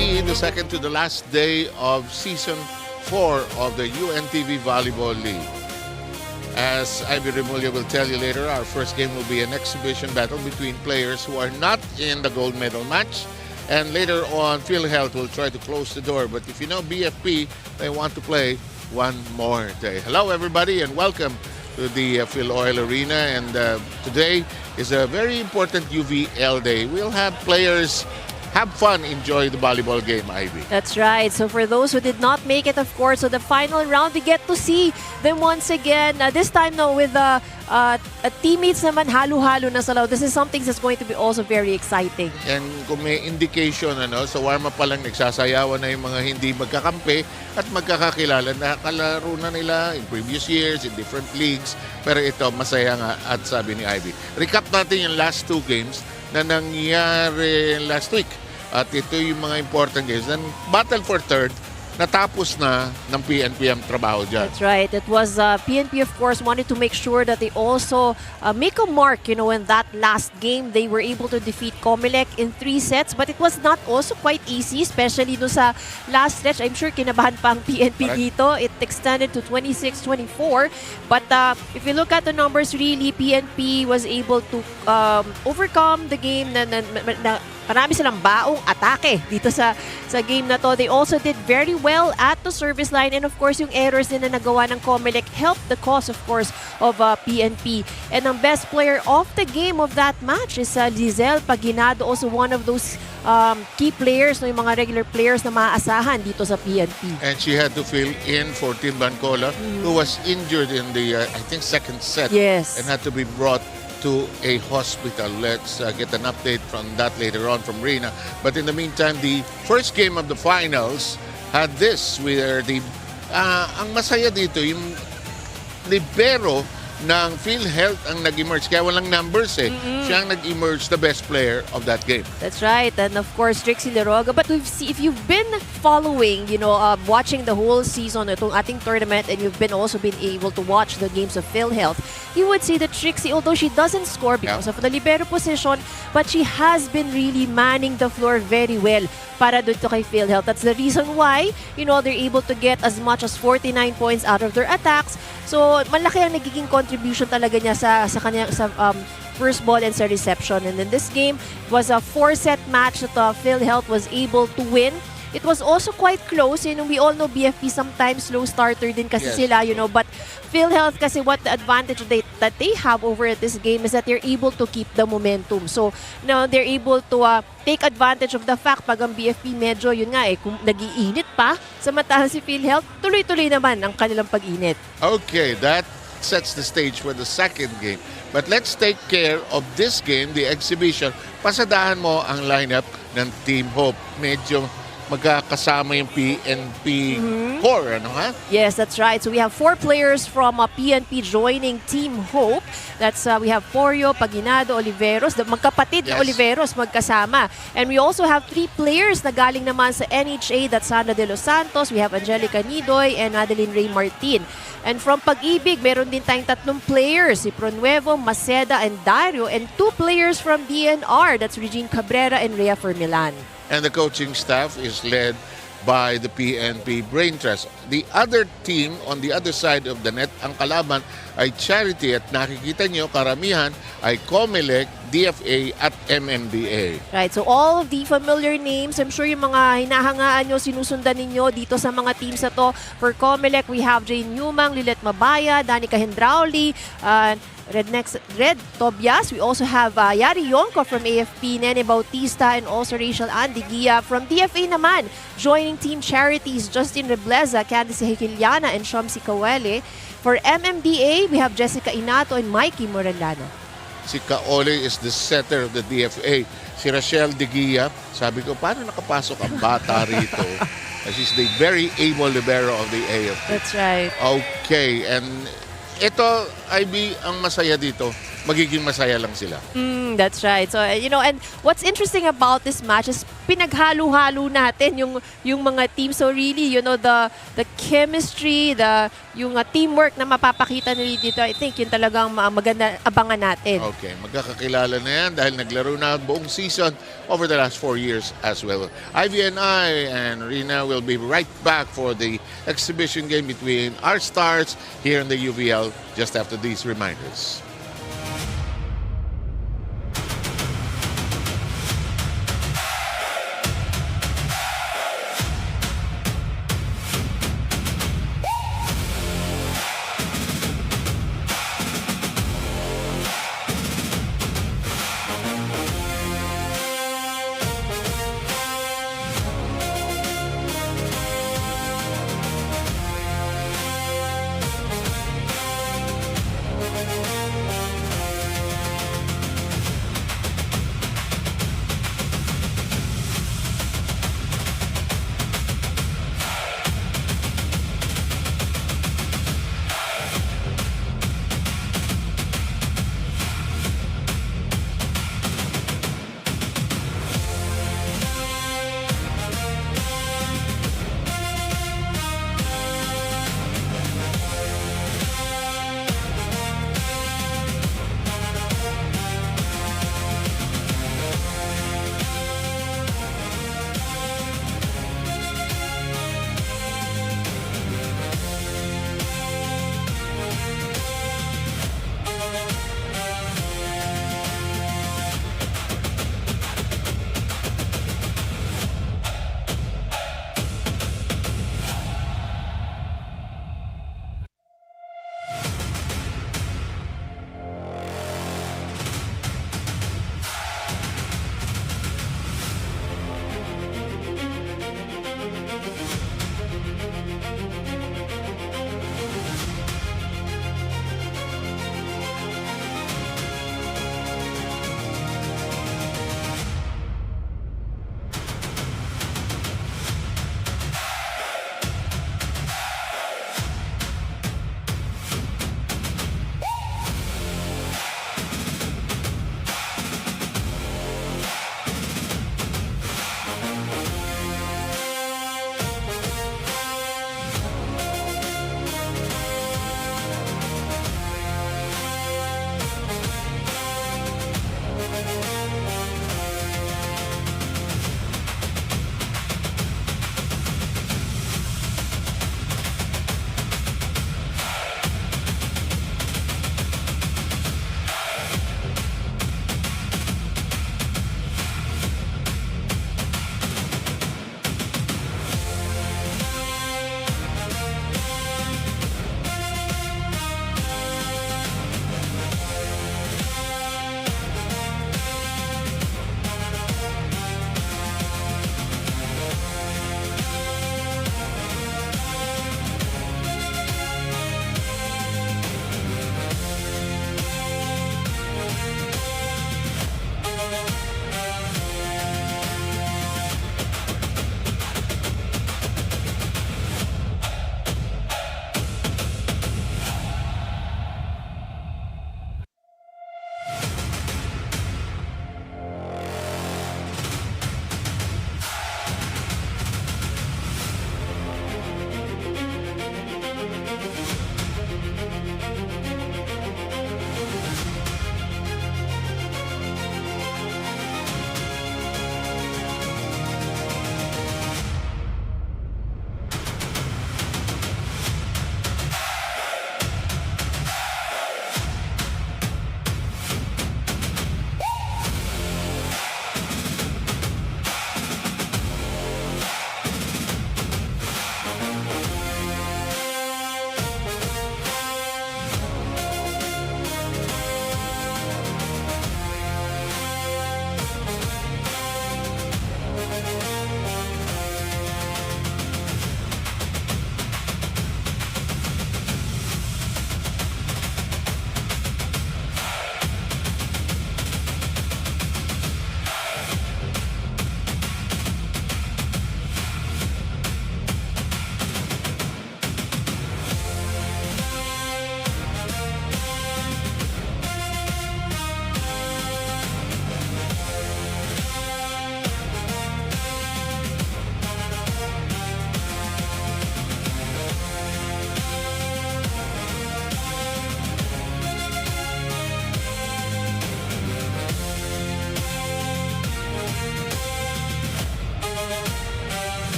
be the second to the last day of Season 4 of the UNTV Volleyball League. As Ivy Remulla will tell you later, our first game will be an exhibition battle between players who are not in the gold medal match. And later on, PhilHealth will try to close the door. But if you know BFP, they want to play one more day. Hello, everybody, and welcome to the FilOil Arena. And today is a very important UVL day. We'll have players have fun, enjoy the volleyball game, Ivy. That's right. So for those who did not make it, of course, so the final round, we get to see them once again. This time, no, with teammates naman halo-halo na sa laro. This is something that's going to be also very exciting. And kung may indication, sa warm-up pa lang nagsasayawan na yung mga hindi magkakampi at magkakakilala na kalaro na nila in previous years, in different leagues. Pero ito, masaya nga at sabi ni Ivy. Recap natin yung last two games na nangyari last week. At ito yung mga important games. And battle for third, natapos na ng PNP ang trabaho dyan. That's right. It was PNP, of course, wanted to make sure that they also make a mark, in that last game. They were able to defeat Comelec in 3 sets, but it was not also quite easy, especially no sa last stretch. I'm sure kinabahan pa ang PNP dito. It extended to 26-24. But if you look at the numbers, really, PNP was able to overcome the game na marami silang baong atake dito sa game na to. They also did very well at the service line, and of course yung errors din na nagawa ng Comelec helped the cause, of course, of PNP. And ang best player of the game of that match is 𝗘𝗫𝗛𝗕𝗜𝗓, also one of those key players, yung mga regular players na maaasahan dito sa PNP. And she had to fill in for 𝗘𝗫𝗛𝗘𝗧, who was injured in the, I think, second set. Yes. And had to be brought to a hospital. Let's get an update from that later on from Rina. But in the meantime, the first game of the finals had this, where ang masaya dito, yung libero ng PhilHealth ang nag-emerge. Kaya walang numbers Siya ang nag-emerge, the best player of that game. That's right. And of course, 𝗘𝗫𝗓𝗔𝗓. But if you've been following, watching the whole season itong ating tournament, and you've also been able to watch the games of PhilHealth, you would see that 𝗘𝗫𝗓𝗔𝗓, although she doesn't score because of the libero position, but she has been really manning the floor very well para dito kay PhilHealth. That's the reason why, they're able to get as much as 49 points out of their attacks. So, malaki ang nagiging contribution talaga niya sa first ball and sa reception. And in this game, it was a 4-set match that PhilHealth was able to win. It was also quite close. We all know BFP sometimes slow starter din kasi sila, but PhilHealth kasi what the advantage that they have over this game is that they're able to keep the momentum. So, they're able to take advantage of the fact pag ang BFP medyo, kung nag-iinit pa, samantalang si PhilHealth, tuloy-tuloy naman ang kanilang pag-init. Okay, that sets the stage for the second game. But let's take care of this game, the exhibition. Pasadahan mo ang lineup ng Team Hope. Medyo magkakasama yung PNP core, Yes, that's right. So we have 4 players from PNP joining Team Hope. That's we have Porio, Paginado, Oliveros, magkapatid na Oliveros magkasama. And we also have 3 players na galing naman sa NHA. That's Sandra de los Santos, we have Angelica Nidoy, and Adeline Ray Martin. And from Pag-ibig, meron din tayong 3 players, si Pronuevo, Maceda, and Dario, and 2 players from DNR. That's Regine Cabrera and Rhea Fermilan. And the coaching staff is led by the PNP Brain Trust. The other team on the other side of the net, ang kalaban ay Charity, at nakikita nyo karamihan ay Comelec, DFA at MMDA. Right, so all of the familiar names, I'm sure yung mga hinahangaan nyo, sinusundan ninyo dito sa mga teams na to. For Comelec, we have Jane Newmang, Lilet Mabaya, Danica Hendrauli, Red Tobias. We also have Yari Yonko from AFP, Nene Bautista, and also Rachel Andigia. From DFA naman, joining Team Charities, Justin Rebleza, Candice Hekiliana, and Shamsi Kawele. For MMDA, we have Jessica Inato and Mikey Morellano. Si Kaole is the setter of the DFA. Si Rachel Digia, sabi ko, paano nakapasok ang bata rito? She's the very able libero of the AFP. That's right. Okay, and ito, IB, ang masaya dito, magiging masaya lang sila. That's right. So, and what's interesting about this match is pinaghalo-halo natin yung mga teams. So really, the chemistry, yung teamwork na mapapakita nila dito, I think yun talagang maganda abangan natin. Okay, magkakakilala na yan dahil naglaro na buong season over the last 4 years as well. Ivy and I and Rina will be right back for the exhibition game between our stars here in the UVL just after these reminders.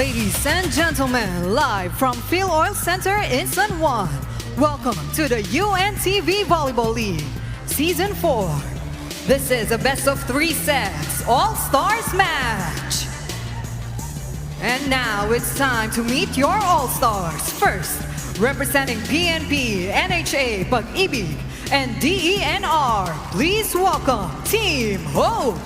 Ladies and gentlemen, live from FilOil Center in San Juan, welcome to the UNTV Volleyball League, Season 4. This is a best-of-3 sets All-Stars match. And now it's time to meet your All-Stars. First, representing PNP, NHA, Pag-ibig, and DENR, please welcome Team Hope.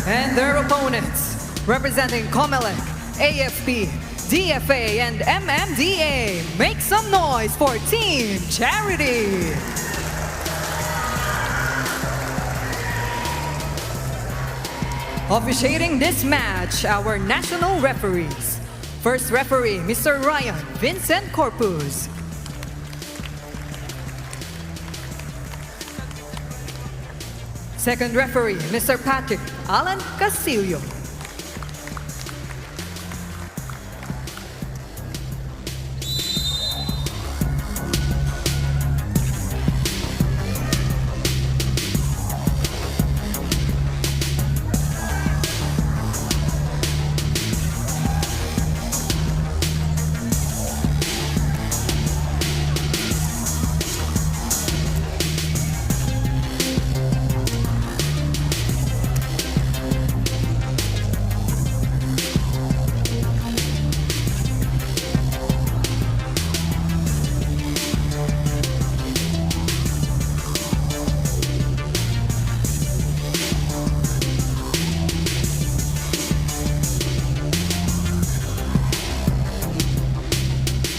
And their opponents, representing COMELEC, AFP, DFA, and MMDA, make some noise for Team Charity. Officiating this match, our national referees. First referee, Mr. Ryan Vincent Corpus. Second referee, Mr. Patrick Alan Casillo.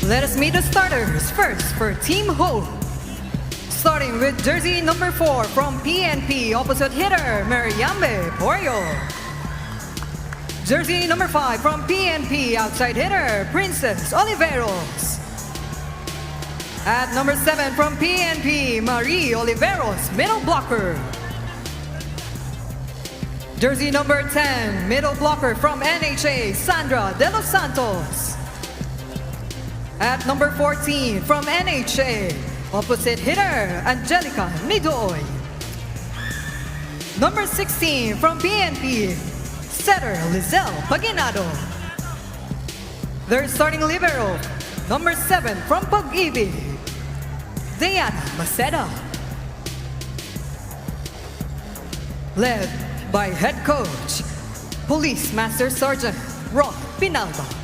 Let us meet the starters. First, for Team Hope. Starting with jersey number 4 from PNP, opposite hitter, Mariambe Porio. Jersey number 5 from PNP, outside hitter, Princess Oliveros. At number 7 from PNP, Marie Oliveros, middle blocker. Jersey number 10, middle blocker from NHA, Sandra De Los Santos. At number 14 from NHA, opposite hitter, Angelica Nidoy. Number 16 from PNP, setter Lizelle Paginado. Their starting libero, number 7 from Pag-ibig, Diana Maceda. Led by head coach, Police Master Sergeant Ron Pinalba.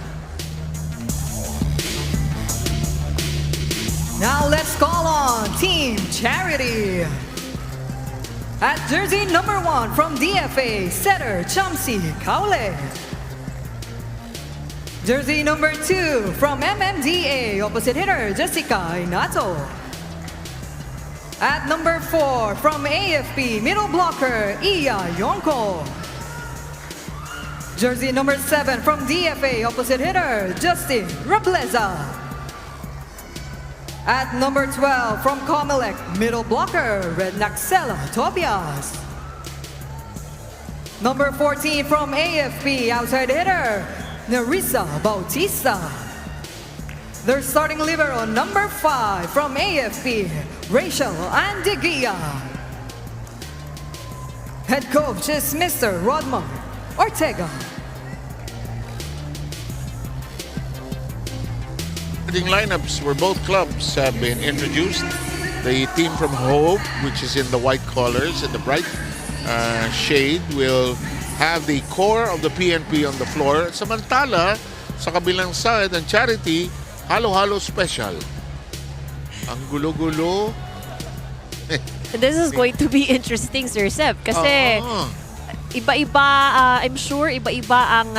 Now let's call on Team Charity. At jersey number 1 from DFA, setter 𝗘𝗫𝗓𝗔𝗓𝗔. Jersey number 2 from MMDA, opposite hitter Jessica Inato. At number 4 from AFP, middle blocker Iya Yonko. Jersey number 7 from DFA, opposite hitter Justin Rableza. At number 12 from COMELEC, middle blocker Red Naxela Tobias. Number 14 from AFP, outside hitter Nerissa Bautista. Their starting libero, number 5 from AFP, Rachel Andeguia. Head coach is Mr. Rodmar Ortega. Lineups where both clubs have been introduced. The team from Hope, which is in the white colors and the bright shade, will have the core of the PNP on the floor. Samantala, sa kabilang side, ang Charity, halo-halo special. Ang gulo-gulo. This is going to be interesting, Sir Seb, kasi iba-iba, I'm sure, iba-iba ang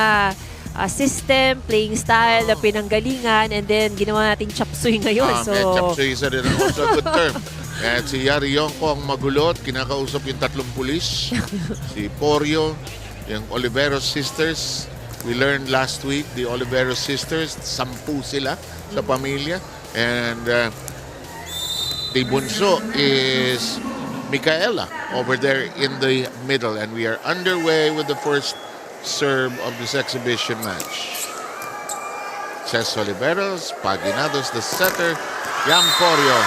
system, playing style, na pinanggalingan, and then ginawa nating chapsuy ngayon. Chapsuy isa rin also a good term. At si Yari Yonko ang magulot, kinakausap yung 3 pulis. Si Porio, yung Oliveros sisters. We learned last week, the Oliveros sisters, 10 sila sa pamilya. And the bunso is Micaela over there in the middle. And we are underway with the first serve of this exhibition match. Ces Oliveros, Paginados the setter, Yamporio.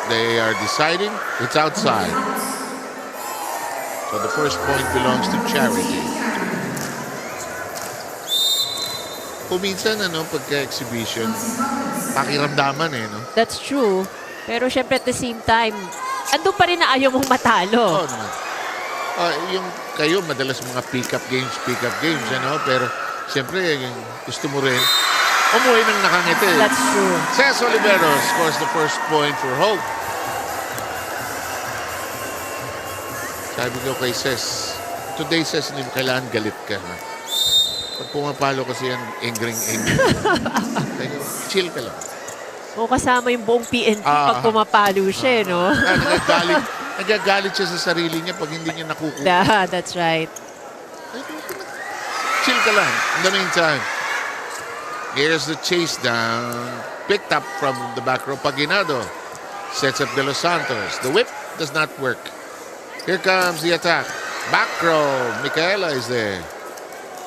They are deciding it's outside. So the first point belongs to Charity. Kung minsan, pagka-exhibition, pakiramdaman no? That's true. Pero syempre at the same time, andun pa rin na ayaw mong matalo. Oo naman. Yung kayo, madalas mga pick-up games, pero syempre, gusto mo rin, umuwi ng nakangiti. That's true. Ces Oliveros scores the first point for Hope. Sabi ko kay Ces, today Ces, hindi mo kailangan galit ka. Ha? Pag pumapalo kasi yan, angry. Chill ka lang. O kasama yung buong PNP pag pumapalo siya, no? Nagagalit siya sa sarili niya pag hindi niya nakukuha. That's right. Chill ka lang. In the meantime, here's the chase down. Picked up from the back row. Paginado sets up De Los Santos. The whip does not work. Here comes the attack. Back row. Micaela is there.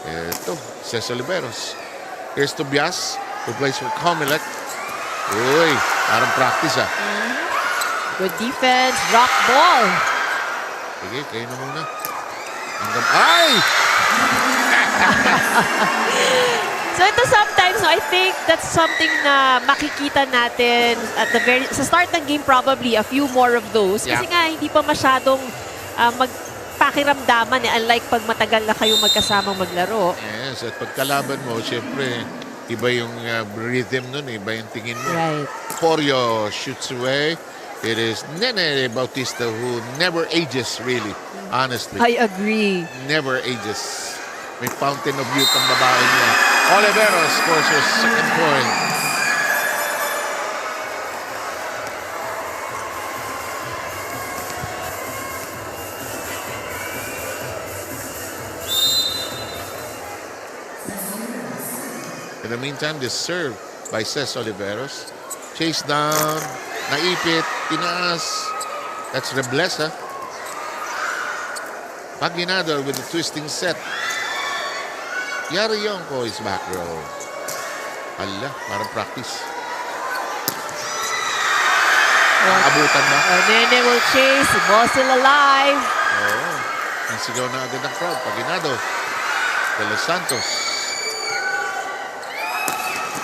Ito, Ces Oliveros. Here's Tobias, who plays for Comelec. Uy, parang practice Good defense. Drop ball. Sige, kayo na muna. Ay! So ito sometimes, I think that's something na makikita natin at sa start ng game, probably a few more of those. Kasi nga hindi pa masyadong magpakiramdaman unlike pag matagal na kayo magkasamang maglaro. Yes, at pagkalaban mo, syempre, iba yung rhythm nun, iba yung tingin mo. Right. Porio shoots away. It is Nene Bautista who never ages, really, honestly. I agree. Never ages. May fountain of youth ang babae niya. Oliveros scores her second point. In the meantime, this serve by Ces Oliveros. Chase down, naipit, tinaas. That's Reblesa. Paginado with the twisting set. Yari Yonko is back row. Hala, parang practice. Abutan ba? Nene will chase. The ball still alive. Oo. Nasigaw na agad ang crowd. Paginado. De Los Santos.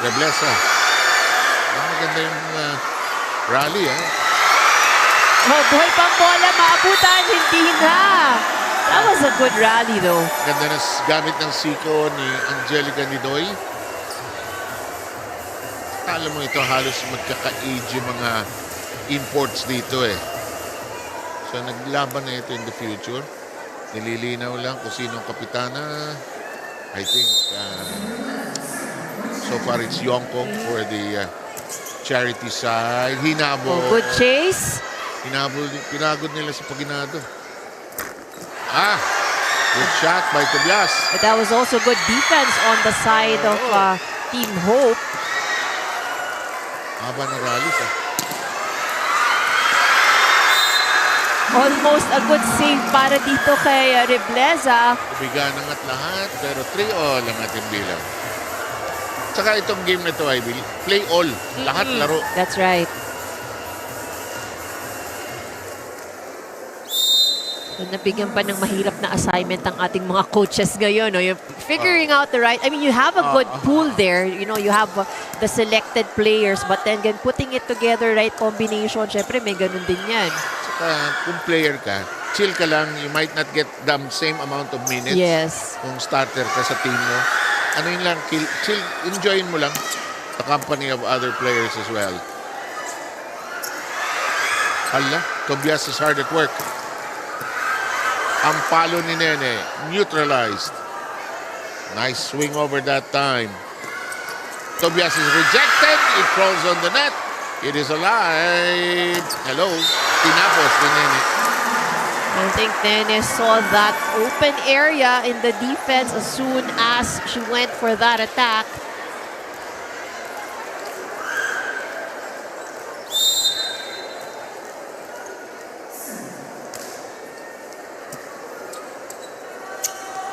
Reblesa. Maganda yung rally, Buhay pang bola. Maabutan. Hindi na. That was a good rally, though. Ganda na gamit ng siko ni Angelica Nidoy. Alam mo ito, halos magkaka-age yung mga imports dito So naglaban na ito in the future. Nililinaw lang kung sino ang kapitana. I think so far it's Yongkong for the charity side. Hinabol. Good chase. Pinagod nila sa Paginado. Good shot by Tobias. But that was also good defense on the side of Team Hope. Haba na rallies Almost a good save para dito kay Reblesa. Biganan at lahat, pero 3-all ang ating bilang. Saka itong game na ito, I believe, play all. Lahat laro. That's right. So, nabigyan pa ng mahirap na assignment ang ating mga coaches ngayon. No? You're figuring out the right... I mean, you have a good pool there. You know, you have the selected players. But then, again, putting it together, right combination, syempre may ganun din yan. Saka, kung player ka, chill ka lang. You might not get the same amount of minutes. Yes. Kung starter ka sa team mo. Ano yun lang, chill, enjoyin mo lang the company of other players as well. Hala, Tobias is hard at work. Ang palo ni Nene, neutralized. Nice swing over that time. Tobias is rejected. It falls on the net. It is alive. Hello, tinapos ni Nene. I think Nene saw that open area in the defense as soon as she went for that attack.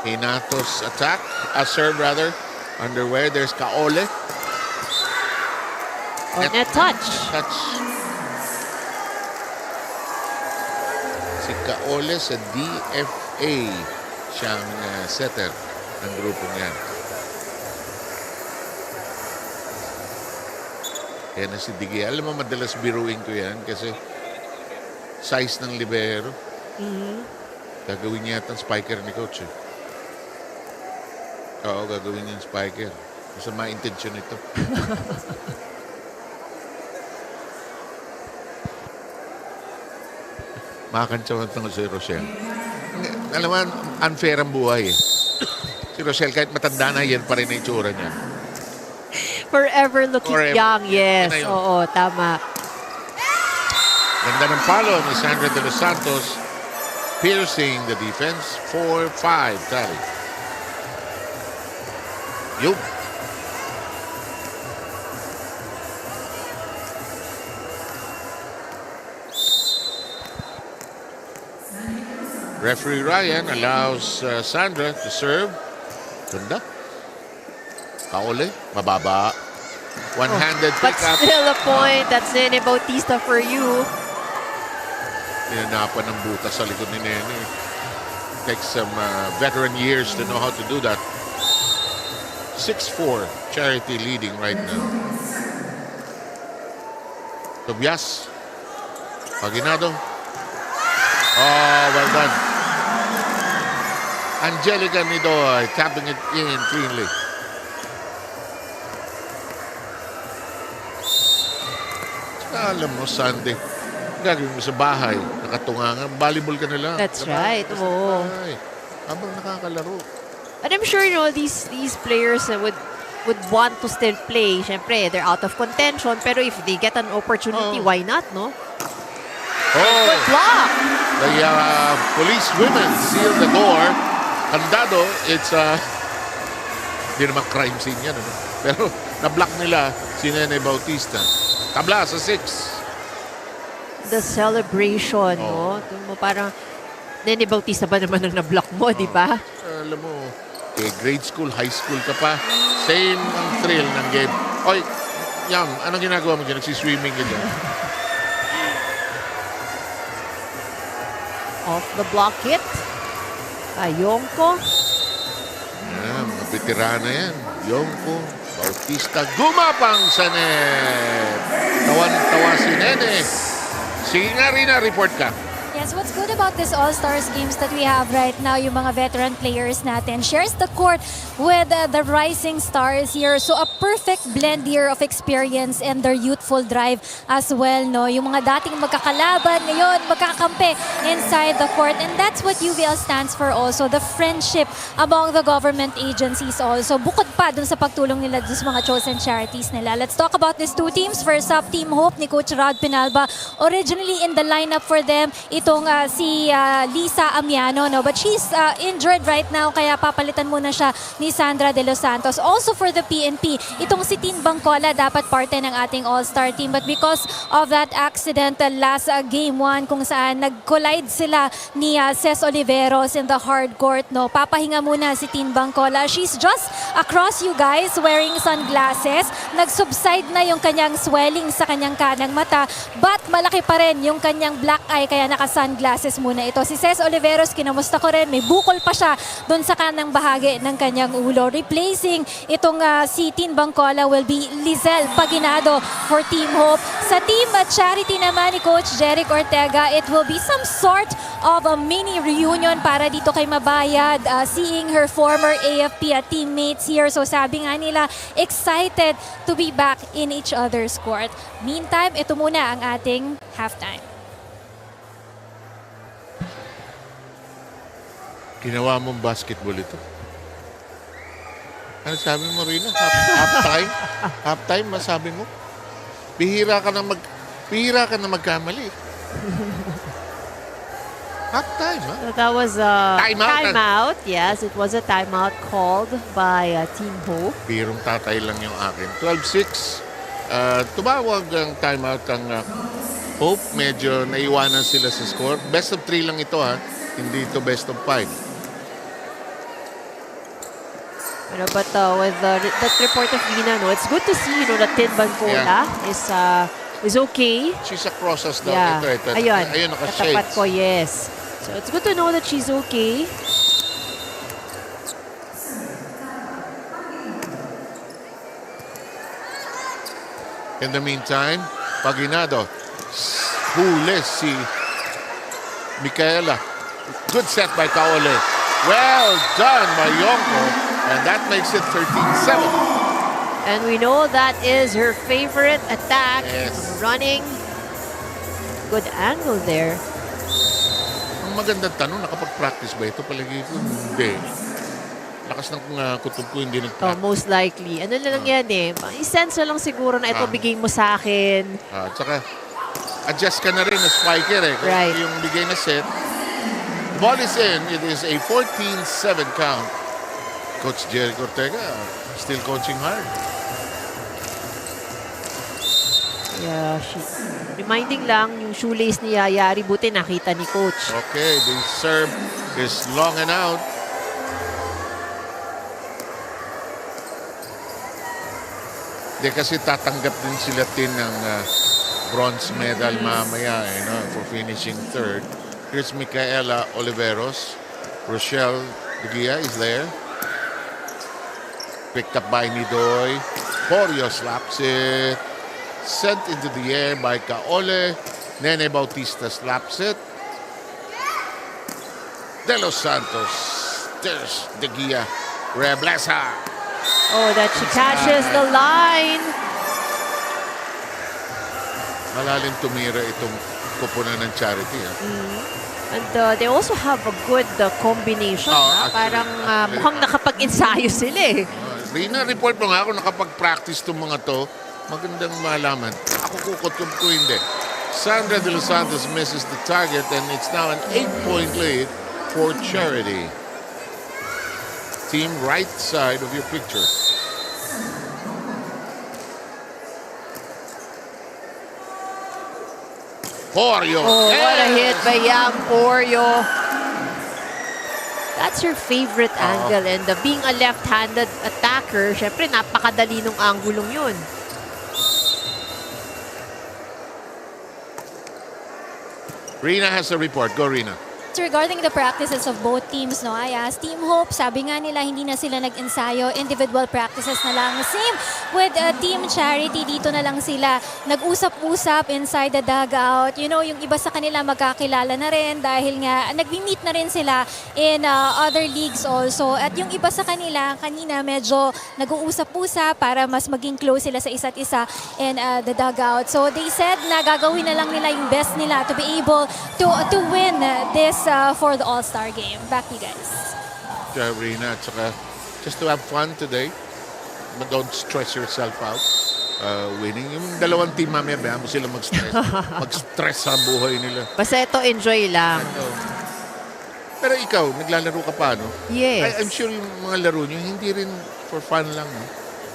Hinatos attack, serve rather, underway. There's Kaole. On a touch. Touch. Si Ole sa DFA. Siyang setter ng grupong yan. Yan na si Digi. Alam mo, madalas biruin ko yan kasi size ng libero. Gagawin niya yata ang spiker ni Coach. Oo, gagawin niya ang spiker. Masama intention ito. Makakantsawan ito si Rochelle. Alam mo, unfair ang buhay eh. Si Rochelle, kahit matanda na, yan pa rin ang itsura niya. Forever looking young, yes. Oo, tama. Ganda ng palo ni Sandra de los Santos, piercing the defense. 4-5 tally. Yup. Referee Ryan allows Sandra to serve. Ganda. Kaole, mababa. One-handed But pick up. still a point. That's Nene Bautista for you. Tinanapan ng butas sa likod ni Nene. Takes some veteran years to know how to do that. 6-4, Charity leading right now. Tobias. Paginado. Oh, well done. Angelica Nidoy tapping it in cleanly. Alam mo, Sunday, gagawin mo sa bahay, nakatungangan, volleyball ka na lang. That's right. Oo. Habang nakakalaro. And I'm sure, you know, these players would want to still play. Siyempre, they're out of contention. Pero if they get an opportunity, why not, no? Oh, good block! The police women seal the door. Handado, it's hindi naman crime scene yan. Ano? Pero na-block nila si Nene Bautista. Tabla sa 6. The celebration, no? Doon mo parang, Nene Bautista ba naman ang na-block mo, di ba? Alam mo, grade school, high school ka pa. Same ang thrill ng game. Oy, Yam, anong ginagawa mo dyan? Nagsiswimming ka dyan. Off the block hit. Ayongko. Yan, mga veterana yan. Yongko, Bautista, gumapang sa net. Tawan-tawa si Nene. Sige nga rin na, report ka. Yes, what's good about this All-Stars games that we have right now, yung mga veteran players natin, shares the court with the rising stars here. So a perfect blend here of experience and their youthful drive as well, no? Yung mga dating magkakalaban, ngayon magkakampi inside the court. And that's what UVL stands for also, the friendship among the government agencies also. Bukod pa dun sa pagtulong nila dun sa mga chosen charities nila. Let's talk about these two teams. First up, Team Hope ni Coach 𝗘𝗫𝗛𝗏. Originally in the lineup for them, itong si Lisa Amiano, no? But she's injured right now, kaya papalitan muna siya ni Sandra de los Santos. Also for the PNP, itong si 𝗘𝗫𝗏𝗏 dapat parte ng ating all-star team. But because of that accident last game 1, kung saan nag-collide sila ni Ces Oliveros in the hard court, no? Papahinga muna si 𝗘𝗫𝗏𝗏𝗏. She's just across you guys wearing sunglasses. Nag-subside na yung kanyang swelling sa kanyang kanang mata, but malaki pa rin yung kanyang black eye, kaya naka-sunglasses muna ito. Si Ces Oliveros, kinamusta ko rin, may bukol pa siya doon sa kanang bahagi ng kanyang ulo. Replacing itong si 𝗘𝗫𝗏𝗏𝗏 will be Lizelle Paginado for Team Hope. Sa Team Charity naman ni Coach Jeric Ortega, it will be some sort of a mini reunion para dito kay Mabayad, seeing her former AFP teammates here. So sabi nga nila, excited to be back in each other's court. Meantime, ito muna ang ating halftime. Ginawa mong basketball ito. Ano sabi mo, Rina? Half-time? Half-time, masabi mo? Bihira ka na magkamali. Half-time, ha? So that was a Timeout. timeout. Yes, it was a timeout called by Team Hope. Birong tatay lang yung akin. 12-6. Tumawag ang timeout ang Hope. Medyo naiwanan sila sa score. Best of 3 lang ito, ha? Hindi ito best of 5. But with that report of Lina, no, it's good to see, that 𝗘𝗫𝗏𝗏𝗏 is okay. She's across us daw. Yeah. Ito. Ayun, Ayun, katapat naka-shades. ko, yes. So So it's good to know that she's okay. In the meantime, Paginado huli si Micaela. Good set by Kaole. Well done by Yonko, and that makes it 13-7. And we know that is her favorite attack. Yes. Running. Good angle there. Ang magandang tanong, nakapag-practice ba ito? Palagi ko, hindi. Lakas ng kutob ko, hindi Oh, nag-practice. most likely. Ano na lang yan eh. I-sense na lang siguro na ito bigay mo sa akin. Tsaka, adjust ka na rin na spiker eh. Kung Right. yung bigay na set. Ball is in. It is a 14-7 count. Coach 𝗘𝗫𝗧𝗜𝗓𝗏 still coaching hard. Yeah, reminding lang, yung shoelace ni Yayari, buti nakita ni Coach. Okay, the serve is long and out. Di kasi tatanggap din sila ng bronze medal mamaya for finishing third. Here's Micaela Oliveros. Rochelle Duguia is there. Picked up by Nidoy. Porio slaps it. Sent into the air by Kaole. Nene Bautista slaps it. De Los Santos. There's Duguia. Reblesa. Oh, that she catches the line. Malalim tumira itong kupunan ng charity. And they also have a good combination. Actually, Parang mukhang nakapag-ensayo sila eh. Rina, report mo nga ako nakapag-practice itong mga to. Magandang malaman. Ako kukutob ko hindi. Sandra De Los Santos misses the target and it's now an 8-point lead for Charity. Team right side of your picture. Porio. Oh, what a hit by Yang Porio. That's her favorite angle. And being a left-handed attacker, syempre napakadali nung anggulong yun. Rina has a report. Go, Rina. Regarding the practices of both teams, no, I asked Team Hope, sabi nga nila hindi na sila nag-ensayo, individual practices na lang. Same with Team Charity, dito na lang sila nag-usap-usap inside the dugout. You know, yung iba sa kanila magkakilala na rin dahil nga nag-meet na rin sila in other leagues also. At yung iba sa kanila, kanina medyo nag-uusap-usap para mas maging close sila sa isa't isa in the dugout. So they said na gagawin na lang nila yung best nila to be able to win this for the All-Star game. Back to you guys. Rina, tsaka just to have fun today. But don't stress yourself out. Winning. Yung dalawang team mamaya, bayan mo sila mag-stress. Mag-stress sa buhay nila. Basta ito, enjoy lang. Pero ikaw, naglalaro ka pa, no? Yes. I'm sure yung mga laro nyo, hindi rin for fun lang, no?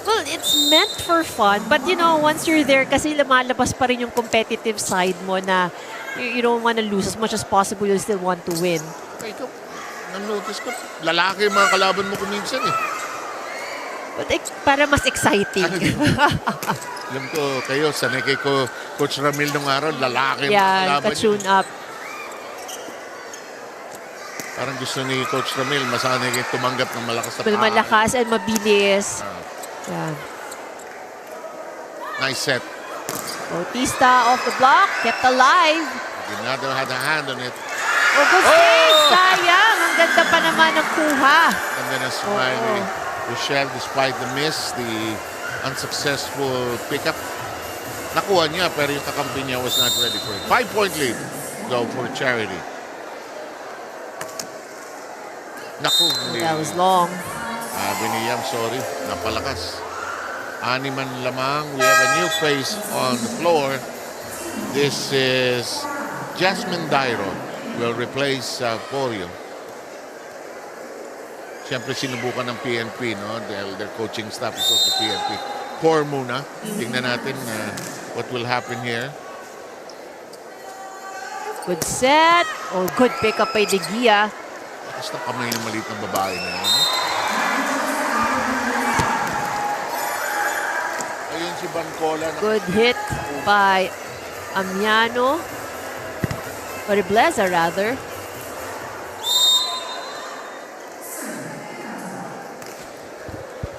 Well, it's meant for fun. But you know, once you're there, kasi lumalabas pa rin yung competitive side mo na you don't want to lose as much as possible. You still want to win. Ikaw, nanotice ko, lalaki yung mga kalaban mo kuminsan eh. But para mas exciting. Alam ko, kayo, sanay kay Coach Ramil nung araw, lalaki yung Yeah, kalaban ka-tune up. Parang gusto ni Coach Ramil, masanay kayo tumanggap ng malakas na paa. Malakas and mabilis. Yeah. Nice set. Bautista off the block, kept alive. Another had a hand on it. Oh, good save! Sayang! Ang ganda pa naman ng kuha. And then a smiley. Rochelle, despite the miss, the unsuccessful pickup, nakuha niya pero yung kakampi niya was not ready for it. 5-point lead. Go for Charity. Naku, That was long. Sabi ni Yam, sorry, napalakas. Animan lamang. We have a new face on the floor. This is Jasmine Dairo. Will replace Porio. Siyempre sinubukan ng PNP, no? Their coaching staff is also PNP. Pour muna. Tingnan natin what will happen here. Good set. Oh, good pickup by De Gia. Basta kamay ng maliit ng babae na yun. No? Ayun si Bancola. Good hit by Amiano. Or Bleza, rather.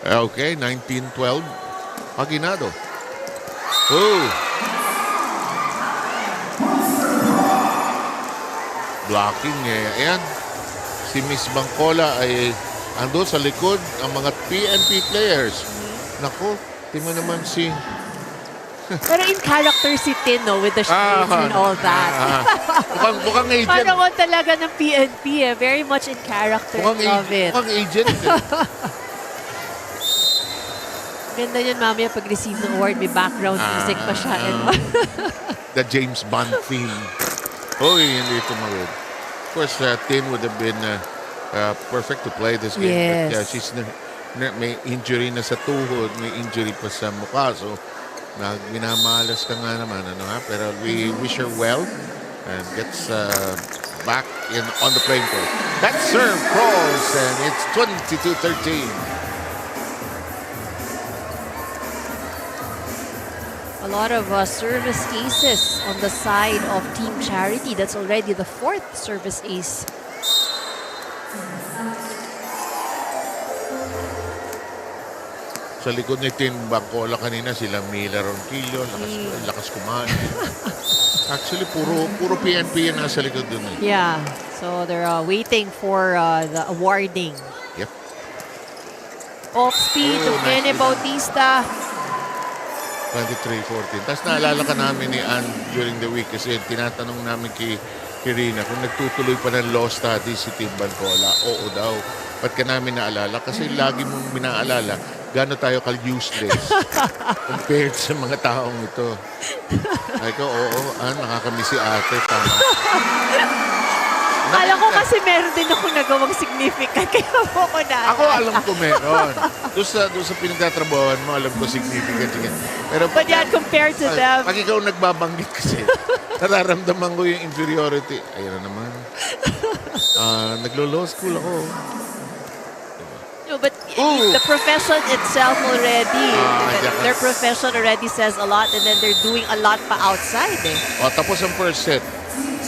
Okay, 19-12. Paginado. Oh! Blocking eh. Ayan. Si Miss Bangkola ay ando sa likod ang mga PNP players. Nako, tingnan naman si... Pero in character si Tin, no, with the shades and all that. Mukhang agent. Parang talaga ng PNP eh. Very much in character. Love it. Mukhang agent. Ganda yun mamaya pag-receive ng award. May background music pa siya. The James Bond theme. Uy, hindi tumawid. Of course, Tin would have been perfect to play this game. Yes. But yeah, she's may injury na sa tuhod, may injury pa sa mukha. So, minamalas ka nga naman. Ano, ha? Pero we wish her well and gets back on the playing court. That serve calls and it's 22-13. A lot of service aces on the side of Team Charity. That's already the 4th service ace. Sa likod ni Tin Bangkola kanina, sila Mila Ronquillo, lakas kumain. Actually, puro PNP yan nasa likod dun eh. Yeah, so they're waiting for the awarding. Yep. Off speed to Kenny Bautista. 23-14. Tapos naalala ka namin ni Ann during the week kasi tinatanong namin kay Rina kung nagtutuloy pa ng law studies si Tim Bangkola. Oo daw. Ba't ka namin naalala? Kasi lagi mong minaalala gaano tayo ka-useless compared sa mga taong ito. Ay ko, oo, nakakamiss si ate. Tama. Alam ko kasi meron din ako nagawang significant kaya mo ko na. Ako alam ko meron. Doon sa pinagtatrabawan mo, alam ko significant. Pero But yeah, compared to them. Pag ikaw nagbabanggit kasi, nararamdaman ko yung inferiority. Ayun na naman. Naglo-law school ako. No, but the profession itself already, their profession already says a lot and then they're doing a lot pa outside eh. O, tapos ang first set.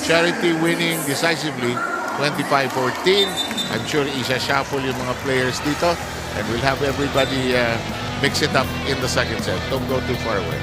Charity winning decisively 25-14. I'm sure isa-shuffle yung mga players dito and we'll have everybody mix it up in the second set. Don't go too far away.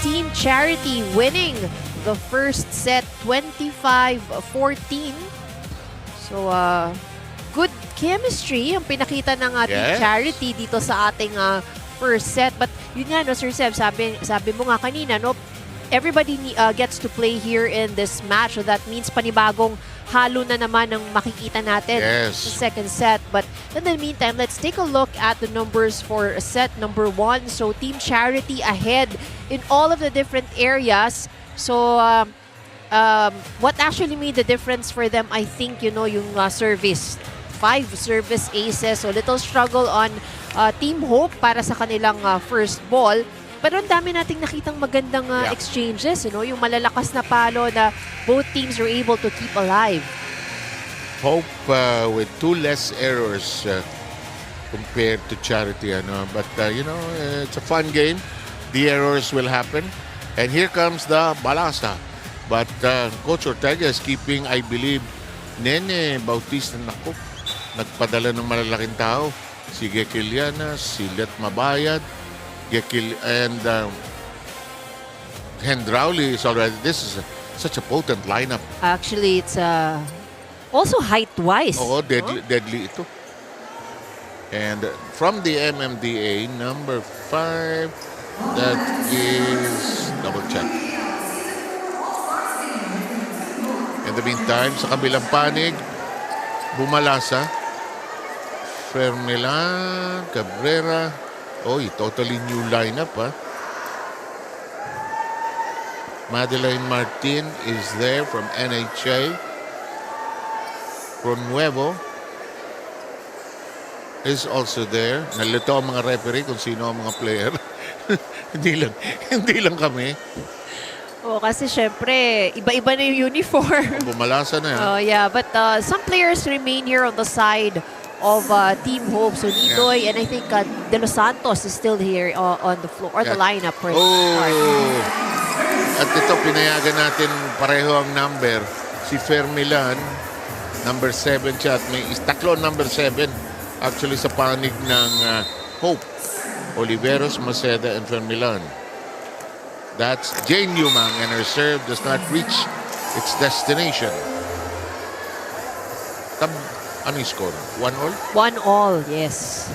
Team Charity winning the first set 25-14. So, good chemistry ang pinakita ng Team Charity dito sa ating first set. But yun nga, no, Sir Seb, sabi mo nga kanina, no, everybody gets to play here in this match. So that means panibagong halo na naman ang makikita natin sa second set. But in the meantime, let's take a look at the numbers for set number 1. So Team Charity ahead in all of the different areas. So what actually made the difference for them, I think, you know, yung service. 5 service aces. So little struggle on Team Hope para sa kanilang first ball. Pero ang dami nating nakitang magandang exchanges, you know, yung malalakas na palo na both teams are able to keep alive. Hope with 2 less errors compared to Charity, ano. But, you know, it's a fun game. The errors will happen. And here comes the balasa. But Coach Ortega is keeping, I believe, Nene Bautista, naku, nagpadala ng malalaking tao. Si Gekiliana, si Let Mabayad, and Hendrauli is already. This is such a potent lineup. Actually, it's also height-wise. Oo, deadly ito. And from the MMDA, number 5, that is double check. In the meantime, sa kabilang panig, bumalasa. Fermelan, Cabrera. Oy, totally new lineup, ha? Madeline Martin is there from NHA. Pronuevo is also there. Nalito ang mga referee kung sino ang mga player. hindi lang kami. Oh, kasi syempre, iba-iba na yung uniform. Bumalasa na yan. Oh, yeah, but some players remain here on the side of Team Hope. So Nidoy and I think De Los Santos is still here on the floor or the lineup for the start. At ito, pinayagan natin pareho ang number. Si Fermilan, number 7 siya. At may tatlo number 7 actually sa panig ng Hope. Oliveros, Maceda, and Fermilan. That's Jane Yumang, and her serve does not reach its destination. Ano yung score? 1-all? 1-all, yes.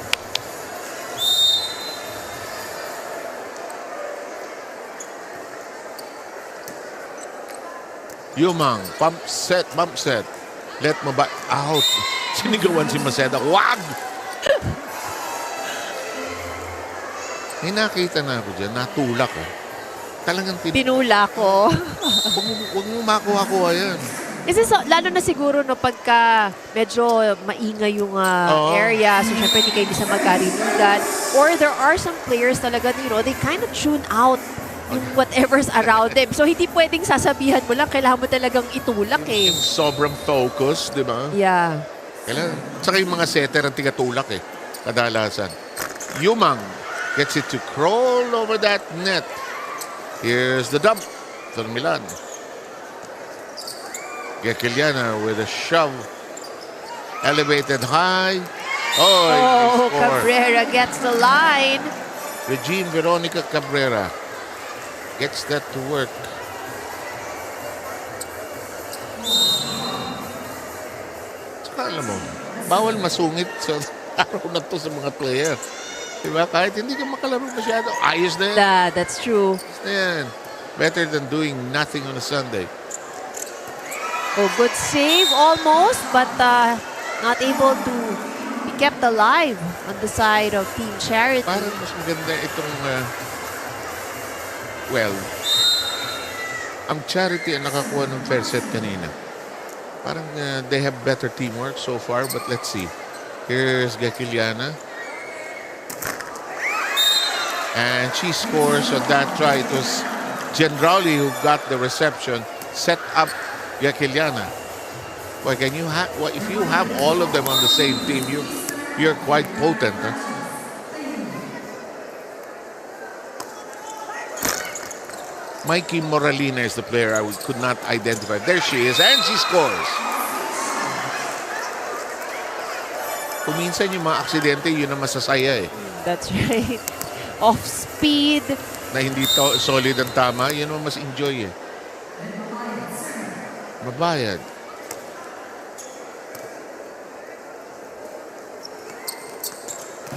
Yumang, pump set. Let mo ba out. Sinigawan si Maceda. Wag! May nakita na ako dyan. Natulak, Talagang Pinula ko. Huwag mo makuha-kuha yan. Kasi lalo na siguro no, pagka medyo maingay yung area, so syempre hindi kayo bisa magkarinigan. Or there are some players talaga, they kind of tune out yung whatever's around them. So hindi pwedeng sasabihan mo lang, kailangan mo talagang itulak Yung sobrang focus, di ba? Yeah. Kailangan. Saka yung mga setter ang tigatulak kadalasan. Yumang gets it to crawl over that net. Here's the dump for Milan. 𝗘𝗫𝗓𝗓 with a shove. Elevated high. Oh, Cabrera gets the line. Regine Veronica Cabrera gets that to work. Tsaka alam mo, bawal masungit sa araw na to sa mga player. Diba? Kahit hindi ka makalaro masyado, ayos na yan. That's true. Yan. Better than doing nothing on a Sunday. Oh, good save almost, but not able to be kept alive on the side of Team Charity. Parang mas maganda itong, ang Charity ang nakakuha ng fair set kanina. Parang they have better teamwork so far, but let's see. Here's 𝗘𝗫𝗓𝗓. And she scores on that try. It was 𝗘𝗫𝗓𝗓 who got the reception, set up 𝗘𝗫𝗓𝗓. Well, if you have all of them on the same team, you're quite potent. Mikey Moralina is the player I could not identify. There she is, and she scores. Kung minsan yung mga aksidente, yun ang masasaya That's right. Off speed. Na hindi solid ang tama, yun ang mas enjoy Mabayad.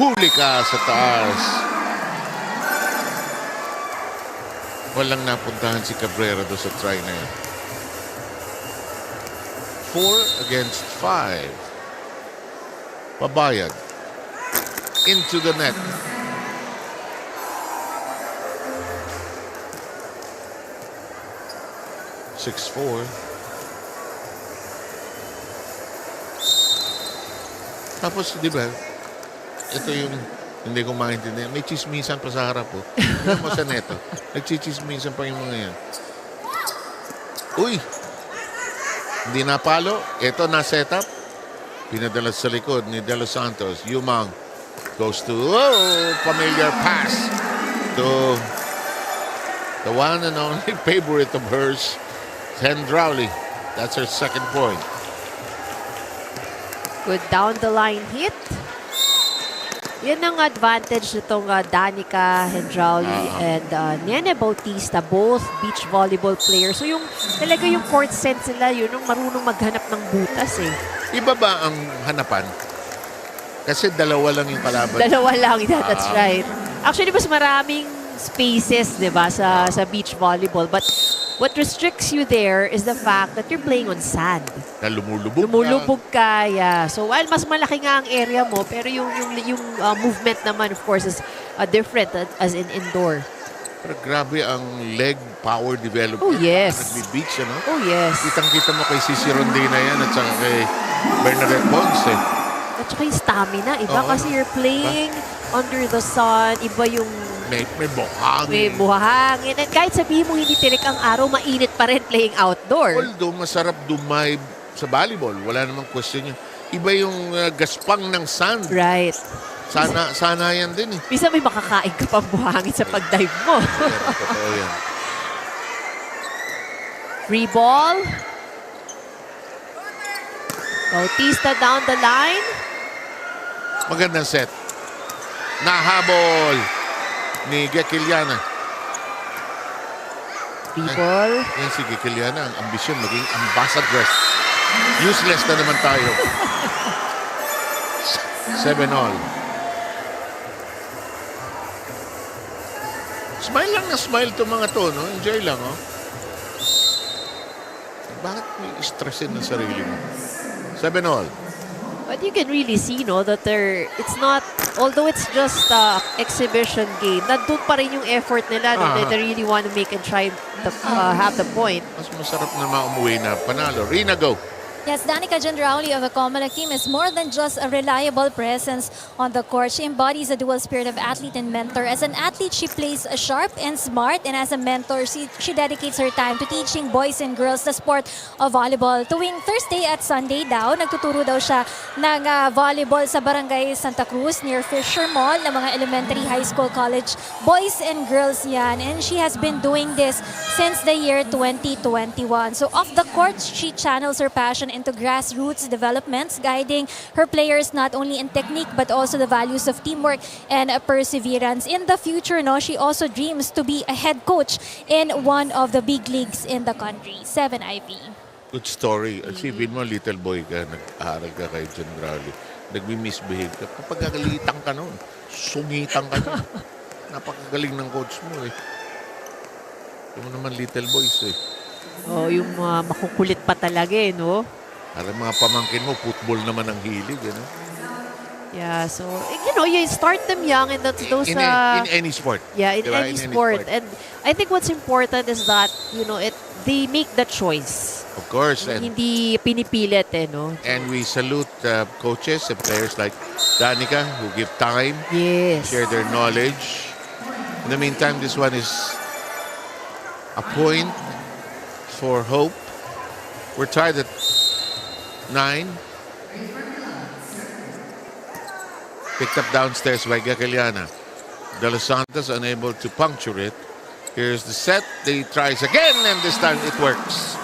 Huli ka sa taas. Walang napuntahan si Cabrera do sa try na yan. 4 against 5. Pabayad. Into the net. (6-4). Tapos, di ba, ito yung hindi ko maintindihan. May chismisan pa sa harap Tignan mo sa neto. Nagchichismisan pa yung mga yan. Uy! Hindi napalo. Ito na setup. Pinadala sa likod ni De Los Santos. Yumang goes to, familiar pass to the one and only favorite of hers, 𝗘𝗫𝗓𝗓𝗓. That's her second point. Good down the line hit. Yan ang advantage nitong Danica Hendrauli and Nene Bautista, both beach volleyball players. So yung talaga yung court sense nila, yun ang marunong maghanap ng butas Iba ba ang hanapan? Kasi dalawa lang yung kalaban. Dalawa lang, that's right. Actually, mas maraming spaces, di ba, sa beach volleyball. But what restricts you there is the fact that you're playing on sand. Na lumulubog Lumulubog ka, yeah. So, while mas malaki nga ang area mo, pero yung movement naman, of course, is different as in indoor. Pero grabe ang leg power development. Oh, yes. Nagbi-beach, ano? Oh, yes. Kitang-kita mo kay Cici Rondina yan at saka kay Bernadette Ponce. At saka yung stamina, iba kasi you're playing under the sun, iba yung May buhangin. may buhangin. And kahit sabihin mo hindi tirik ang araw, mainit pa rin playing outdoor. Although masarap dumive sa volleyball, wala namang question yun. Iba yung gaspang ng sand. Right. Sana yan din eh. Bisa may makakain ka pang buhangin sa pag-dive mo. Pero totoo yan. Free ball. Bautista down the line. Magandang set. Nahabol ni 𝗘𝗫𝗧𝗜𝗓𝗏. Free ball. Yan si 𝗘𝗫𝗧𝗏, ang ambisyon maging ambassadress. Useless na naman tayo. 7-all. Smile lang na smile to mga to, no? Enjoy lang, oh. Bakit may stressin ng sarili mo? 7-all. But you can really see, no, that it's not, although it's just exhibition game, nandun pa rin yung effort nila, no, that they really want to make and try to have the point. Mas masarap na maumuwi na panalo. Rina, go. Yes, 𝗘𝗫𝗓𝗕𝗓𝗏 of 𝗘𝗫𝗓𝗧𝗜𝗓𝗏 is more than just a reliable presence on the court. She embodies a dual spirit of athlete and mentor. As an athlete, she plays sharp and smart, and as a mentor, she dedicates her time to teaching boys and girls the sport of volleyball. Tuwing Thursday at Sunday daw, nagtuturo daw siya ng volleyball sa Barangay Santa Cruz near Fisher Mall ng mga elementary, high school, college boys and girls yan. And she has been doing this since the year 2021. So off the court, she channels her passion into grassroots developments, guiding her players not only in technique but also the values of teamwork and perseverance. In the future, no, she also dreams to be a head coach in one of the big leagues in the country. 7 IV. Good story. Isipin mo, little boy ka, nag-aaral ka kay John Raleigh. Nagmi-misbehave ka. Kapag ka nun, sungitan ka nun. Napakagaling ng coach mo eh. Yung naman little boys eh. Oh, yung makukulit pa talaga eh, no? Para mga pamangkin mo, football naman ang hilig, you know? Yeah, so, you know, you start them young and that's those... In any sport. Yeah, in diba? any sport. And I think what's important is that, you know, they make the choice. Of course. And Hindi pinipilit eh, no? we salute coaches and players like Danica who give time, Yes. share their knowledge. In the meantime, this one is a point for hope. We're tied at 9. Picked up downstairs by 𝗘𝗫𝗓𝗏. De Los Santos unable to puncture it. Here's the set. They tries again, and this time it works.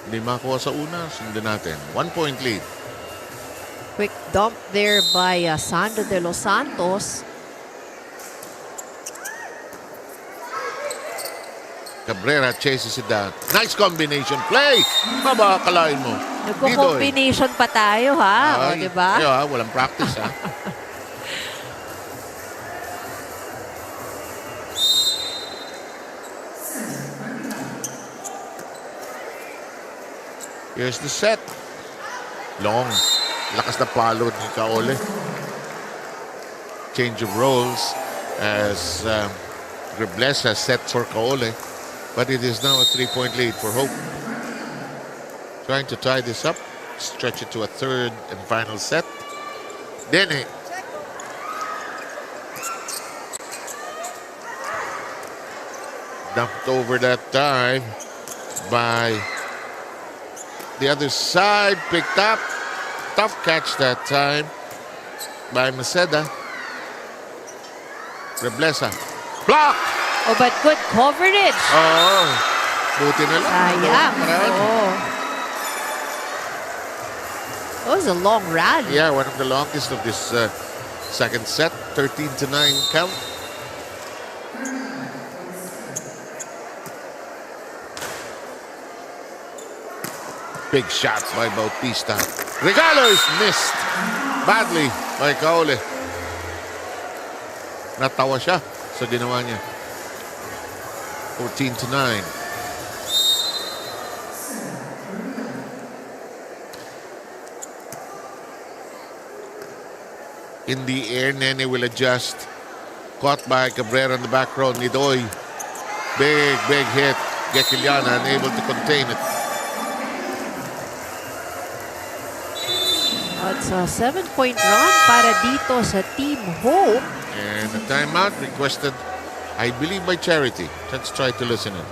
Hindi makakuha sa una. Sundan natin. 1-point lead. Quick dump there by Sandro De Los Santos. Cabrera chases it down. Nice combination play. Mabakalain mo. Nagko-combination pa tayo, ha? O, diba? Ayaw, ha? Walang practice, ha? Here's the set. Long. Lakas na palo ni Kaole. Change of roles as 𝗘𝗫𝗓𝗏𝗧 has set for Kaole. But it is now a 3-point lead for Hope. Trying to tie this up. Stretch it to a third and final set. Dene. Dumped over that time by the other side. Picked up. Tough catch that time by Maceda. 𝗘𝗫𝗓𝗏𝗧. Block! Oh, but good coverage. Oo. Buti na lang. Sayang. Rally. Oh. That was a long rally. Yeah, one of the longest of this second set. 13-9 count. Big shot by Bautista. Regalo is missed badly by 𝗘𝗫𝗓𝗓𝗓. Natawa siya sa ginawa niya. 14-9. In the air, Nene will adjust. Caught by Cabrera in the back row. Nidoy. Big hit. 𝗘𝗫𝗓𝗓 unable to contain it. It's a 7-point run para dito sa Team Hope. And a timeout requested, I believe, by Charity. Let's try to listen in.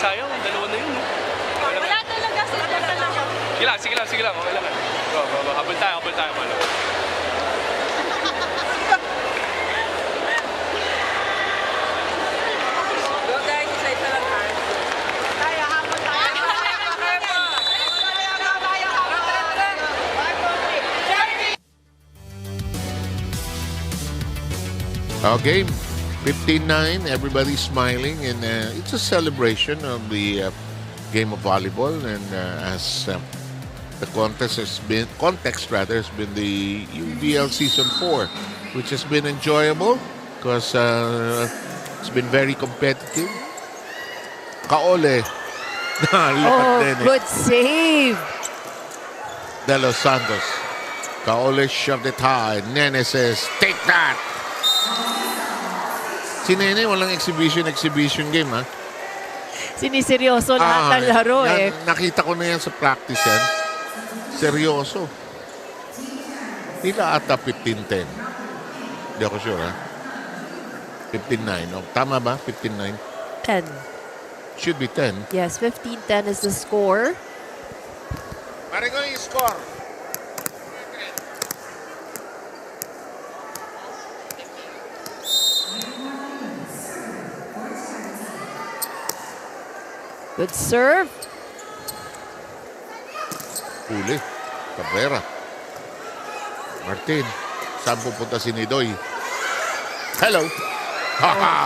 Sayang, dalawa na yun. Wala talaga, sige talaga. Sige lang, okay lang. Go. Habol tayo, mano. Go guys, isa lang ha. Tayo, hapon tayo. Okay, 15-9. Everybody's smiling, and it's a celebration of the game of volleyball. And as the context has been the UVL Season 4, which has been enjoyable because it's been very competitive. 𝗘𝗫𝗓𝗓𝗓. Look at Nene. Good save. De Los Santos. 𝗘𝗫𝗓𝗓𝗓 shoved it high. Nene says, take that! Si Nene, walang exhibition game, ha? Siniseryoso lahat ng laro eh. Nakita ko na yan sa practice yan. Seryoso. Tila ata 15-10. Hindi ako sure, ha? 15-9. Oh, tama ba? 15-9? 10. Should be 10. Yes, 15-10 is the score. Pare ko yung score. Good serve. Huli. Cabrera. Martin. Saan pupunta si Nidoy? Hello.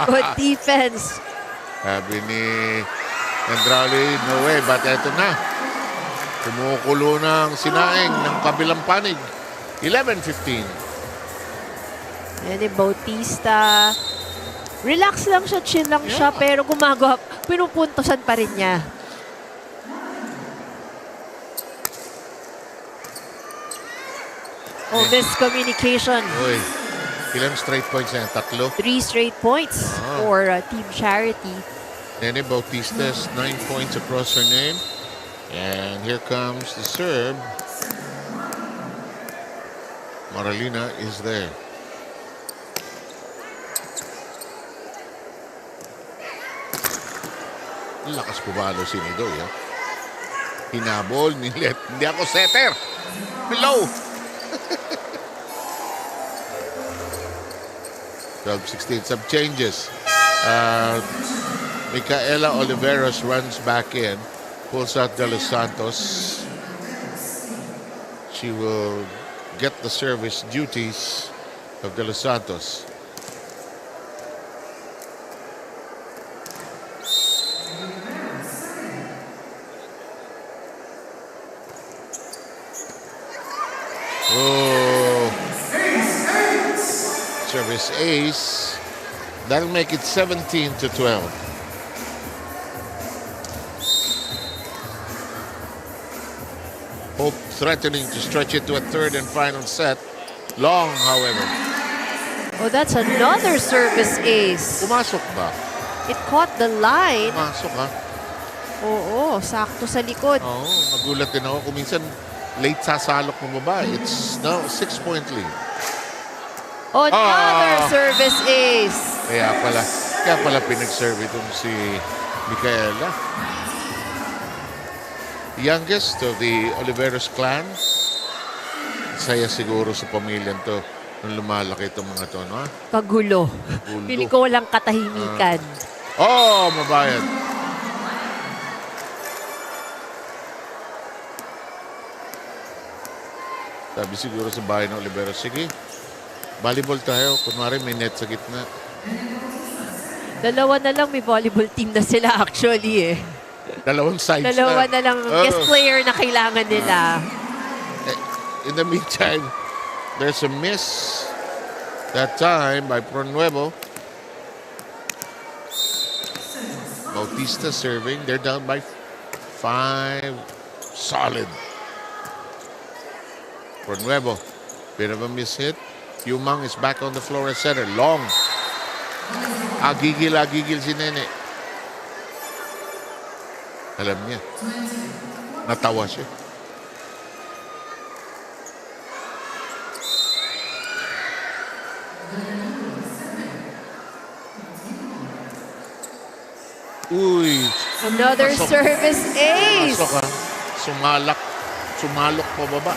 Good defense. Sabi ni Andrali, no way. But eto na. Kumukulo ng sinaing ng kabilang panig. 11-15. Yan yung Bautista. Relax lang siya, chill lang siya, pero gumagawa, pinupuntosan pa rin niya. Oh, miscommunication. Uy, ilang straight points yan? 3? 3 straight points for Team Charity. Nene Bautista's 9 points across her name. And here comes the serve. Maralina is there. Lakas pumalo si Nidoy, ha? Hinabol, nilet. Hindi ako setter. Below. 12-16, some changes. Micaela Oliveros runs back in, pulls out De Los Santos. She will get the service duties of De Los Santos. Oh, service ace. That'll make it 17-12. Hope threatening to stretch it to a third and final set. Long, however. Oh, that's another service ace. Pumasok ba? It caught the line. Pumasok, ha? Oo, sakto sa likod. Oo, magulat din ako. Kung minsan, late sasalok mo ba? It's now 6-point lead. Another service ace. Kaya pala pinag-serve itong si Micaela. Youngest of the Oliveros clan. Saya siguro sa pamilyang to nung lumalaki itong mga to, no? Kagulo. Kagulo. Pili ko walang katahimikan. Mabayad. Sabi siguro sa bahay ng Oliveros, sige, Volleyball tayo. Kunwari may net sa gitna. Dalawa na lang may volleyball team na sila actually eh. Dalawang sides Dalawa na lang Oh. guest player na kailangan nila. In the meantime, there's a miss that time by Pronuevo. Bautista serving. They're down by 5. Solid. Pronuevo. Bit of a miss hit. Yumang is back on the floor at center. Long. Agigil si Nene. Alam niya. Natawa siya. Uy. Another Pasok. service ace. Pasok ha. Sumalok pababa.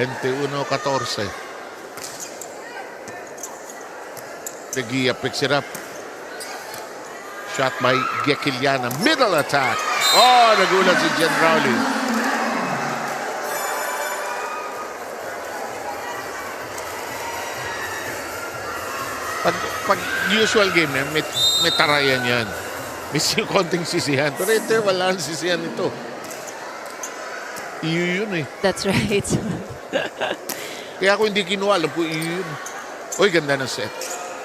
𝗚𝗓𝗏𝗃. Peguia picks it up. Shot by 𝗘𝗫𝗓𝗓𝗏. Middle attack. Oh, nagulat si Jen Rowley. Pag usual game may tarayan yan. May konting sisihan. Pero ito, wala ang sisihan ito. Iyo yun eh. That's right. Kaya ako hindi kinuha. Alam ko, iyo yun. Uy, ganda ng set.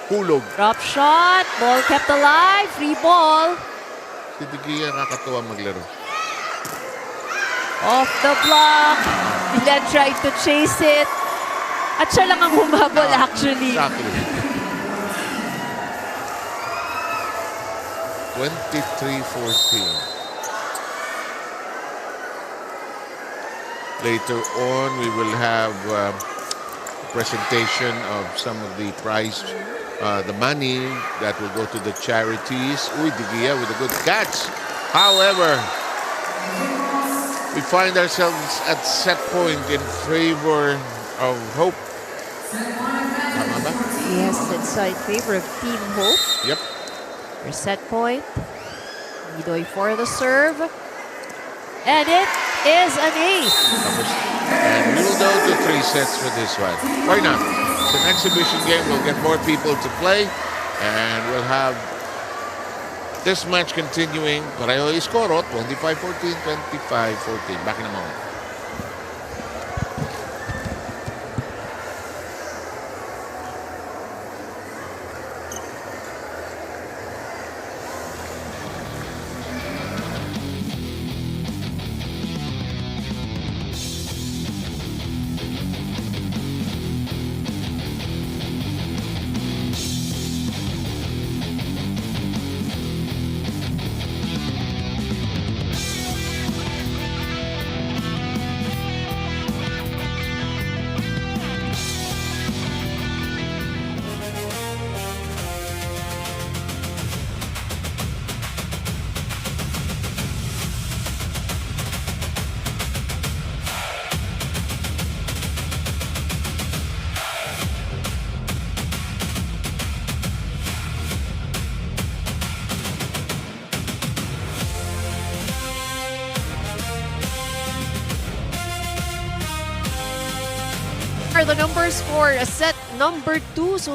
Hulog. Drop shot. Ball kept alive. Free ball. Si Digia nakakatuwa maglaro. Off the block. Dylan tried to chase it. At siya lang ang humabol actually. Exactly. 23-14. Later on, we will have a presentation of some of the prize, the money that will go to the charities. Uy, Digia with a good catch. However, we find ourselves at set point in favor of Hope. Tama ba? Yes, it's in favor of Team Hope. Yep. For set point. Nidoy for the serve. And it is an ace. And we'll go to 3 sets for this one. Why not? It's an exhibition game. We'll get more people to play. And we'll have this match continuing. Pareho iskoro, 25-14, 25-14. Back in a moment. The numbers for set number 2. So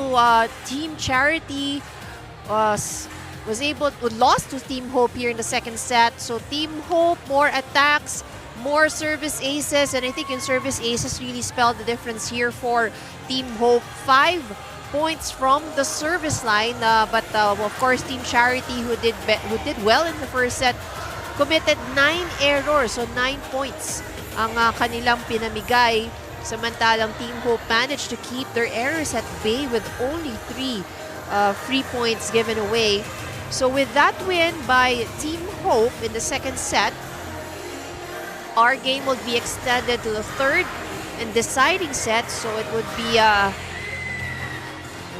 Team Charity lost to Team Hope here in the second set. So Team Hope, more attacks, more service aces, and I think in service aces really spelled the difference here for Team Hope. 5 points from the service line, but of course Team Charity, who did well in the first set, committed 9 errors, so 9 points ang kanilang pinamigay. Samantalang Team Hope managed to keep their errors at bay with only 3 free points given away. So with that win by Team Hope in the second set, our game will be extended to the third and deciding set. So it would be a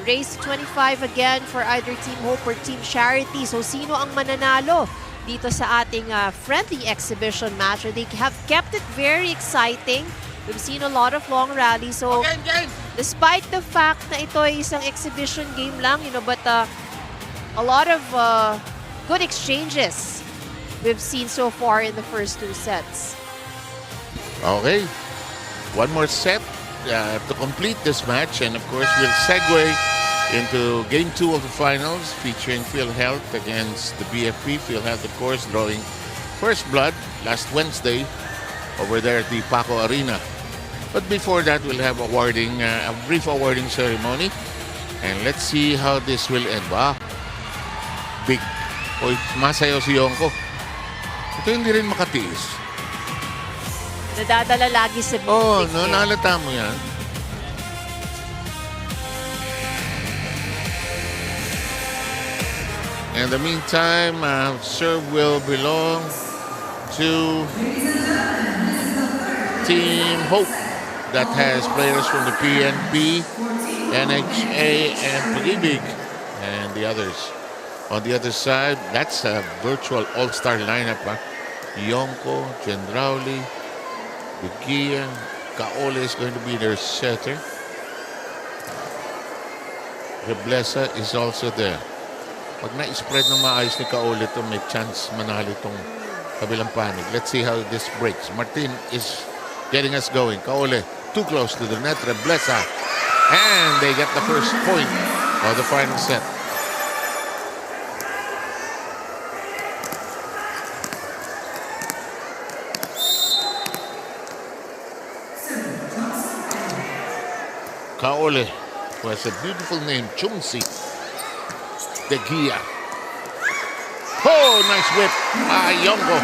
race to 25 again for either Team Hope or Team Charity. So sino ang mananalo dito sa ating friendly exhibition match? They have kept it very exciting. We've seen a lot of long rallies. So, despite the fact na ito ay isang exhibition game lang, but a lot of good exchanges we've seen so far in the first 2 sets. Okay. One more set to complete this match. And of course, we'll segue into Game 2 of the finals featuring PhilHealth against the BFP. PhilHealth, of course, drawing first blood last Wednesday over there at the Paco Arena. But before that, we'll have a brief awarding ceremony. And let's see how this will end. Wow. Big. Oy, masayaw si Yonko. Ito hindi rin makatiis. Nadadala lagi sa music. Oh, no, nalata mo yan. In the meantime, serve will belong to Team Hope that has players from the PNP, NHA, and Pag-ibig, and the others. On the other side, that's a virtual all-star lineup. Yonko, 𝗘𝗫𝗏𝗧𝗜𝗍𝗔, 𝗘𝗫𝗏𝗧𝗜𝗍𝗏 is going to be their setter. 𝗘𝗫𝗏𝗧𝗜𝗍𝗏 is also there. Pag na-spread ng maayos ni 𝗘𝗫𝗏𝗧𝗜𝗍 ito, may chance manalo itong kabilang panig. Let's see how this breaks. Martin is getting us going. 𝗘𝗫𝗏𝗧𝗜𝗍 too close to the net. 𝗘𝗫𝗏𝗧𝗜𝗍. And they get the first point of the final set. 𝗘𝗫𝗏𝗧𝗜𝗍, who has a beautiful name, 𝗘𝗫𝗏𝗧𝗏𝗃𝗏𝗏. Oh, nice whip. Yonko.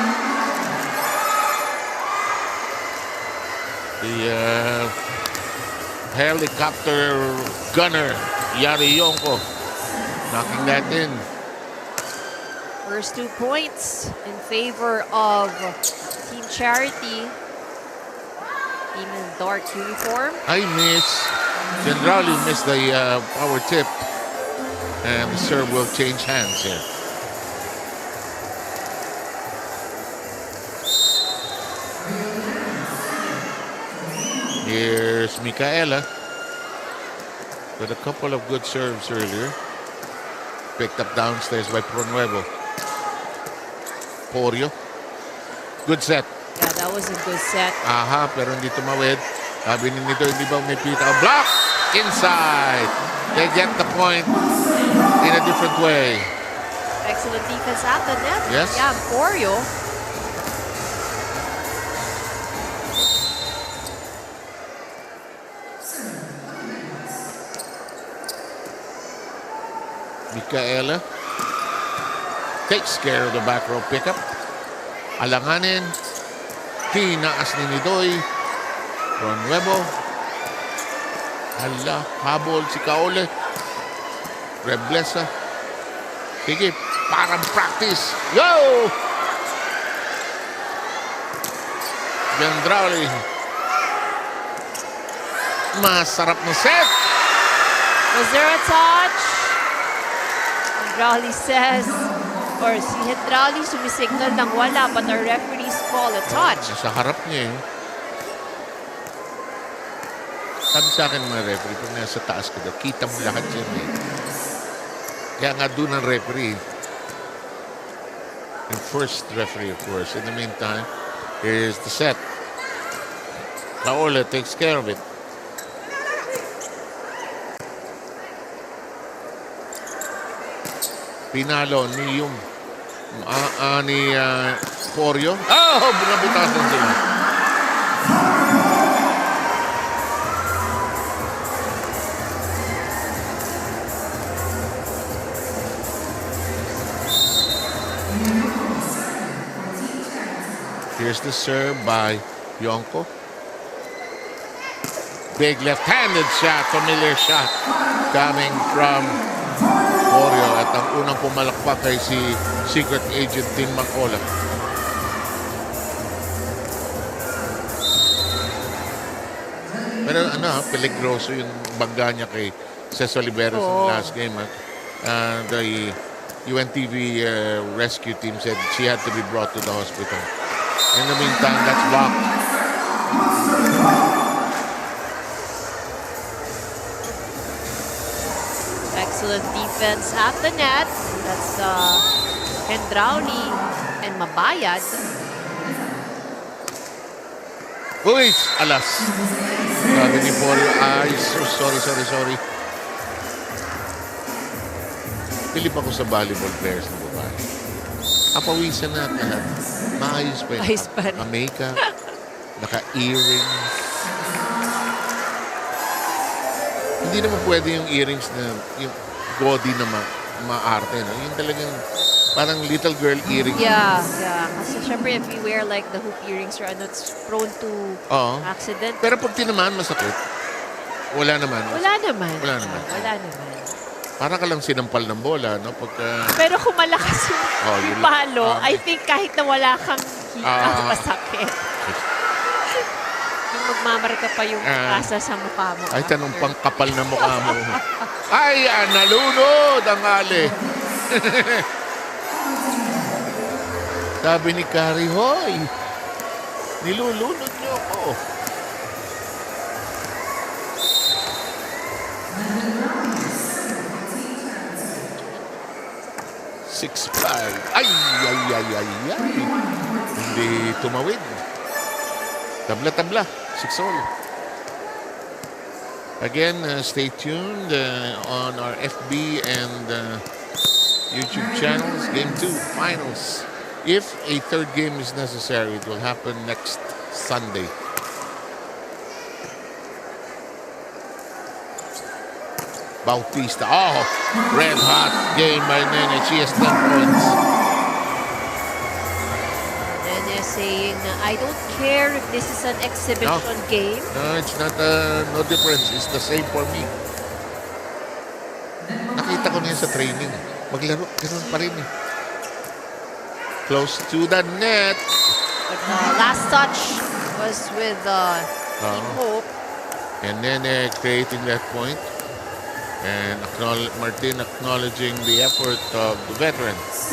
The helicopter gunner, Yari Yonko, knocking that in. First 2 points in favor of Team Charity. Team in dark uniform. I miss. 𝗘𝗫𝗏𝗧𝗏𝗏 missed the power tip. And the serve will change hands here. Here's Micaela with a couple of good serves earlier. Picked up downstairs by Pronuevo. Porio. Good set. Yeah, that was a good set. Aha, pero hindi tumawid. Sabi nito, hindi ba may pita? Block! Inside! They get the point in a different way. Excellent defense at the net. Yes. Yeah, Porio. Micaela takes care of the back row pickup. Alanganin. Tinaas ni Nidoy. Pronuevo. Hala, habol si 𝗘𝗫𝗏𝗧𝗏𝗏. 𝗘𝗫𝗏𝗧𝗏𝗏. Sige, parang practice. Go! 𝗘𝗫𝗏𝗧𝗏𝗏. Masarap na set. Was there a touch? 𝗘𝗏𝗏𝗧𝗏𝗏 says, or si 𝗘𝗏𝗏𝗏𝗏 sumisignal ng wala, but the referees call a touch. Sa harap niya eh. Sabi sa akin mga referee, pag nasa taas ka daw, kita mo lahat yan eh. Kaya nga doon ang referee. And first referee, of course. In the meantime, here's the set. 𝗘𝗫𝗏𝗏𝗏 takes care of it. Pinalo ni Porio. Oh, bunabutasan sila. Here's the serve by Yonko. Big left-handed shot, familiar shot coming from Porio. At ang unang pumalakpak ay si Secret Agent 𝗘𝗫𝗏𝗏𝗏𝗏. Pero peligroso yung bangga niya kay Cés Oliveros in the last game. The UNTV rescue team said she had to be brought to the hospital. In the meantime, that's blocked. Excellent defense at the net. That's 𝗘𝗫𝗏𝗏𝗏𝗏 and mabayad. Uy, alas. Sabi ni Paul, ay, sorry. Pilip ako sa volleyball players na babae. Pawisan na at lahat. Maayos pa yun. Ayos pa rin. Makeup, naka-earrings. Hindi naman pwede yung earrings na yung gaudy na maarte. No? Yung talagang parang little girl earrings. Yeah. Kasi syempre if you wear like the hoop earrings or ano, it's prone to accident. Pero pag tinamaan, masakit. Wala naman. Wala naman. Para ka lang sinampal ng bola, no? Pagka... Pero kung malakas yung palo, I think kahit na wala kang kita, masakit. Yung magmamarka pa yung kasa sa mukha mo. Ay, tanong pang kapal na mukha mo. Ay, nalunod ang ali. Sabi ni Kari, hoy, nilulunod niyo ako. Ay. Hindi tumawid. Tabla. 6-all. Again, stay tuned on our FB and YouTube channels. Game 2, finals. If a third game is necessary, it will happen next Sunday. Bautista. Oh, red hot game by Nene. She has 10 points. Nene saying, I don't care if this is an exhibition game. No, it's not. No difference. It's the same for me. Nakita ko niya sa training. Maglaro, ganun pa rin eh. Close to the net. But last touch was with Team Hope. And Nene creating that point. And Martin acknowledging the effort of the veterans.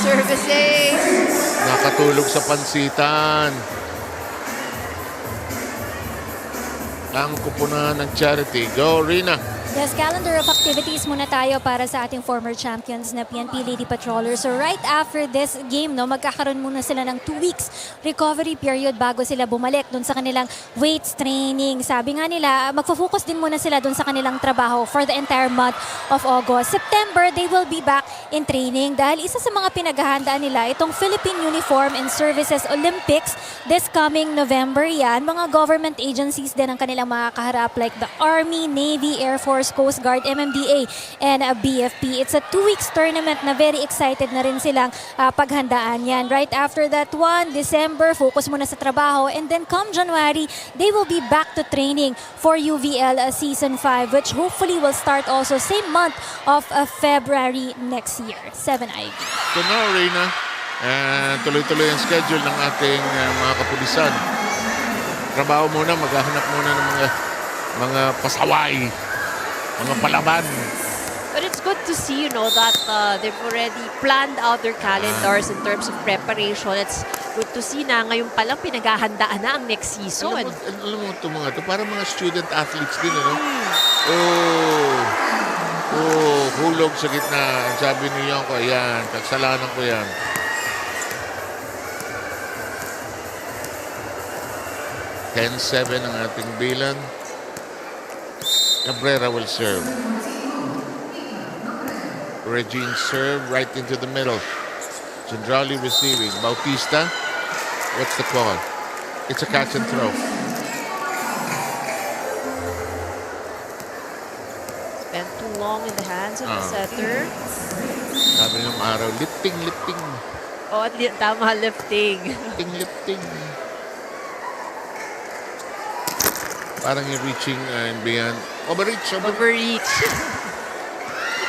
Services. Nakatulog sa pansitan. Ang kupunan ng charity. Go, Rina. Yes, calendar of activities muna tayo para sa ating former champions na PNP Lady Patrollers. So right after this game, magkakaroon muna sila ng 2 weeks recovery period bago sila bumalik dun sa kanilang weights training. Sabi nga nila, magfo-focus din muna sila dun sa kanilang trabaho for the entire month of August. September, they will be back in training dahil isa sa mga pinaghahandaan nila itong Philippine Uniform and Services Olympics this coming November yan. Mga government agencies din ang kanilang mga kaharap like the Army, Navy, Air Force, Coast Guard, MMDA, and BFP. It's a 2 weeks tournament na very excited na rin silang paghandaan yan. Right after that one, December, focus muna sa trabaho. And then come January, they will be back to training for UVL Season 5, which hopefully will start also same month of February next year. 7 IV. So now, Reina, tuloy-tuloy ang schedule ng ating mga kapulisan. Trabaho muna, maghahanap muna ng mga pasaway. Mga palaban. But it's good to see, that they've already planned out their calendars in terms of preparation. It's good to see na ngayon pa lang pinaghahandaan na ang next season. Alam mo ito mga ito, parang mga student athletes din, hulog sa gitna. Sabi niyo ko, yan, kagsalanan ko yan. (10-7) ang ating bilan. Cabrera will serve. Regine serve right into the middle. Chandrali receiving. Bautista. What's the call? It's a catch and throw. Spent too long in the hands of the setter. Sabi ng araw, lifting. Oh, tama, lifting. Lifting. Parang yung reaching and beyond. Overreach. The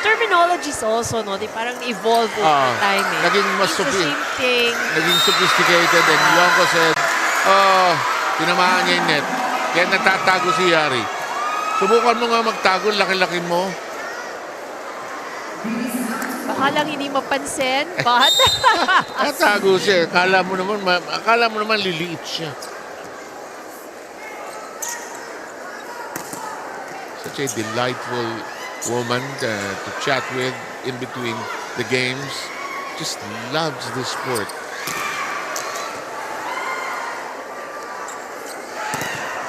terminologies also, di parang evolve over time. Naging mas naging sophisticated and Yonko said, tinamaan niya yung net. Kaya natatago si Yari. Subukan mo nga magtago, laki-laki mo. Baka lang hindi mapansin, but... Natago siya. Akala mo naman liliit siya. Such a delightful woman to chat with in between the games. Just loves this sport.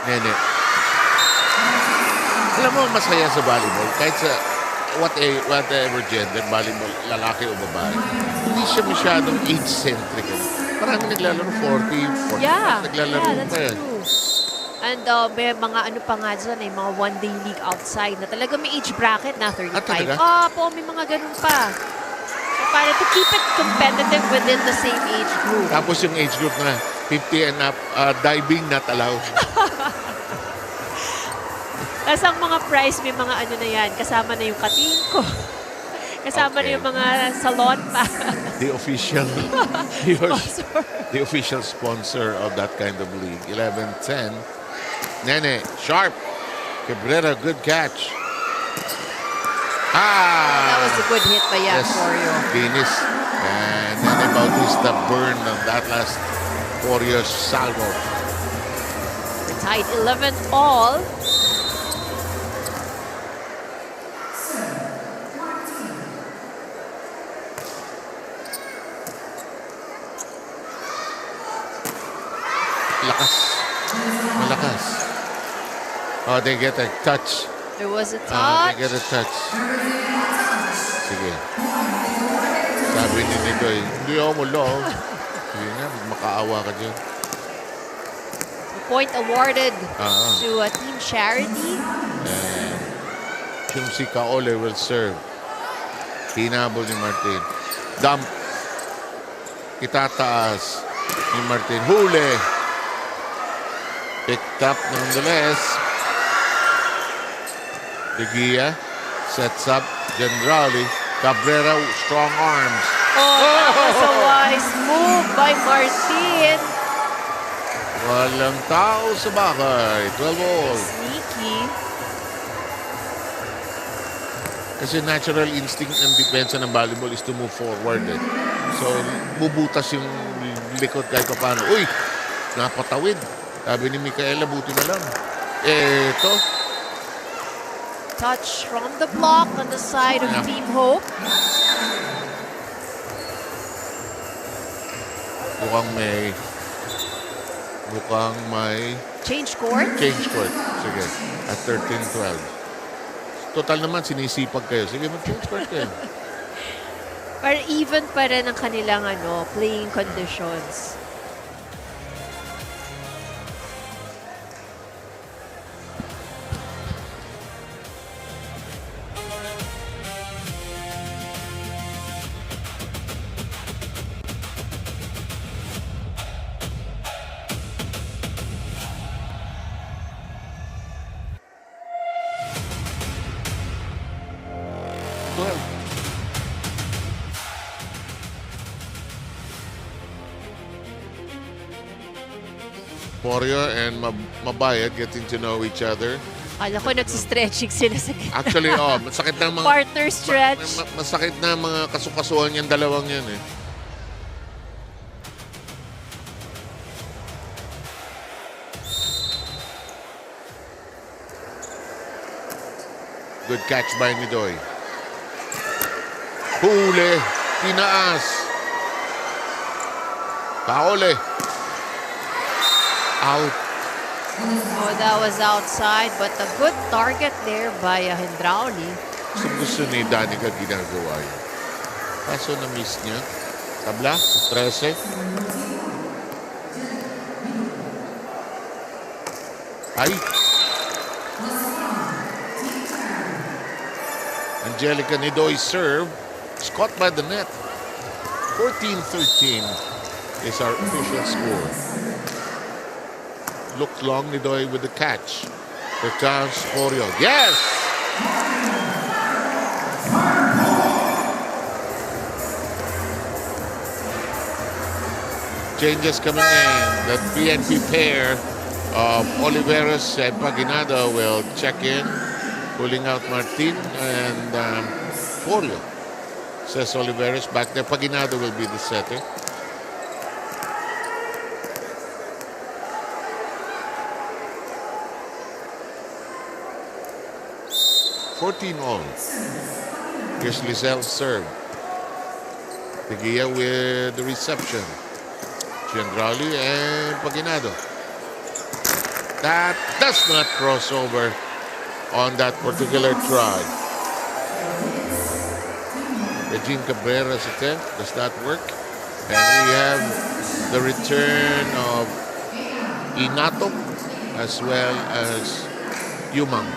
Nene. Alam mo, masaya sa volleyball. Kahit sa whatever gender, volleyball, lalaki o babae, hindi siya masyadong age-centric. Marami naglalaro 40, 45. Yeah, Naglalaro that's pa yan. true. And may mga ano pa nga dyan, mga one-day league outside na talaga may age bracket na 35. talaga? Po, may mga ganun pa. So, para to keep it competitive within the same age group. Tapos yung age group na 50 and up, diving not allowed. Tapos ang mga prize, may mga ano na yan, kasama na yung katingko. Kasama na yung mga salon pa. The official the official sponsor of that kind of league. 11-10. Nene, sharp. Cabrera, good catch. That was a good hit by Forio. Dinis. And Nene Bautista burned on that last Forio's salvo. We're tied 11 all. Malakas. Oh, they get a touch. There was a touch. They get a touch. Sige. Sabi ni Nidoy, hindi ako mulo. Sige nga, makaawa ka dyan. A point awarded to Team Charity. And 𝗘𝗫𝗛𝗕𝗓𝗏 will serve. Hinabol ni Martin. Dump. Itataas ni Martin. Huli. Picked up nonetheless. De Gia sets up Generali. Cabrera, strong arms. That was a wise move by Martin. Walang tao sa bakay. 12 all. Sneaky. Kasi natural instinct ng depensa ng volleyball is to move forward. So, bubutas yung likod kahit paano. Uy! Napatawid. Sabi ni Micaela, buti na lang. Eto. Touch from the block on the side of Team Hope. Mukhang may Change court. change court. Sige. At 13-12. Total naman, sinisipag kayo. Sige, mag-change court kayo. Pero even pa rin ang kanilang playing conditions. Forio and Mabayad getting to know each other. Kala ko nagsistretching sila sa gitna. Actually, masakit na mga... Partner stretch. Masakit na mga kasukasuhan yung dalawang yan eh. Good catch by Nidoy. Huli. Tinaas. Paole. Out. Oh, that was outside, but a good target there by Hendrauli. Gusto ni Danica ginagawa yun. Kaso na-miss niya. Tabla, 13. Ay! Angelica Nidoy serve. It's caught by the net. 14-13 is our official score. Looked long, Nidoy with the catch. Returns Forio. Yes! Changes coming in. The PNP pair of Oliveros and Paginado will check in, pulling out Martin and Forio. Says Oliveros back there. Paginado will be the setter. 14 all. Here's Lizelle's serve. Tigilla with the reception. Qiandrali and Paginado. That does not cross over on that particular try. Regine Cabrera's attempt does not work. And we have the return of Inato as well as Yumang.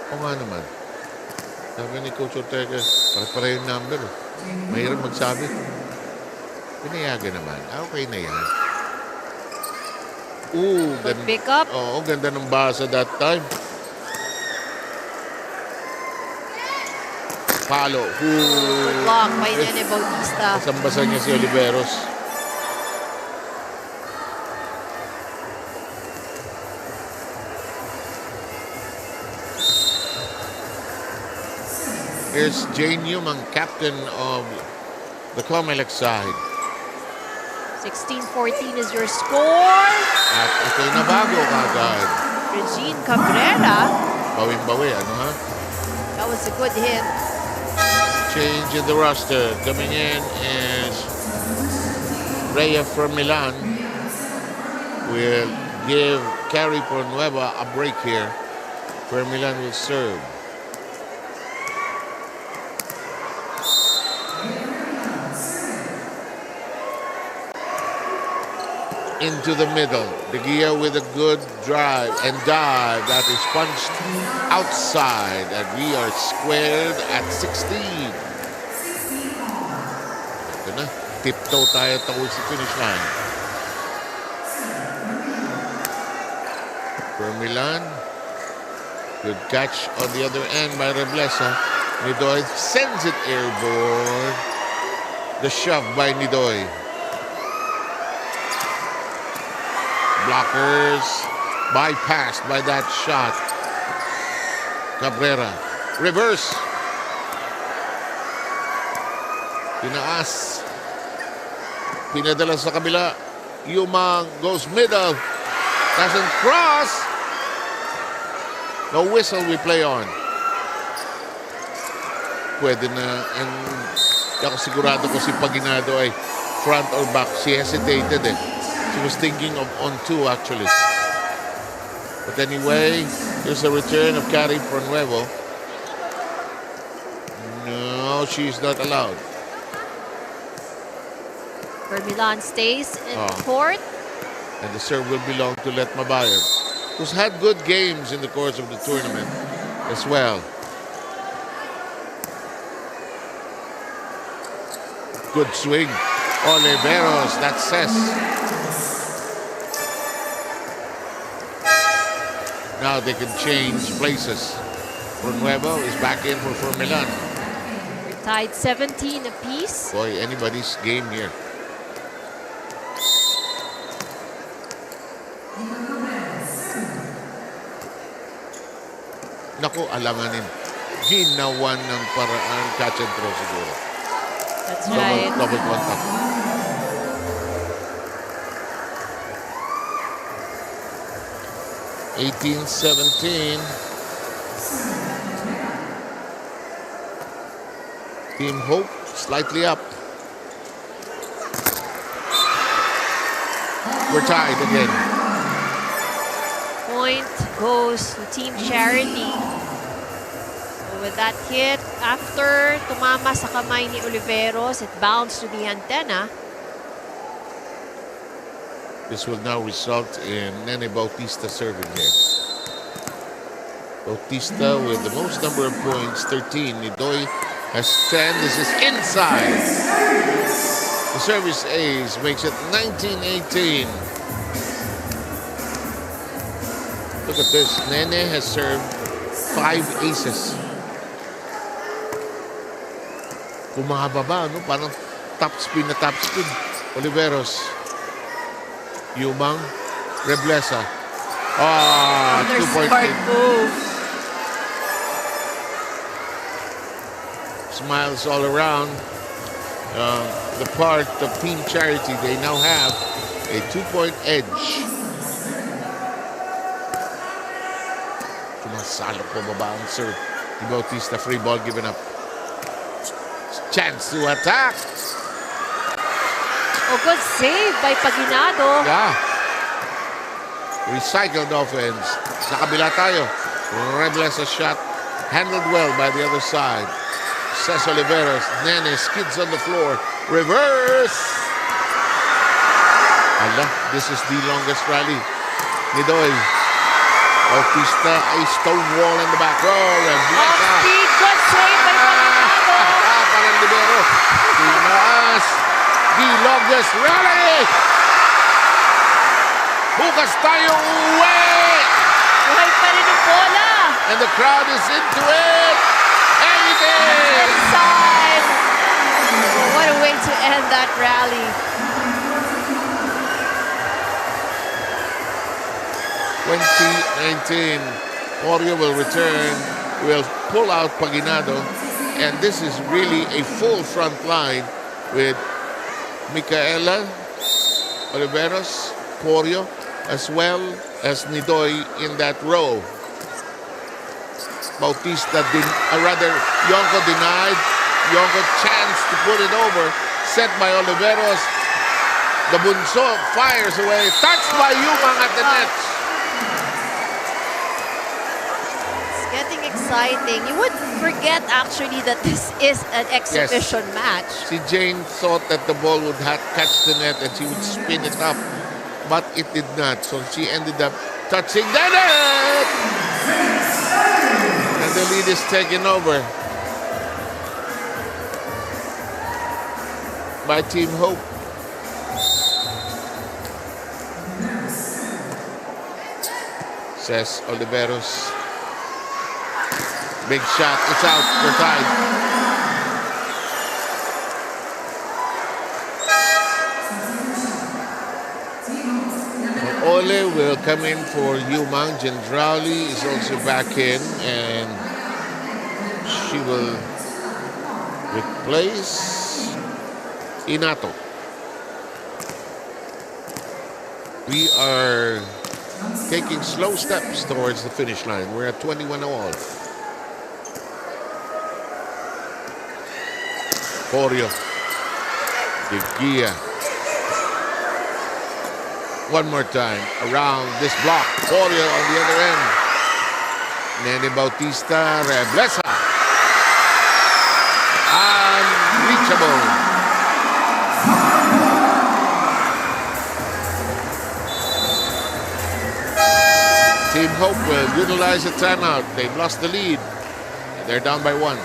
O nga naman. Sabi ni Coach Ortega, para yung number. Mahirap magsabi. Pinayagan naman. Okay na yan. Ooh, Good pick up. Oo, ganda ng basa that time. Palo. Good block by Nene Bautista. Kasambasa niya si Oliveros. Here's Jane Newman, captain of the Comelec side. 16-14 is your score. At ito'y nabago kagad. Regine Cabrera. Bawing-bawi, ano ha? That was a good hit. Change in the roster. Coming in is Rhea from Milan. Will give Carrie Pornueva a break here. Milan will serve. Into the middle. De Gia with a good drive and dive that is punched outside, and we are squared at 16. Ito na. Tiptoe tayo towards the finish line. For Milan. Good catch on the other end by Reblesa. Nidoy sends it airborne. The shove by Nidoy. Blockers bypassed by that shot. Cabrera. Reverse. Tinaas. Pinadala sa kabila. Yumang goes middle. Doesn't cross. No whistle we play on. Pwede na. And ako sigurado ko si Paginado ay front or back. She hesitated eh. She was thinking of on two actually. But anyway, here's a return of Carrie Pornuevo. No, she's not allowed. Milan stays in court. And the serve will belong to Let Mabayev, who's had good games in the course of the tournament as well. Good swing. Oliveros, that says. Now they can change places. Pornuevo is back in for Milan. We're tied 17 apiece. Boy, anybody's game here. Naku, alanganin. Ginawan ng paraan catch and throw siguro. That's right. Double contact. (18-17). Team Hope slightly up. We're tied again. Point goes to Team Charity. So with that hit, after tumama sa kamay ni Oliveros, it bounced to the antenna. This will now result in Nene Bautista serving here. Bautista with the most number of points, 13. Nidoy has 10. This is inside. The service ace makes it 19-18. Look at this. Nene has served 5 aces. Bumababa, no? Parang top spin na top spin. Oliveros. Yumang. Reblesa. Another 2-point smart lead. move. Smiles all around. The part of Team Charity, they now have a 2-point edge. Salok po baba ang serve. Di Bautista, free ball given up. Chance to attack. Oh, good save by Paginado. Yeah. Recycled offense. Sa kabila tayo. Rebles a shot. Handled well by the other side. Cés Oliveros. Nene skids on the floor. Reverse. Ala, this is the longest rally. Nidoy. Bautista, a stonewall in the back row. And Off-speed, good save by Paginado. Parang libero. Tinaas. The longest rally. Bukas tayo uwi. Buhay pa rin ang bola. And the crowd is into it. And it is. Inside. Oh, what a way to end that rally. 2019. Oreo will return. Will pull out Paginado. And this is really a full front line with Micaela, Oliveros, Porio, as well as Nidoy in that row. Bautista, Yonko denied. Yonko chance to put it over. Set by Oliveros. The Bunso fires away. Touched by Yumang at the net. It's getting exciting. You would forget actually that this is an exhibition match. Si Jane thought that the ball would catch the net and she would spin it up. But it did not. So she ended up touching the net. And the lead is taken over by Team Hope. Cés Oliveros. Big shot. It's out. We're tied. Ole will come in for Yumang. Gendrauli is also back in, and she will replace Inato. We are taking slow steps towards the finish line. We're at 21 all. Porio. Gia. One more time. Around this block. Porio on the other end. Nene Bautista. Reblesa. Unreachable. Team Hope will utilize a timeout. They've lost the lead. They're down by 1.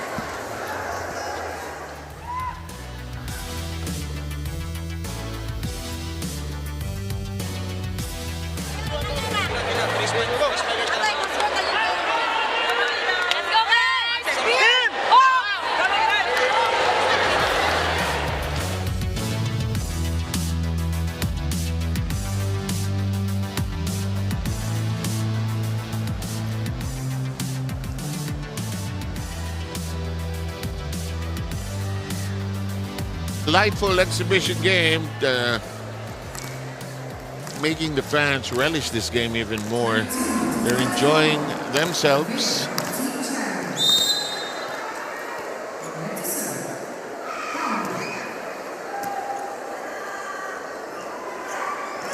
Delightful exhibition game, making the fans relish this game even more. They're enjoying themselves.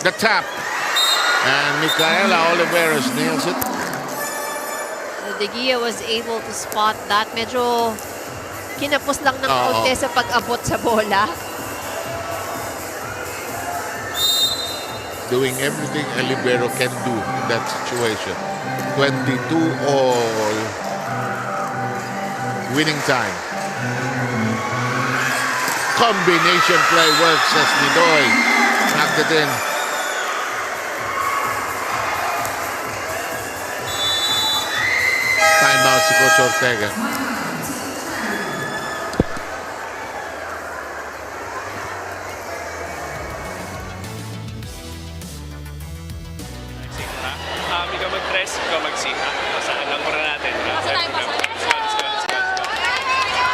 The tap, and Micaela Oliveros nails it. De Gia was able to spot that. Medyo kinapos lang ng kaunti sa pag-abot sa bola. Doing everything a libero can do in that situation. 22 all. Winning time. Combination play works as Nidoy knocked it in. Timeout si Coach Ortega. Ikaw mag-press, ikaw mag-sit. Pasahan lang muna natin. Pasa tayo, pasa. Let's go, let's go, let's go, let's go.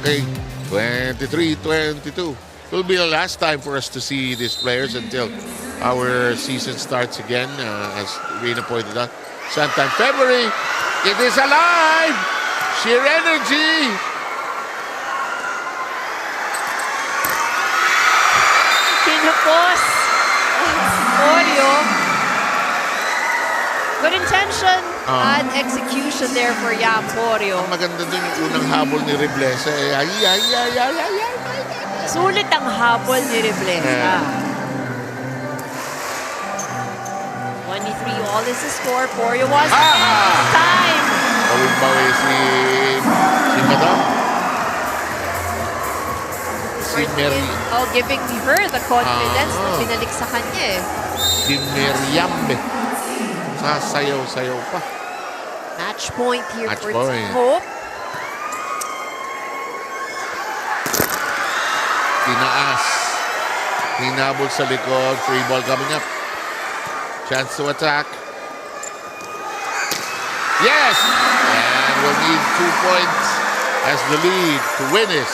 Okay, 23-22. It will be the last time for us to see these players until our season starts again, as Rina pointed out. Sometime February, it is alive! Sheer energy! Kinupos. Polio. Good intention and execution there for Jan Polio. Maganda dun yung unang habol ni Reblesa. Ay. Sulit ang habol ni Reblesa. 23 all is the score. Polio was time. Bawin-bawi si Madam. Si Mary. Oh, giving her the confidence na binalik sa kanya eh. Si Meriambe. Sasayaw-sayaw pa. Match point here Match for point. Team Hope. Tinaas. Hinabol sa likod. Free ball coming up. Chance to attack. Yes! And we'll need 2 points as the lead to win this.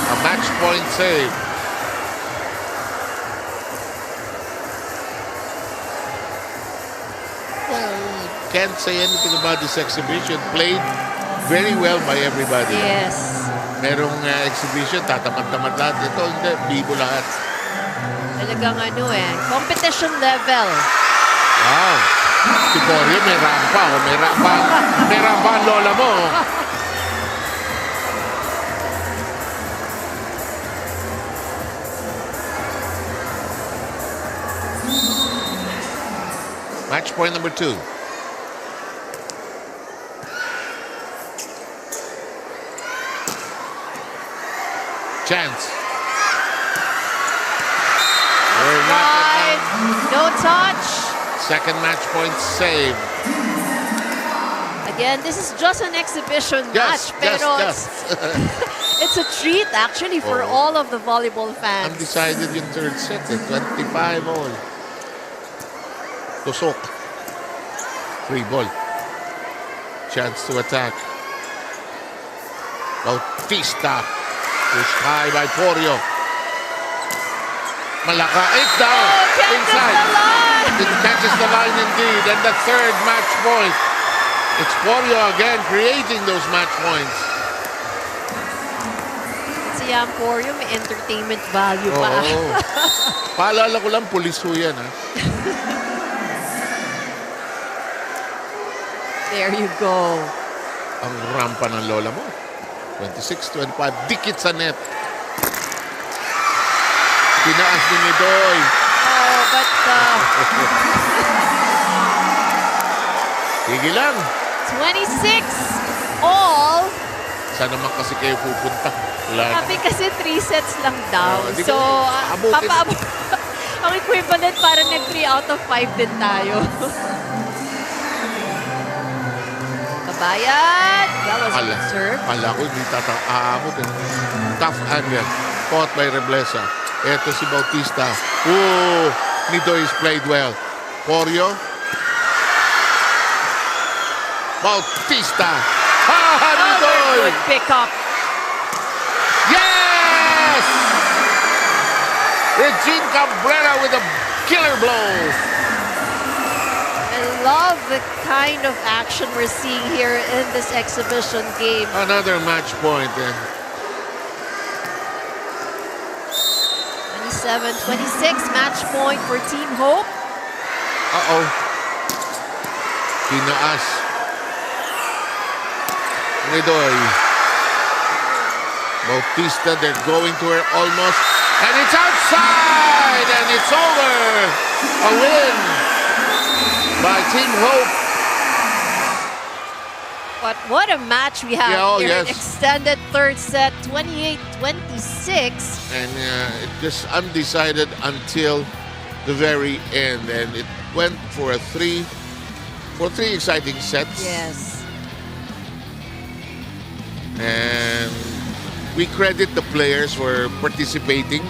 A match point save. Well, can't say anything about this exhibition. Played very well by everybody. Yes. Merong exhibition, tatamad-tamad lahat. Ito, hindi, bibo lahat. Talagang competition level. Wow. Si Corio, may rampa. Oh. May rampa ang lola mo. Match point number 2. Chance. Right. No touch. Second match point save. Again, this is just an exhibition Just. match. Pero it's a treat actually for all of the volleyball fans. Undecided yung third set. 25 all. Tusok. Free ball. Chance to attack. Bautista. Pushed high by Corio. Malaka. It's down. Inside. The line. It catches the line indeed. And the third match point. It's Corio again creating those match points. Si Jan Polio may entertainment value pa. Oo. Paalala ko lang, pulis ho yan. Ha? There you go. Ang rampa ng lola mo. 26-25. Dikit sa net. Tinaas ni Midoy. Oh, but Sige lang. 26 all. Saan naman kasi kayo pupunta? Wala Sabi naman. kasi 3 sets lang daw. Di So, ko abutin. ang equivalent parang nag 3 out of 5 din tayo. Kabayan. That was a good serve. Kala ko hindi aabot. Tough angle. Caught by Reblesa. Eto si Bautista. Oh, Midoy is played well. Corio. Bautista. Midoy. Good pick up. Yes! Regine Cabrera with a killer blow. I love the kind of action we're seeing here in this exhibition game. Another match point. 27-26 match point for Team Hope. Uh-oh. Tinaas. Midoy. Bautista, they're going to her almost. And it's outside! And it's over! A win by Team Hope. But what a match we have here. Yes. An extended third set, 28-26. And it just undecided until the very end. And it went for three exciting sets. Yes. And we credit the players for participating,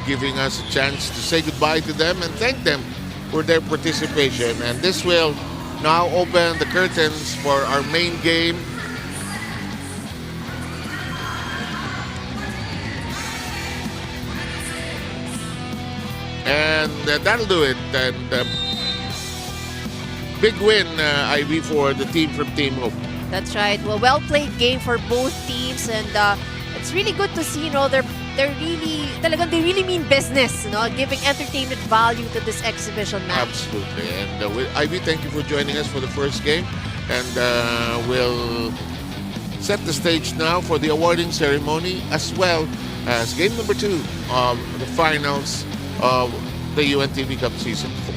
giving us a chance to say goodbye to them and thank them for their participation. And this will now open the curtains for our main game. And that'll do it. And big win, Ivy, for the team from Team Hope. That's right. Well played game for both teams, and it's really good to see. They really mean business. Giving entertainment value to this exhibition match. Absolutely. And Ivy, thank you for joining us for the first game, and we'll set the stage now for the awarding ceremony as well as game number 2 of the finals of the UNTV Cup Season 4.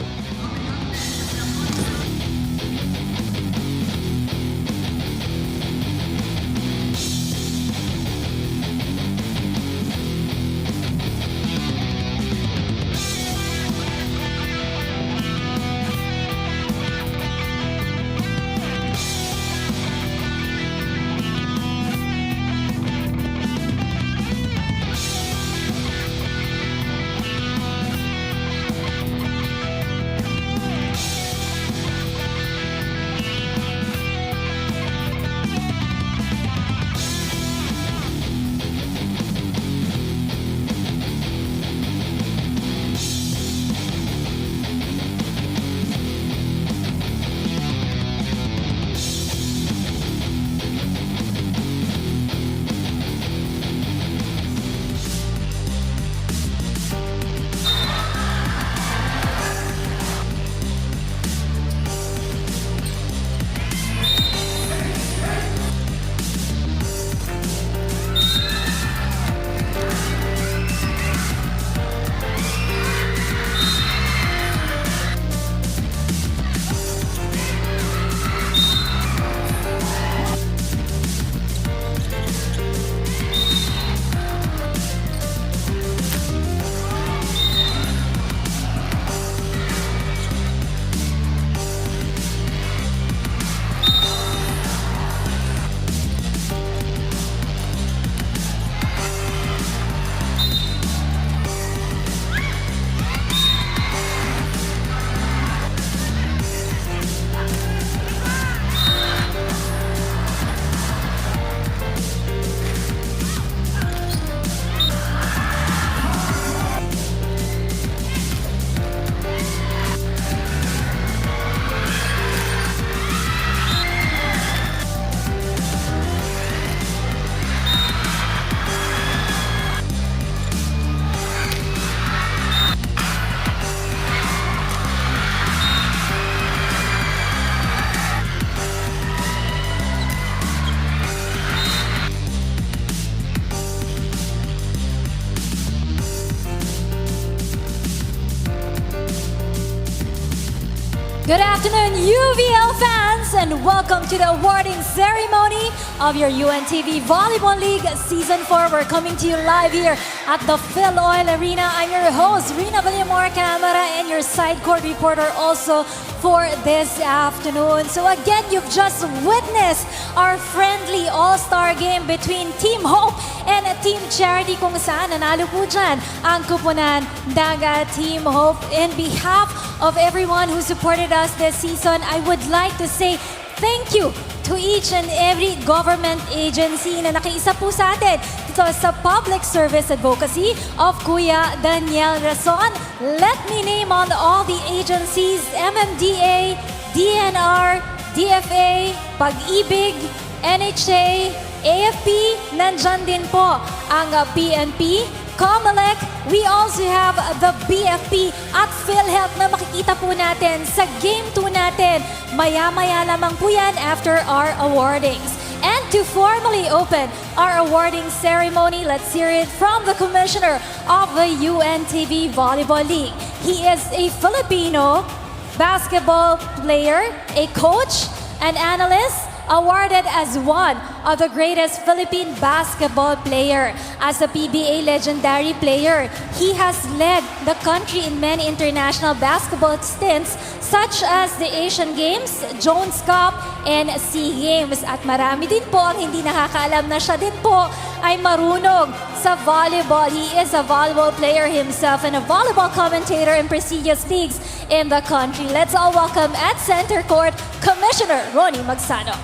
Good afternoon, UVL fans, and welcome to the awarding ceremony of your UNTV Volleyball League Season 4. We're coming to you live here at the FilOil Arena. I'm your host, 𝗘𝗫𝗓𝗓𝗓𝗓𝗓, and your side court reporter also for this afternoon. So again, you've just witnessed our friendly all-star game between Team Hope and Team Charity, kung saan nanalo po dyan ang Kupunan Dagat Team Hope. In behalf of everyone who supported us this season, I would like to say thank you to each and every government agency na nakiisa po sa atin dito sa Public Service Advocacy of 𝗘𝗫𝗓𝗓𝗓𝗓. Let me name on all the agencies: MMDA, DNR, DFA, Pag-ibig, NHA, AFP, nandyan din po ang PNP, COMELEC. We also have the BFP at PhilHealth na makikita po natin sa Game 2 natin. Maya-maya lamang po yan after our awardings. And to formally open our awarding ceremony, let's hear it from the Commissioner of the UNTV Volleyball League. He is a Filipino basketball player, a coach, an analyst, awarded as one of the greatest Philippine basketball player. As a PBA legendary player, he has led the country in many international basketball stints such as the Asian Games, Jones Cup, and SEA Games. At marami din po ang hindi nakakaalam na siya din po ay marunong sa volleyball. He is a volleyball player himself and a volleyball commentator in prestigious leagues in the country. Let's all welcome at center court, Commissioner Ronnie Magsano.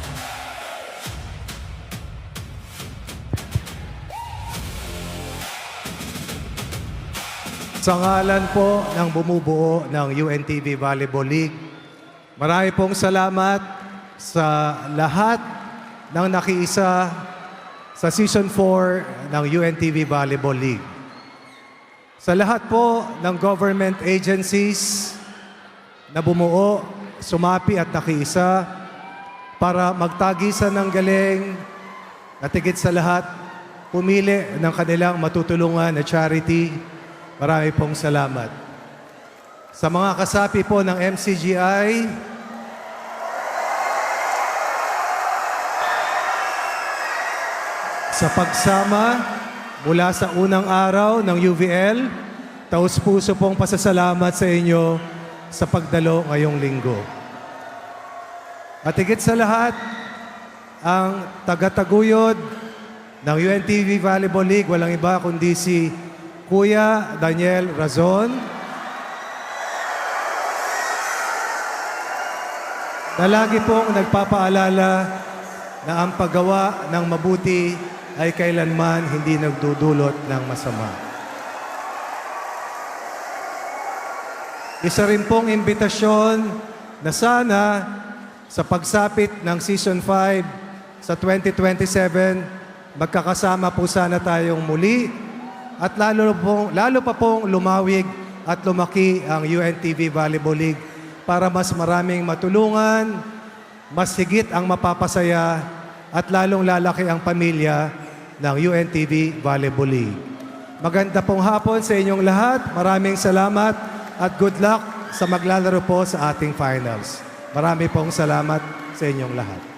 Sa ngalan po ng bumubuo ng UNTV Volleyball League, marami pong salamat sa lahat ng nakiisa sa Season 4 ng UNTV Volleyball League. Sa lahat po ng government agencies na bumuo, sumapi at nakiisa para magtagisan ng galing at higit sa lahat, pumili ng kanilang matutulungan na charity. Marami pong salamat. Sa mga kasapi po ng MCGI, sa pagsama mula sa unang araw ng UVL, taus-puso pong pasasalamat sa inyo sa pagdalo ngayong linggo. At higit sa lahat, ang tagataguyod ng UNTV Volleyball League, walang iba kundi si Kuya 𝗘𝗫𝗓𝗏𝗔𝗟𝗦, na lagi pong nagpapaalala na ang paggawa ng mabuti ay kailanman hindi nagdudulot ng masama. Isa rin pong imbitasyon na sana sa pagsapit ng Season 5 sa 2027, magkakasama po sana tayong muli at lalo pa pong lumawig at lumaki ang UNTV Volleyball League para mas maraming matulungan, mas higit ang mapapasaya at lalong lalaki ang pamilya ng UNTV Volleyball League. Maganda pong hapon sa inyong lahat. Maraming salamat at good luck sa maglalaro po sa ating finals. Marami pong salamat sa inyong lahat.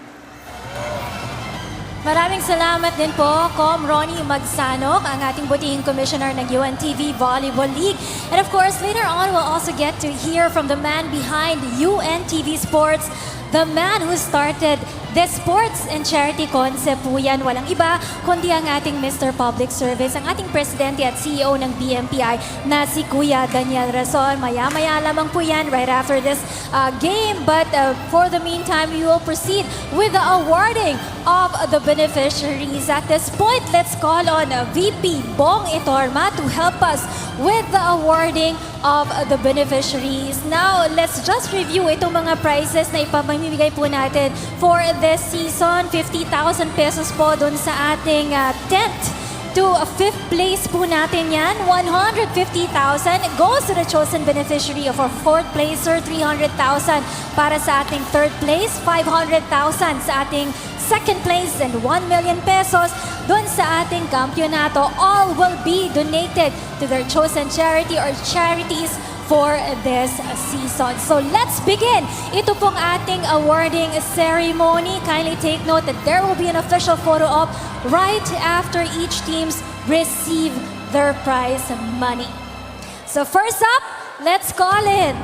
Maraming salamat din po, Com Ronnie Magsanok, ang ating butihing commissioner ng UNTV Volleyball League. And of course, later on, we'll also get to hear from the man behind UNTV Sports, the man who started this sports and charity concept po yan. Walang iba, kundi ang ating Mr. Public Service, ang ating presidente at CEO ng BMPI na si Kuya Daniel Razon. Maya-maya lamang po yan right after this game. But for the meantime, we will proceed with the awarding of the beneficiaries. At this point, let's call on VP 𝗘𝗫𝗓𝗏𝗧𝗜𝗍 to help us with the awarding of the beneficiaries. Now, let's just review itong mga prizes na ipamimigay po natin for this season. 50,000 pesos po dun sa ating tent. To 5th place po natin yan. 150,000 goes to the chosen beneficiary of our 4th placer. 300,000 para sa ating 3rd place. 500,000 sa ating 2nd place and 1 million pesos dun sa ating kampyonato. All will be donated to their chosen charity or charities for this season. So let's begin. Ito pong ating awarding ceremony. Kindly take note that there will be an official photo op right after each teams receive their prize money. So first up, let's call in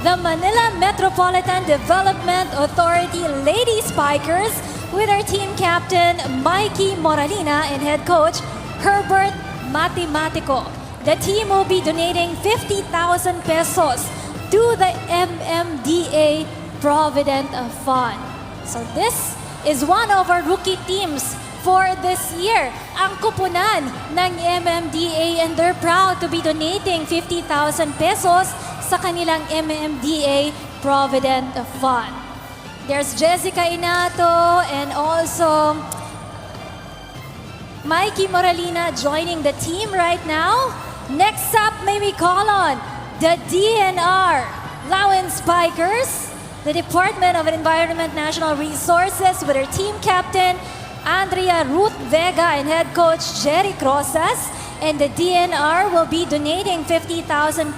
the Manila Metropolitan Development Authority Lady Spikers with our team captain Mikey Moralina and head coach Herbert Matematico. The team will be donating 50,000 pesos to the MMDA Provident Fund. So this is one of our rookie teams for this year. Ang kupunan ng MMDA, and they're proud to be donating 50,000 pesos sa kanilang MMDA Provident Fund. There's Jessica Inato and also Mikey Moralina joining the team right now. Next up, may we call on the DNR Lawan Spikers, the Department of Environment National Resources with their team captain Andrea Ruth Vega and head coach Jerry Crosas. And the DNR will be donating 50,000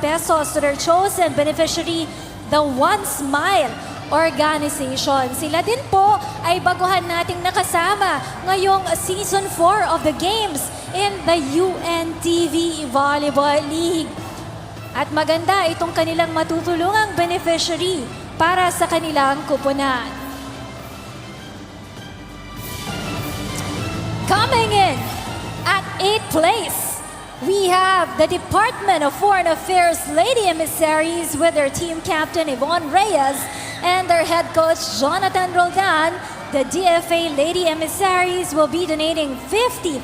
pesos to their chosen beneficiary, the One Smile Organization. Sila din po ay baguhan nating nakasama ngayong Season 4 of the Games in the UNTV Volleyball League. At maganda itong kanilang matutulungang beneficiary para sa kanilang kupunan. Coming in at 8th place, we have the Department of Foreign Affairs Lady Emissaries with their team captain Yvonne Reyes and their head coach Jonathan Roldan. The DFA Lady Emissaries will be donating 50,000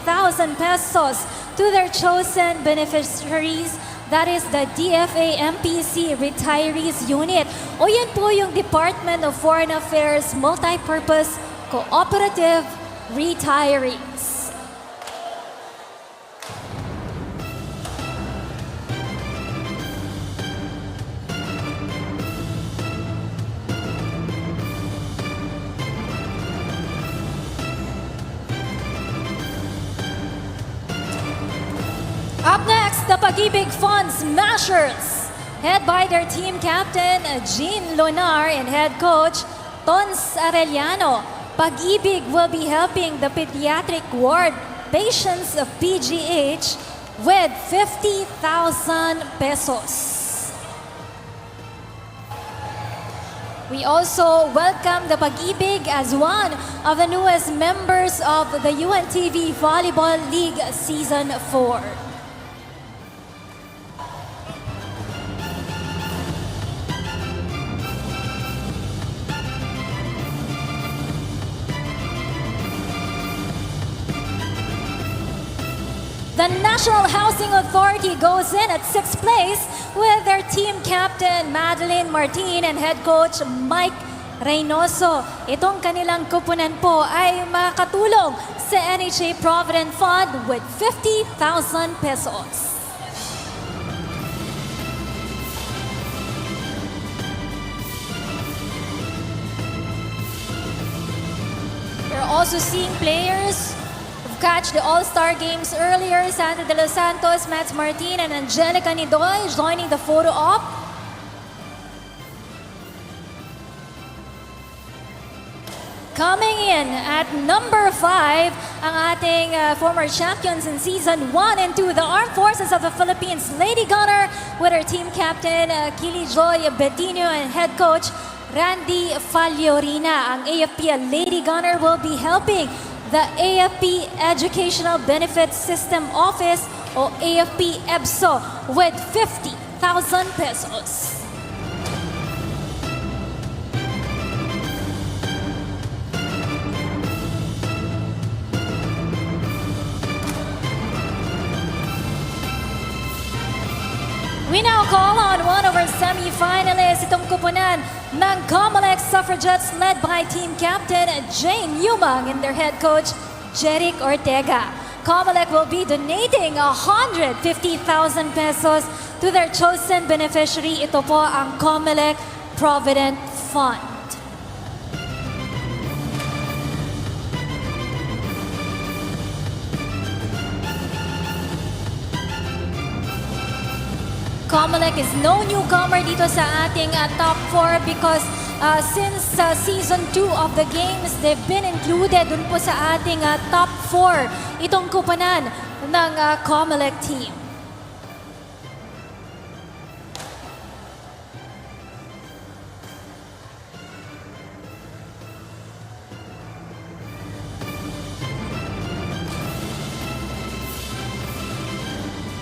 pesos to their chosen beneficiaries, That is the DFA MPC Retirees Unit. O yan po yung Department of Foreign Affairs Multipurpose Cooperative Retirees. Up next, the Pag-ibig Fund Smashers, head by their team captain, Jean Lonar, and head coach, Tons Arellano. Pag-ibig will be helping the pediatric ward patients of PGH with 50,000 pesos. We also welcome the Pag-ibig as one of the newest members of the UNTV Volleyball League Season 4. The National Housing Authority goes in at 6th place with their team captain Madeline Martin and head coach Mike Reynoso. Itong kanilang kupunan po ay makatulong sa NHA Provident Fund with 50,000 pesos. We're also seeing players catch the All-Star Games earlier. Sandra De Los Santos, Mads Martin, and Angelica Nidoy joining the photo op. Coming in at number 5, ang ating former champions in Season 1 and 2, the Armed Forces of the Philippines Lady Gunner with her team captain 𝗘𝗫𝗛𝗓𝗓 and head coach Randy Faliorina. Ang AFP Lady Gunner will be helping the AFP Educational Benefits System Office o AFP EBSO with 50,000 pesos. We now call on one of our semi-finalists, itong kupunan ng COMELEC Suffragettes led by team captain Jane Yumang and their head coach Jeric Ortega. COMELEC will be donating 150,000 pesos to their chosen beneficiary. Ito po ang COMELEC Provident Fund. COMELEC is no newcomer dito sa ating top 4 because since Season 2 of the games, they've been included dun po sa ating top 4 itong kupanan ng COMELEC team.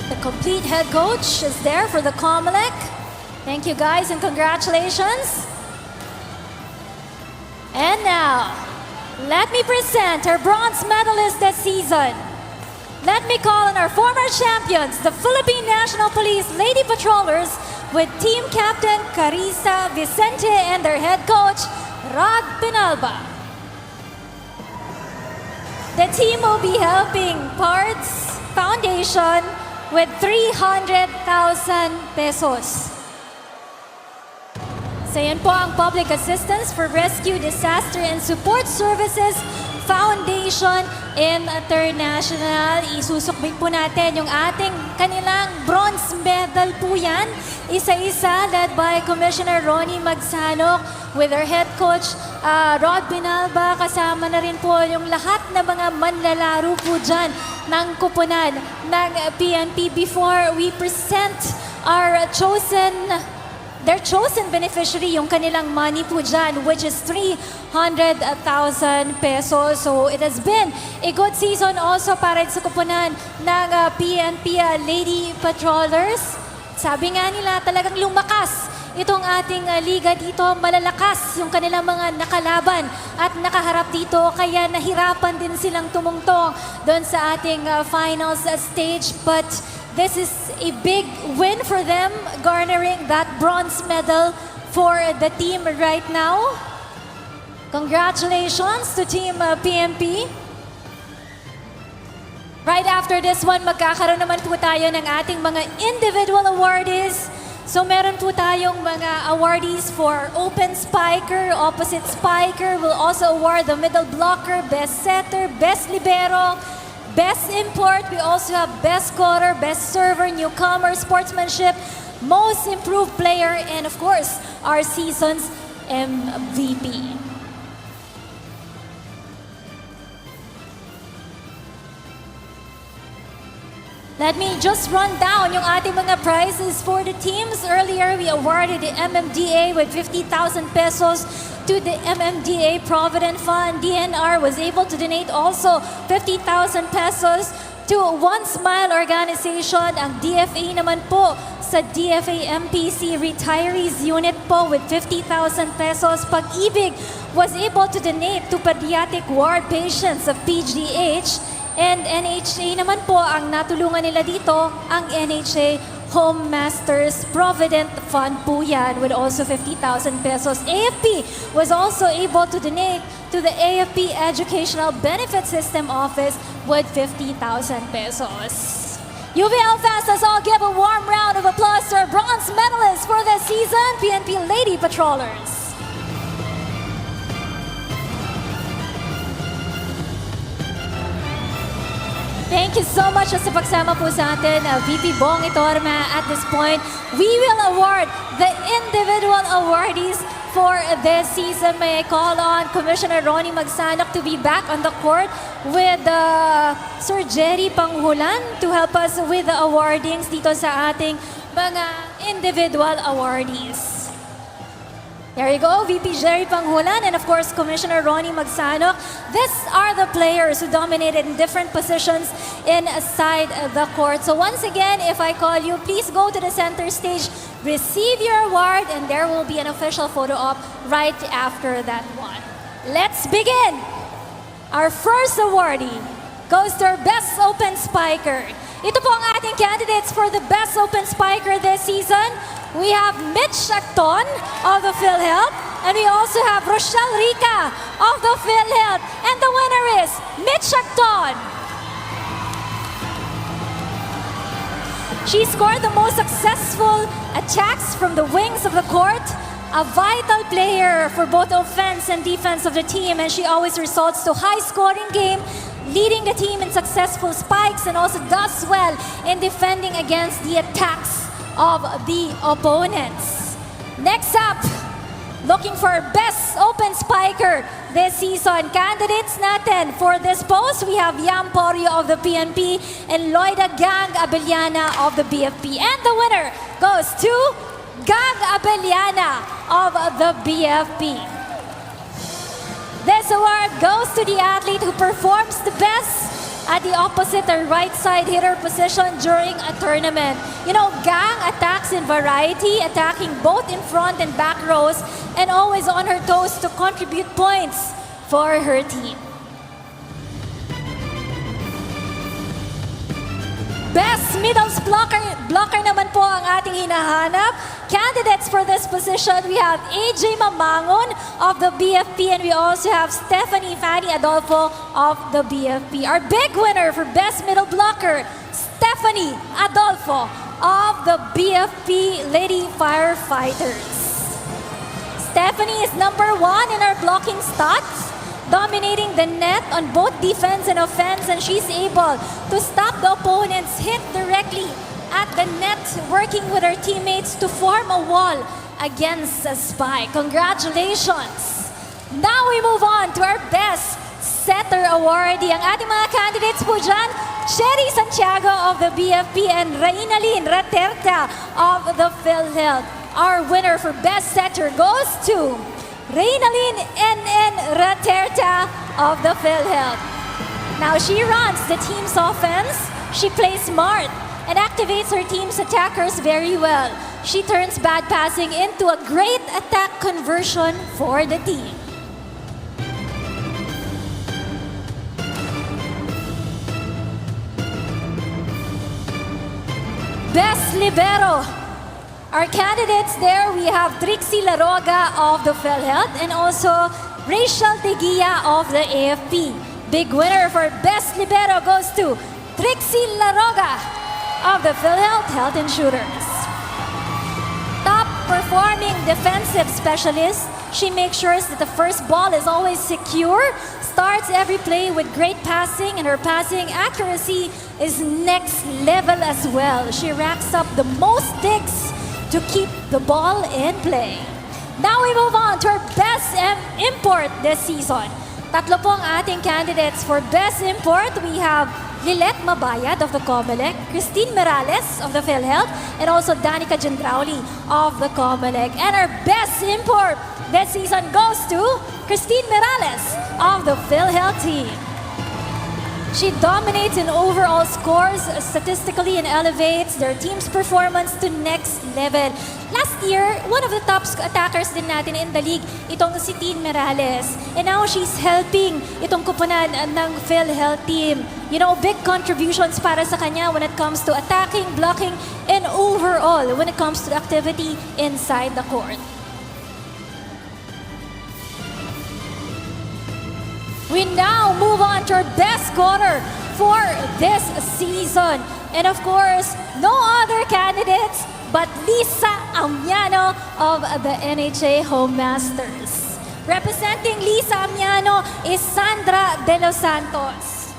The complete head coach is there for the COMELEC. Thank you guys and congratulations. And now, let me present our bronze medalist this season. Let me call on our former champions, the Philippine National Police Lady Patrollers with team captain Carissa Vicente and their head coach, Rod Pinalba. The team will be helping Parts Foundation with 300,000 pesos. So yan po ang Public Assistance for Rescue, Disaster and Support Services Foundation International. Isusukbit po natin yung ating kanilang bronze medal po yan. Isa-isa led by Commissioner Ronnie Magsalok with our head coach Rod Pinalba. Kasama na rin po yung lahat na mga manlalaro po dyan ng kupunan ng PNP. Before we present our their chosen beneficiary, yung kanilang money po dyan, which is 300,000 pesos. So it has been a good season also para sa kupunan ng PNP Lady Patrollers. Sabi nga nila, talagang lumakas itong ating liga dito. Malalakas yung kanilang mga nakalaban at nakaharap dito. Kaya nahirapan din silang tumungtong doon sa ating finals stage. But this is a big win for them, garnering that bronze medal for the team right now. Congratulations to Team PMP. Right after this one, magkakaroon naman po tayo ng ating mga individual awardees. So meron po tayong mga awardees for open spiker, opposite spiker. We'll also award the middle blocker, best setter, best libero, best import. We also have best scorer, best server, newcomer, sportsmanship, most improved player, and of course, our season's MVP. Let me just run down yung ating mga prizes for the teams. Earlier, we awarded the MMDA with 50,000 pesos to the MMDA Provident Fund. DNR was able to donate also 50,000 pesos to One Smile Organization. Ang DFA naman po sa DFA MPC Retirees Unit po with 50,000 pesos. Pag-ibig was able to donate to pediatric ward patients of PGH. And NHA naman po, ang natulungan nila dito, ang NHA Home Masters Provident Fund po yan with also 50,000 pesos. AFP was also able to donate to the AFP Educational Benefit System Office with 50,000 pesos. UVL fans, let's all give a warm round of applause to our bronze medalists for this season, PNP Lady Patrollers. Thank you so much sa pagsama po sa atin, VP Bong Itorma. At this point, we will award the individual awardees for this season. May I call on Commissioner Ronnie Magsanok to be back on the court with Sir 𝗘𝗫𝗚𝗕𝗓𝗏 to help us with the awardings dito sa ating mga individual awardees. There you go, VP 𝗘𝗫𝗚𝗏𝗏 and of course Commissioner Ronnie Magsanok. These are the players who dominated in different positions inside the court. So once again, if I call you, please go to the center stage, receive your award, and there will be an official photo op right after that one. Let's begin! Our first awardee goes to our Best Open Spiker. Ito po ang ating candidates for the Best Open Spiker this season. We have 𝗘𝗫𝗏𝗧𝗜𝗍𝗏 of the PhilHealth, and we also have Rochelle Rica of the PhilHealth. And the winner is 𝗘𝗫𝗏𝗏𝗏. She scored the most successful attacks from the wings of the court, a vital player for both offense and defense of the team, and she always results to high-scoring game, leading the team in successful spikes and also does well in defending against the attacks of the opponents. Next up, looking for Best Open Spiker this season. Candidates natin for this post, we have Yam Porio of the PNP and Loida Gang Abellana of the BFP. And the winner goes to Gang Abellana of the BFP. This award goes to the athlete who performs the best at the opposite or right side hitter position during a tournament. You know, Gang attacks in variety, attacking both in front and back rows, and always on her toes to contribute points for her team. Best middle blocker naman po ang ating hinahanap. Candidates for this position, we have AJ Mamangon of the BFP, and we also have Stephanie Fanny Adolfo of the BFP. Our big winner for Best Middle Blocker, Stephanie Adolfo of the BFP Lady Firefighters. Stephanie is #1 in our blocking stats, dominating the net on both defense and offense, and she's able to stop the opponent's hit directly at the net, working with her teammates to form a wall against a spike. Congratulations! Now we move on to our Best Setter Awardee. Ang ating mga candidates po dyan, Cherry Santiago of the BFP and Reynalyn Raterta of the PhilHealth. Our winner for Best Setter goes to Reynalyn NN Raterta of the PhilHealth. Now she runs the team's offense, she plays smart, and activates her team's attackers very well. She turns bad passing into a great attack conversion for the team. Best Libero. Our candidates there, we have 𝗘𝗫𝗏𝗧𝗜𝗓 of the PhilHealth and also 𝗘𝗫𝗏𝗕𝗓𝗧 of the AFP. Big winner for Best Libero goes to 𝗘𝗫𝗏𝗧𝗏𝗓 of the PhilHealth Health Insurers. Top performing defensive specialist, she makes sure that the first ball is always secure, starts every play with great passing, and her passing accuracy is next level as well. She racks up the most digs to keep the ball in play. Now we move on to our best import this season. Tatlo pong ating candidates for best import. We have Lilet Mabayad of the Comelec, 𝗘𝗫𝗏𝗧𝗏𝗓 of the PhilHealth, and also 𝗘𝗫𝗏𝗕𝗓𝗏𝗧𝗏𝗓 of the Comelec. And our best import this season goes to 𝗘𝗫𝗏𝗏𝗧𝗏𝗓 of the PhilHealth team. She dominates in overall scores statistically and elevates their team's performance to next level. Last year, one of the top attackers din natin in the league, itong si 𝗘𝗫𝗏𝗏𝗧𝗏𝗓. And now she's helping itong kupunan ng PhilHealth team. You know, big contributions para sa kanya when it comes to attacking, blocking, and overall when it comes to the activity inside the court. We now move on to our best scorer for this season. And of course, no other candidates but Lisa Amiano of the NHA Home Masters. Representing Lisa Amiano is Sandra De Los Santos.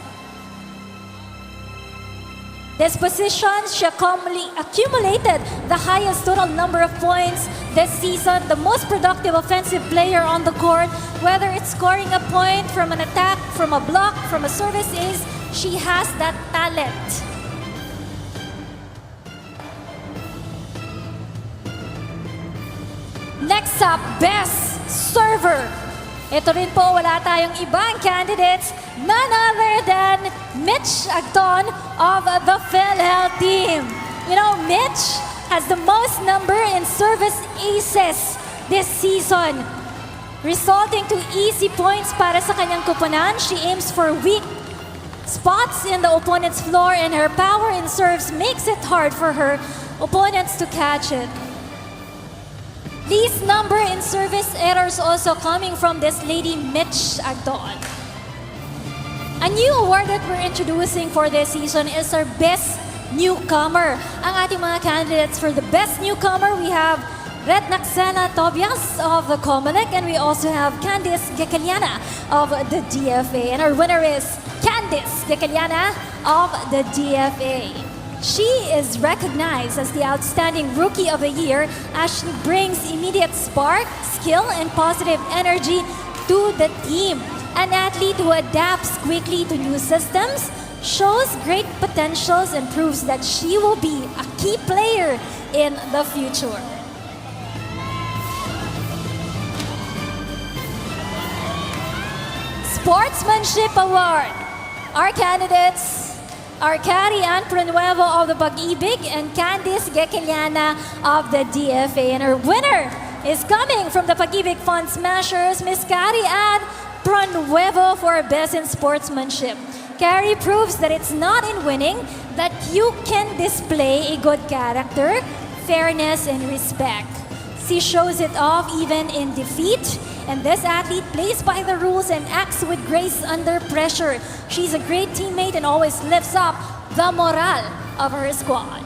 This position, she accumulated the highest total number of points this season, the most productive offensive player on the court. Whether it's scoring a point from an attack, from a block, from a service ace, she has that talent. Next up, best server. Ito rin po, wala tayong ibang candidates, none other than 𝗘𝗫𝗏𝗓𝗓𝗓 of the PhilHealth team. You know, Mitch has the most number in service aces this season, resulting to easy points para sa kanyang kupunan. She aims for weak spots in the opponent's floor, and her power in serves makes it hard for her opponents to catch it. Least number in service errors also coming from this lady 𝗘𝗫𝗏𝗓𝗓𝗓. A new award that we're introducing for this season is our best newcomer. Ang ating mga candidates for the best newcomer, we have 𝗘𝗫𝗏𝗧𝗏𝗓𝗓 of the Comelec, and we also have 𝗘𝗫𝗏𝗧𝗏𝗓𝗓 of the DFA. And our winner is 𝗘𝗫𝗏𝗧𝗏𝗓𝗓 of the DFA. She is recognized as the Outstanding Rookie of the Year as she brings immediate spark, skill, and positive energy to the team. An athlete who adapts quickly to new systems, shows great potentials, and proves that she will be a key player in the future. Sportsmanship Award. Our candidates are 𝗘𝗫𝗏𝗓𝗓𝗓𝗓 of the Pag-ibig and 𝗘𝗫𝗏𝗏𝗓𝗓𝗓 of the DFA. And our winner is coming from the Pag-ibig Fund Smashers, Miss 𝗘𝗫𝗏𝗏𝗓𝗓𝗓 for best in sportsmanship. Carrie proves that it's not in winning that you can display a good character, fairness, and respect. She shows it off even in defeat, and this athlete plays by the rules and acts with grace under pressure. She's a great teammate and always lifts up the morale of her squad.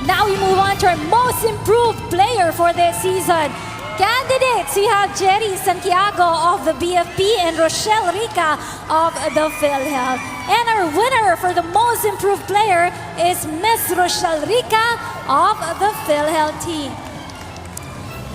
Now we move on to our most improved player for this season. Candidates, we have Jerry Santiago of the BFP and Rochelle Rica of the PhilHealth. And our winner for the most improved player is Miss Rochelle Rica of the PhilHealth team.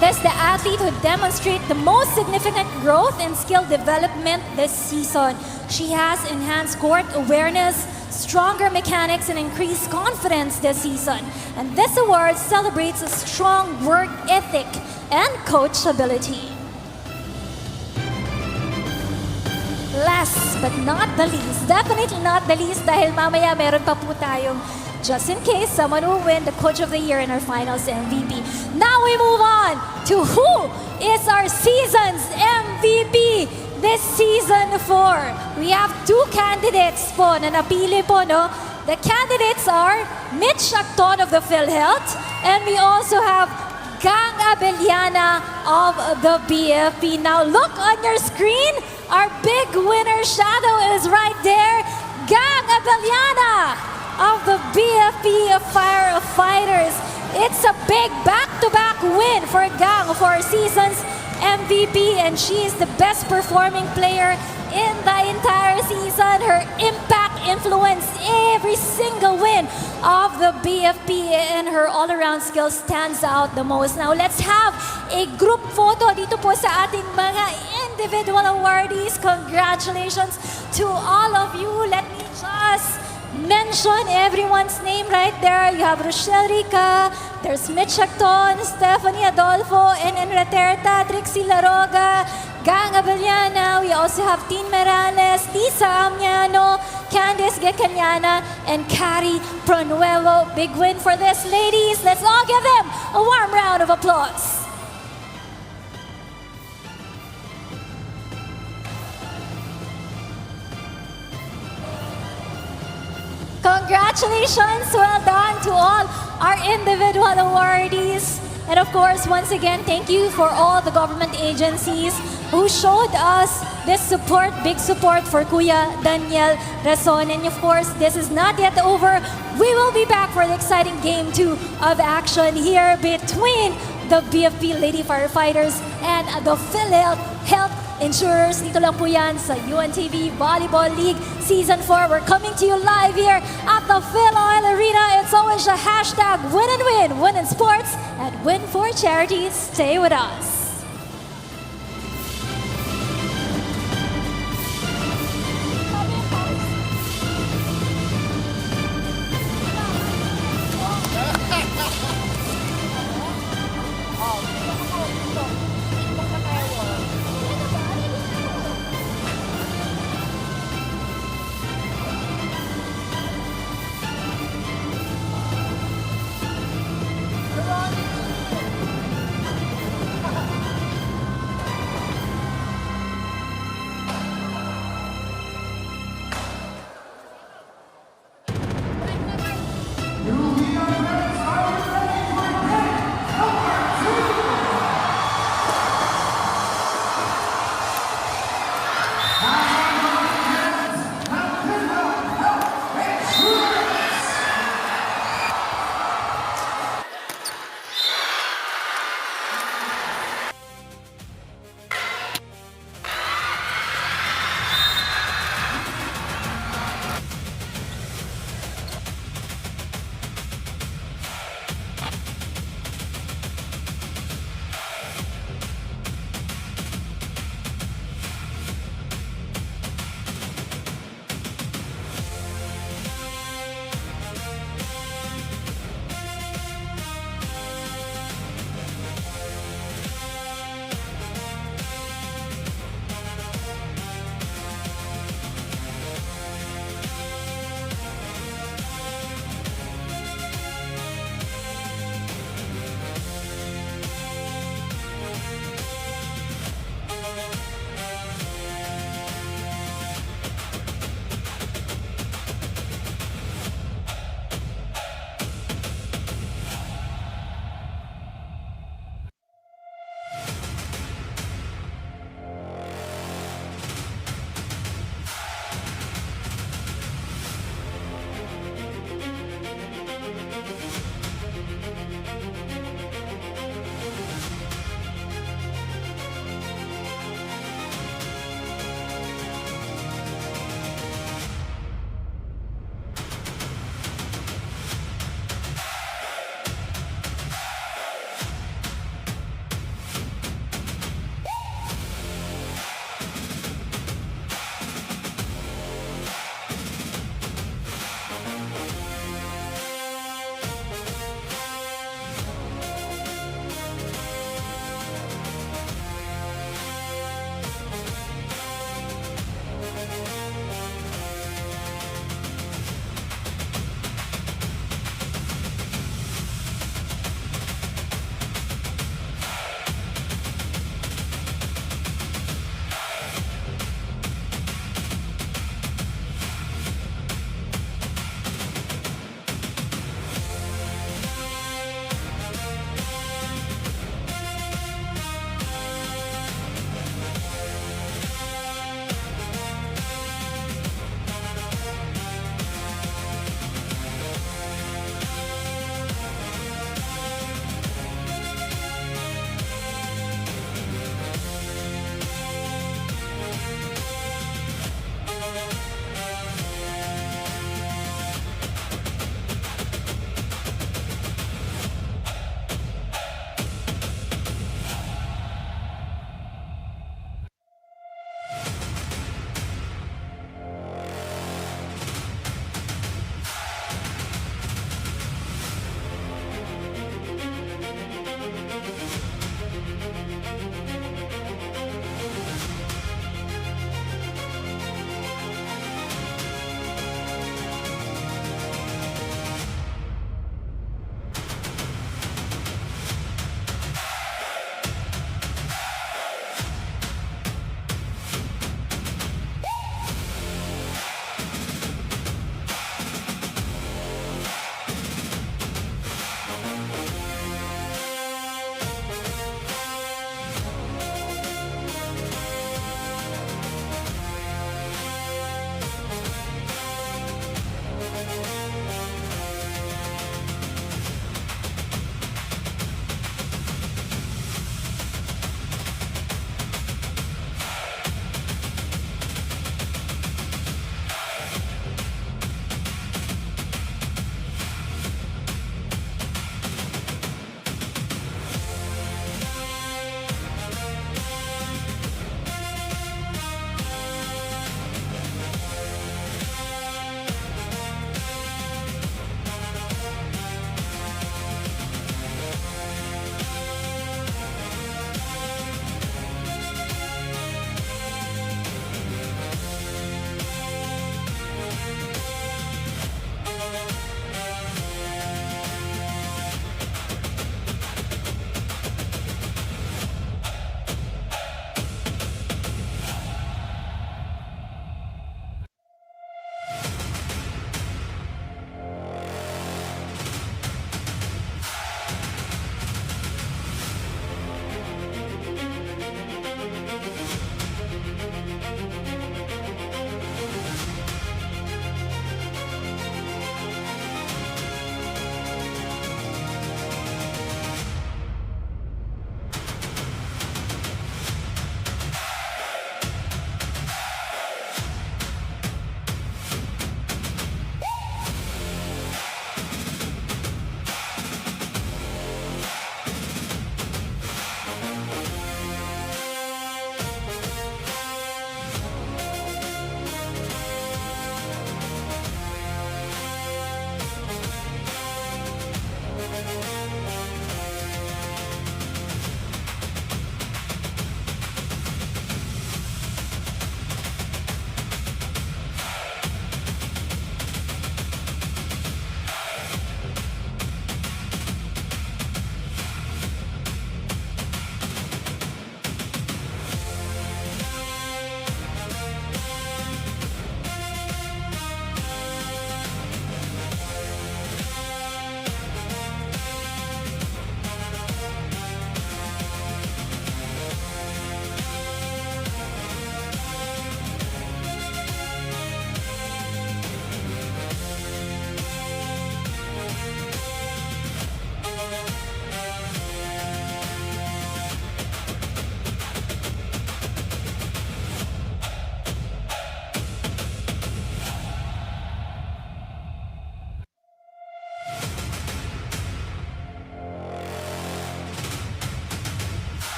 This is the athlete who demonstrates the most significant growth and skill development this season. She has enhanced court awareness, stronger mechanics, and increased confidence this season. And this award celebrates a strong work ethic and coachability. Last but not the least, definitely not the least, dahil mamaya meron pa po tayong just in case someone will win the Coach of the Year in our finals MVP. Now we move on to who is our season's MVP this season 4. We have 2 candidates po na napili po, no? The candidates are 𝗘𝗫𝗏𝗏𝗏 of the PhilHealth, and we also have 𝗘𝗫𝗏𝗏𝗧𝗜𝗢 of the BFP. Now look on your screen, our big winner shadow is right there. 𝗘𝗫𝗏𝗏𝗏𝗏 of the BFP Firefighters. It's a big back-to-back win for Gang for season's MVP, and she is the best performing player in the entire season. Her impact influenced every single win of the BFP, and her all-around skill stands out the most. Now let's have a group photo dito po sa ating mga individual awardees. Congratulations to all of you. Let me just mention everyone's name right there. You have Rochelle Rica, there's 𝗘𝗫𝗏𝗏𝗏𝗏, Stephanie Adolfo, and 𝗘𝗫𝗏𝗏𝗏𝗏, 𝗘𝗫𝗏𝗏𝗏𝗏𝗏, 𝗘𝗫𝗏𝗏𝗏𝗏𝗏. We also have Tin Morales, Tisa Amiano, 𝗘𝗫𝗏𝗏𝗏𝗏𝗏, and Cari Pronuevo. Big win for this, ladies. Let's all give them a warm round of applause. Congratulations, well done to all our individual awardees. And of course, once again, thank you for all the government agencies who showed us this support, big support for Kuya Daniel Rason. And of course, this is not yet over. We will be back for the exciting game 2 of action here between the BFP Lady Firefighters and the PhilHealth Insurers. Dito lang po yan sa UNTV Volleyball League Season 4. We're coming to you live here at the FilOil Arena. It's always the hashtag win and win, win in sports, and win for charities. Stay with us.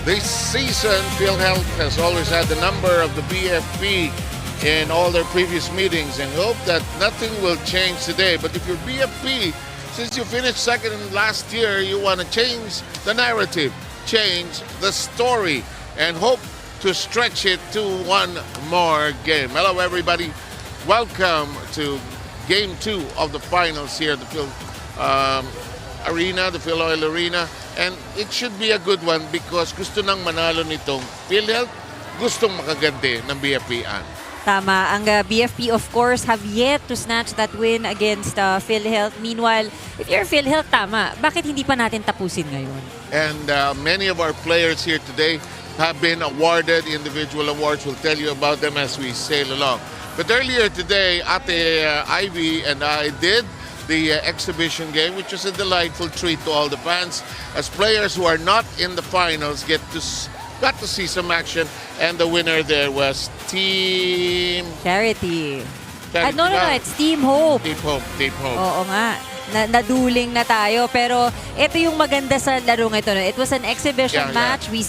This season, PhilHealth has always had the number of the BFP in all their previous meetings and hope that nothing will change today. But if you're BFP, since you finished second last year, you want to change the narrative, change the story, and hope to stretch it to one more game. Hello, everybody. Welcome to Game 2 of the finals here at the FilOil Arena. And it should be a good one because gusto nang manalo nitong PhilHealth, gustong makaganti ng BFP-an. Tama. Ang BFP, of course, have yet to snatch that win against PhilHealth. Meanwhile, if you're PhilHealth, tama, bakit hindi pa natin tapusin ngayon? And many of our players here today have been awarded individual awards. We'll tell you about them as we sail along. But earlier today, Ate Ivy and I did the exhibition game, which was a delightful treat to all the fans, as players who are not in the finals got to see some action, and the winner there was Team Charity. No, ba? it's Team Hope. Team Hope. Oo nga. Naduling na tayo, pero ito yung maganda sa larong ito. It was an exhibition match. We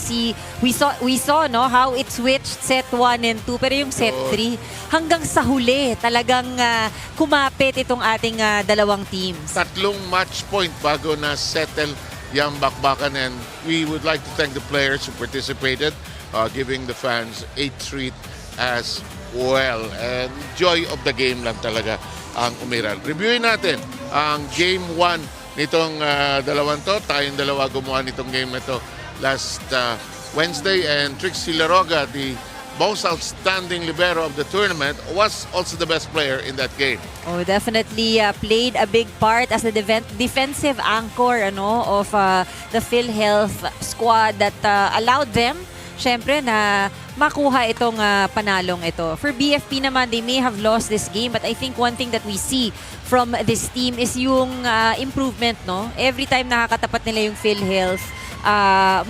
saw no how it switched set 1 and 2, pero yung set 3 hanggang sa huli talagang kumapit itong ating dalawang teams. 3 match point bago na settle yung bakbakan, and we would like to thank the players who participated, giving the fans a treat as well. And joy of the game lang talaga ang umiral. Reviewin natin ang Game 1 nitong dalawang to. Tayong dalawa gumawa nitong game na to last Wednesday. And 𝗘𝗫𝗏𝗧𝗜𝗍𝗔, the most outstanding libero of the tournament, was also the best player in that game. Oh, definitely played a big part as the defensive anchor of the PhilHealth squad that allowed them, syempre, na makuha itong panalong ito. For BFP naman, they may have lost this game, but I think one thing that we see from this team is yung improvement, no? Every time nakakatapat nila yung PhilHealth,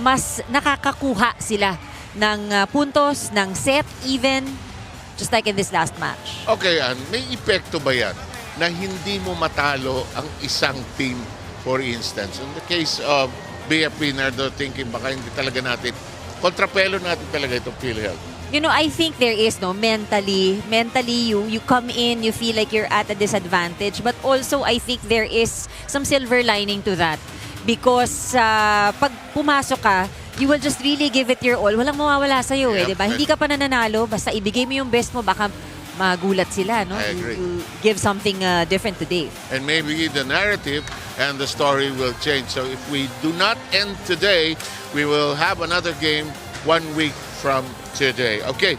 mas nakakakuha sila ng puntos, ng set even, just like in this last match. Okay, Ann, may epekto ba yan na hindi mo matalo ang isang team, for instance? In the case of BFP, Nardo, thinking baka hindi talaga natin kontrapelo natin talaga itong PhilHealth. You know, I think there is, no, mentally you come in, you feel like you're at a disadvantage, but also I think there is some silver lining to that. Because pag pumasok ka, you will just really give it your all. Walang mawawala sa'yo, di ba? Hindi ka pa nananalo, basta ibigay mo yung best mo, baka magulat sila, no? I agree. You give something different today. And maybe the narrative and the story will change. So if we do not end today, we will have another game 1 week from today. Okay,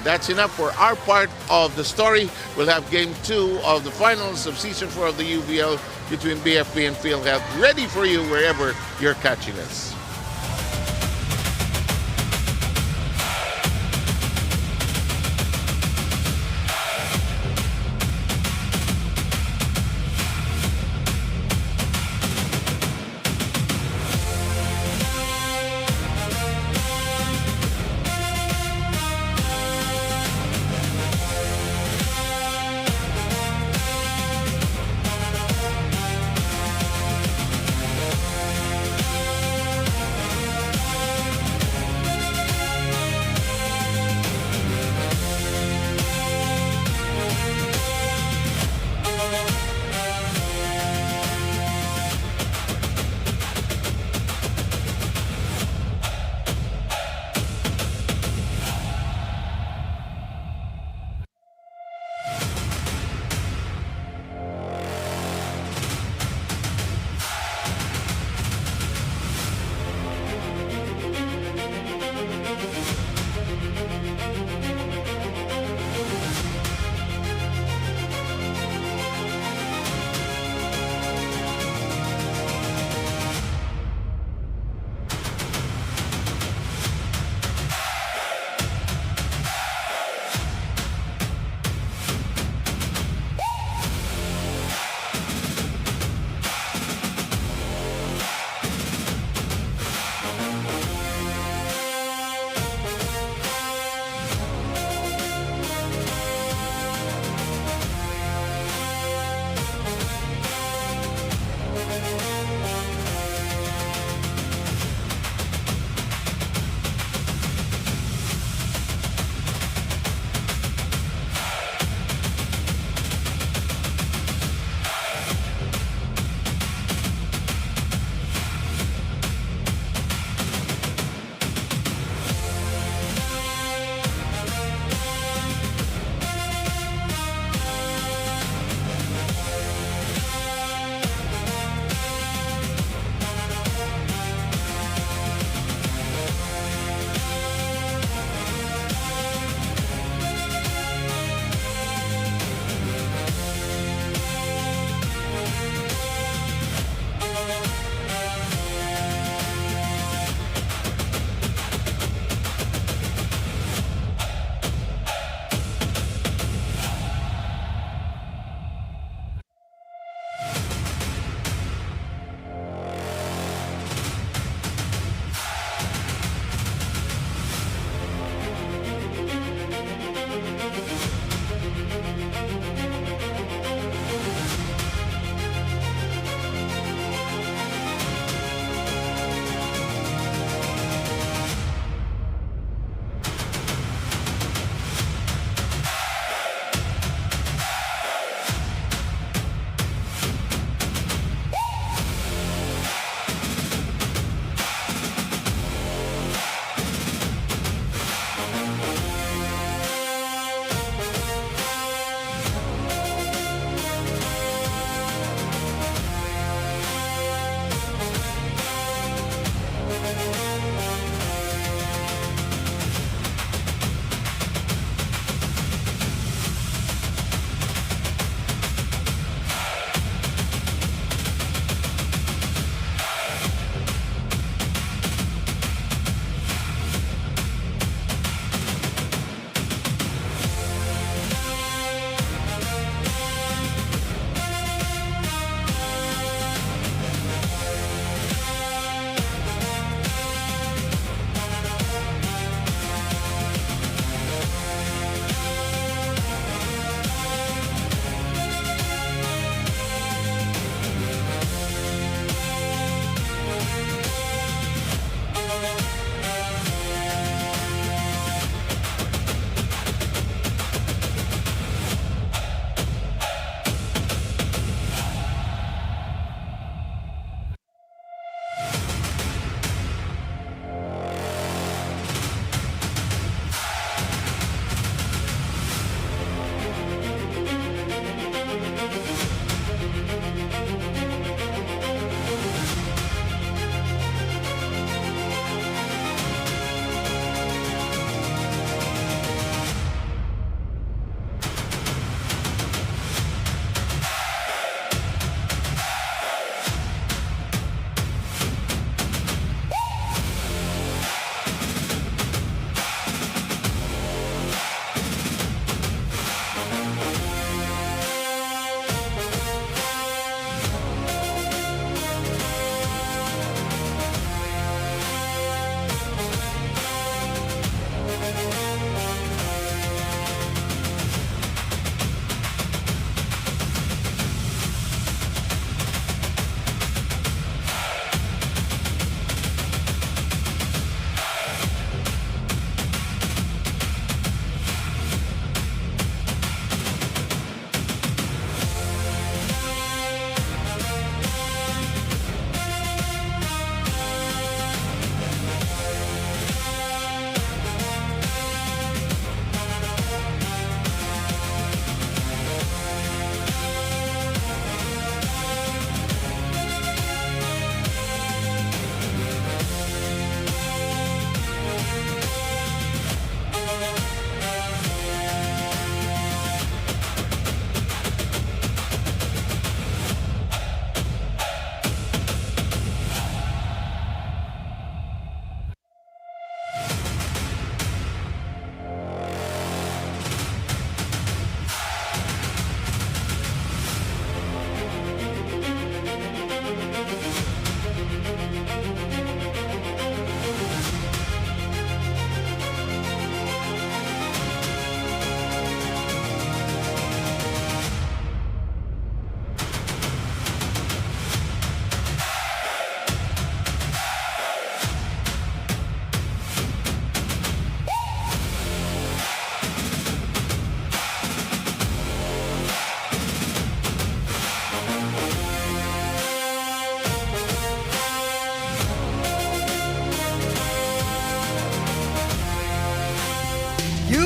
that's enough for our part of the story. We'll have Game 2 of the finals of Season 4 of the UVL between BFP and PhilHealth ready for you wherever you're catching us.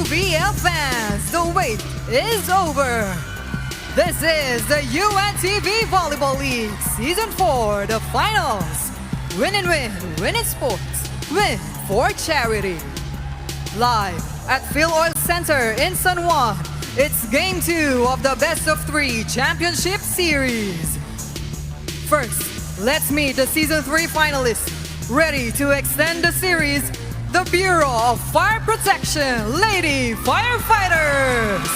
UVL fans, the wait is over. This is the UNTV Volleyball League Season 4, the finals. Win and win, win in sports, win for charity. Live at FilOil Center in San Juan, it's Game 2 of the Best-of-3 Championship Series. First, let's meet the Season 3 finalists. Ready to extend the series, the Bureau of Fire Protection Lady Firefighters.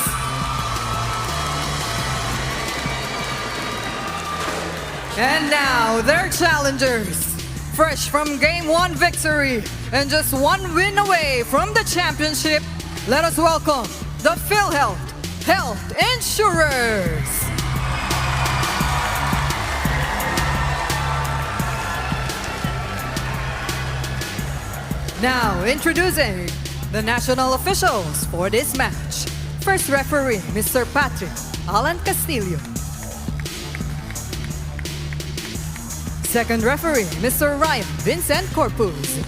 And now their challengers. Fresh from Game 1 victory and just one win away from the championship, let us welcome the PhilHealth Insurers. Now introducing the national officials for this match. First referee, Mr. Patrick Alan Castillo. Second referee, Mr. Ryan Vincent Corpus.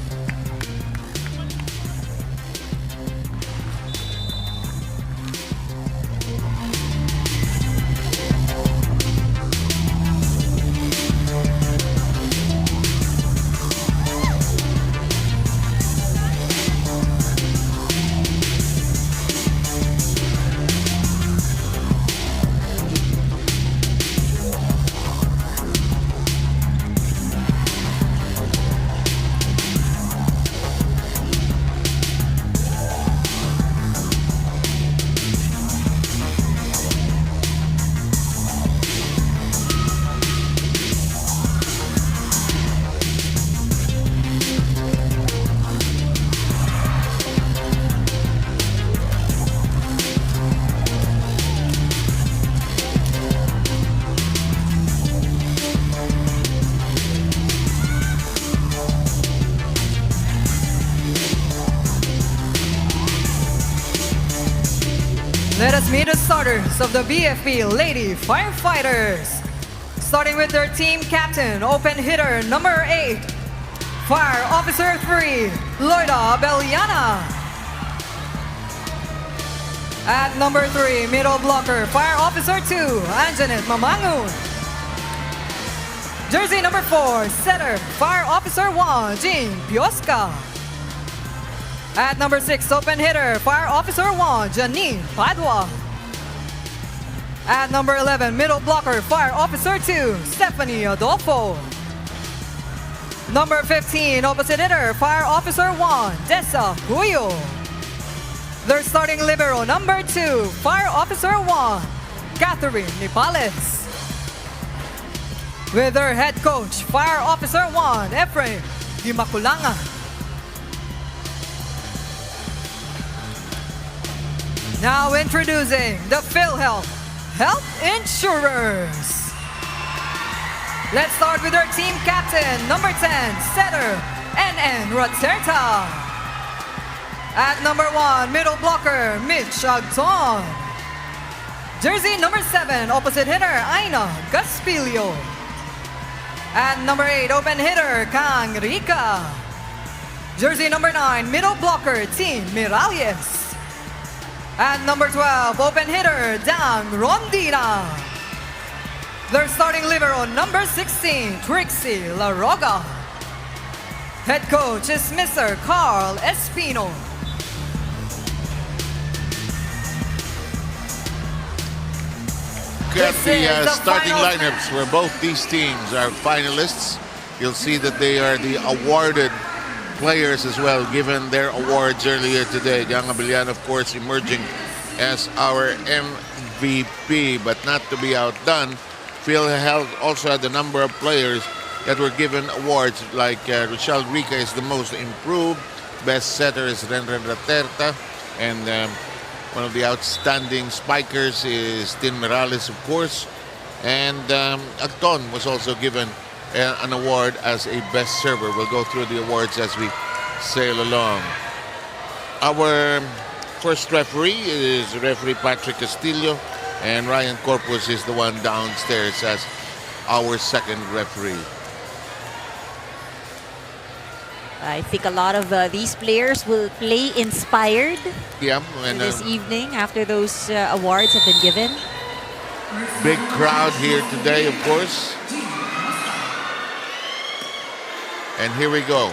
Let us meet the starters of the BFP Lady Firefighters. Starting with their team captain, open hitter number 8, Fire Officer 3, Loida Abeliana. At number 3, middle blocker, Fire Officer 2, Anjanet Mamangun. Jersey number 4, setter, Fire Officer 1, Jean Piosca. At number 6, open hitter, Fire Officer 1, Janine Padua. At number 11, middle blocker, Fire Officer 2, Stephanie Adolfo. Number 15, opposite hitter, Fire Officer 1, Dessa Huyo. Their starting libero, number 2, Fire Officer 1, Catherine Nipales. With their head coach, Fire Officer 1, Efrain Gimakulanga. Now introducing the PhilHealth Insurers. Let's start with our team captain, number 10, setter, NN Raterta. At number 1, middle blocker, Mitch Agton. Jersey number 7, opposite hitter, Aina Gaspilio. At number 8, open hitter, Kang Rica. Jersey number 9, middle blocker, Team Miralles. At number 12, open hitter, Dang Rondina. Their starting libero, number 16, Trixie Laroga. Head coach is Mr. Carl Espino. At the starting lineups where both these teams are finalists, you'll see that they are the awarded players as well, given their awards earlier today. Gang Abelian, of course, emerging as our MVP, but not to be outdone. PhilHealth also had a number of players that were given awards, like Rochelle Rica is the most improved, best setter is Renren Raterta, and one of the outstanding spikers is Tin Morales, of course, and Agton was also given an award as a best server. We'll go through the awards as we sail along. Our first referee is referee Patrick Castillo, and Ryan Corpus is the one downstairs as our second referee. I think a lot of these players will play inspired Yeah, and this evening after those awards have been given. big crowd here today, of course. And here we go.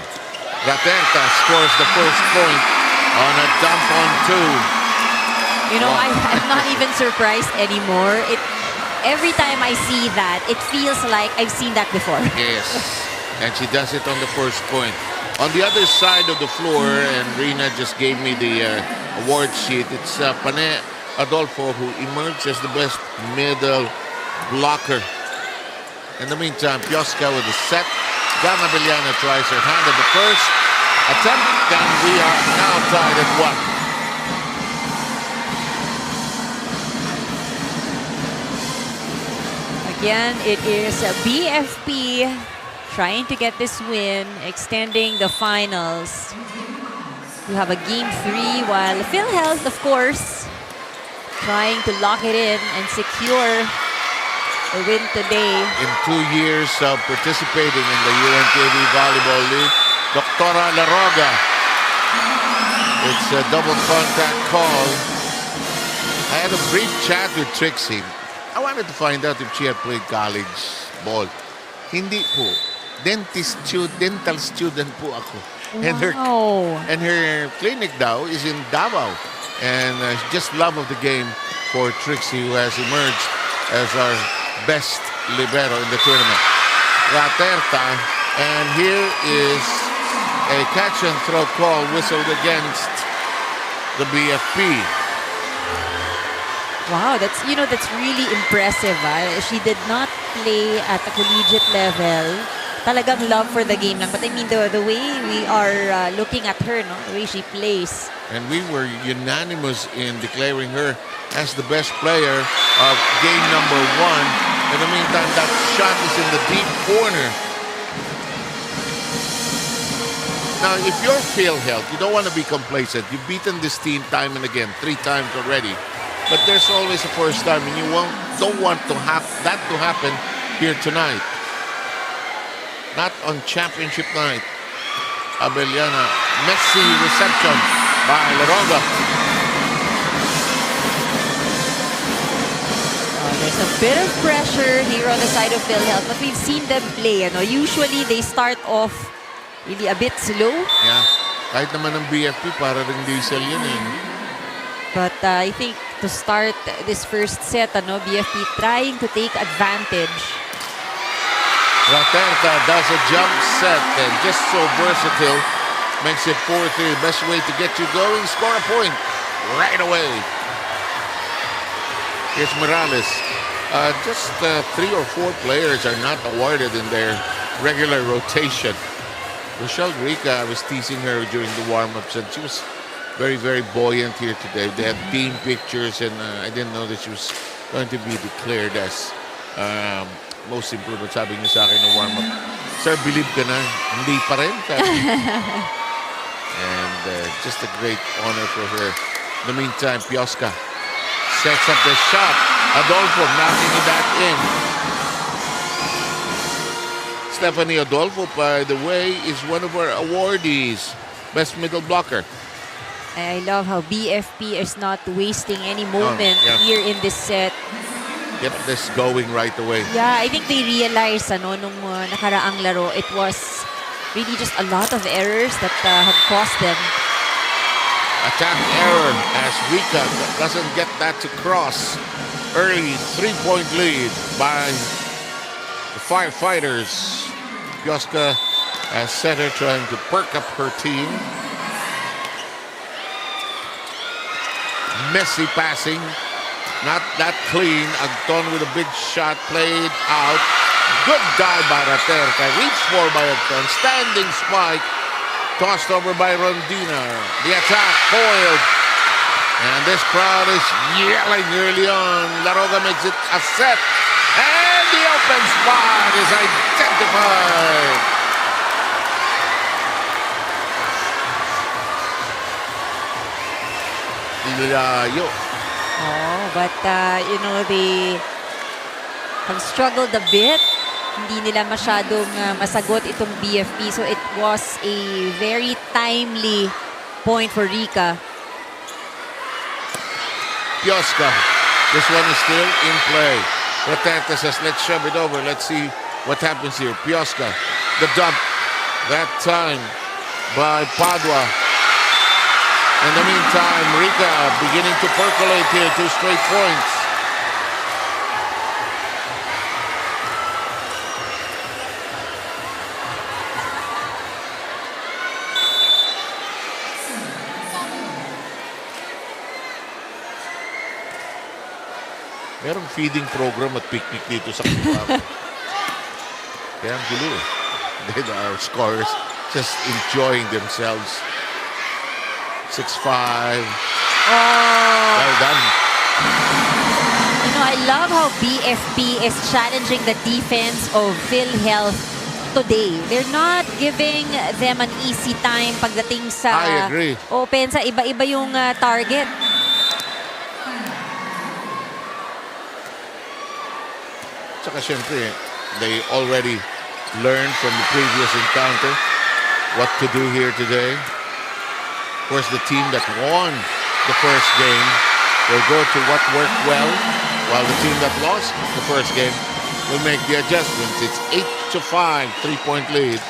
𝗘𝗫𝗏𝗧𝗜𝗢 scores the first point on a dump on 2. You know, I'm not even surprised anymore. Every time I see that, it feels like I've seen that before. Yes, and she does it on the first point. On the other side of the floor, and Rina just gave me the award sheet, it's 𝗘𝗫𝗏𝗧𝗜𝗍 Adolfo who emerged as the best middle blocker. In the meantime, 𝗘𝗫𝗏𝗧𝗜𝗍 with the set. 𝗘𝗫𝗛𝗏 tries her hand at the first attempt, and we are now tied at 1. Again, it is BFP trying to get this win, extending the finals. We have a game 3, while PhilHealth, of course, trying to lock it in and secure a win today. In 2 years of participating in the UNTV Volleyball League, 𝗘𝗫𝗛𝗧𝗜𝗍𝗏, it's a double contact call. I had a brief chat with Trixie. I wanted to find out if she had played college ball. Hindi po. Dental student po ako. Wow. And her clinic daw is in Davao. And just love of the game for Trixie, who has emerged as our best libero in the tournament. 𝗘𝗫𝗏𝗧𝗏, and here is a catch and throw call whistled against the BFP. Wow, that's really impressive. She did not play at the collegiate level. Talagang love for the game lang. But I mean, the way we are looking at her, no, the way she plays. And we were unanimous in declaring her as the best player of game number 1. In the meantime, that shot is in the deep corner. Now, if you're PhilHealth, you don't want to be complacent. You've beaten this team time and again, 3 times already. But there's always a first time, and you don't want to have that to happen here tonight. Not on championship night. Abellana, messy reception by Laroga. There's a bit of pressure here on the side of PhilHealth, but we've seen them play. Usually, they start off really a bit slow. Yeah. Kahit naman ng BFP, para ring diesel yun eh. But I think to start this first set, BFP trying to take advantage. 𝗘𝗫𝗏𝗧𝗏 does a jump set and just so versatile. Makes it 4-3. Best way to get you going. Score a point right away. Here's Morales. Just 3 or 4 players are not awarded in their regular rotation. Rochelle Rica, I was teasing her during the warm-ups, and she was very, very buoyant here today. They had team pictures, and I didn't know that she was going to be declared as most improved. Sabi niya sa akin na warm-up, "Sir, believe ka na?" Hindi pa rin. And just a great honor for her. In the meantime, 𝗘𝗫𝗏𝗧𝗏 sets up the shot. Adolfo knocking it back in. Stephanie Adolfo, by the way, is one of our awardees. Best middle blocker. I love how BFP is not wasting any moment here in this set. Get this going right away. Yeah, I think they realized nung nakaraang laro, it was really just a lot of errors that have cost them. Attack error as Rica doesn't get that to cross. Early 3-point lead by the Firefighters. 𝗘𝗫𝗏𝗧𝗏 as center trying to perk up her team. Messy passing. Not that clean. Agton with a big shot played out. Good dive by 𝗘𝗫𝗏𝗧𝗏. Reached for by Agton. Standing spike. Tossed over by Rondina. The attack foiled. And this crowd is yelling early on. Laroga makes it a set. And the open spot is identified. Layo. Oh, but they have struggled a bit hindi nila masyadong masagot itong BFP. So it was a very timely point for Rika. Pioska. This one is still in play. Roteta says, let's shove it over. Let's see what happens here. Pioska, the dump. That time by Padua. In the meantime, Rika beginning to percolate here. 2 straight points. Merong feeding program at picnic dito sa Kuwait. Kaya ang gulo eh. Our scorers just enjoying themselves. 6-5. Well done. You know, I love how BFP is challenging the defense of PhilHealth today. They're not giving them an easy time pagdating sa I agree. opensa. Iba-iba yung target. Tsaka syempre, they already learned from the previous encounter what to do here today. Of course, the team that won the first game will go to what worked well, while the team that lost the first game will make the adjustments. It's 8-5, 3-point lead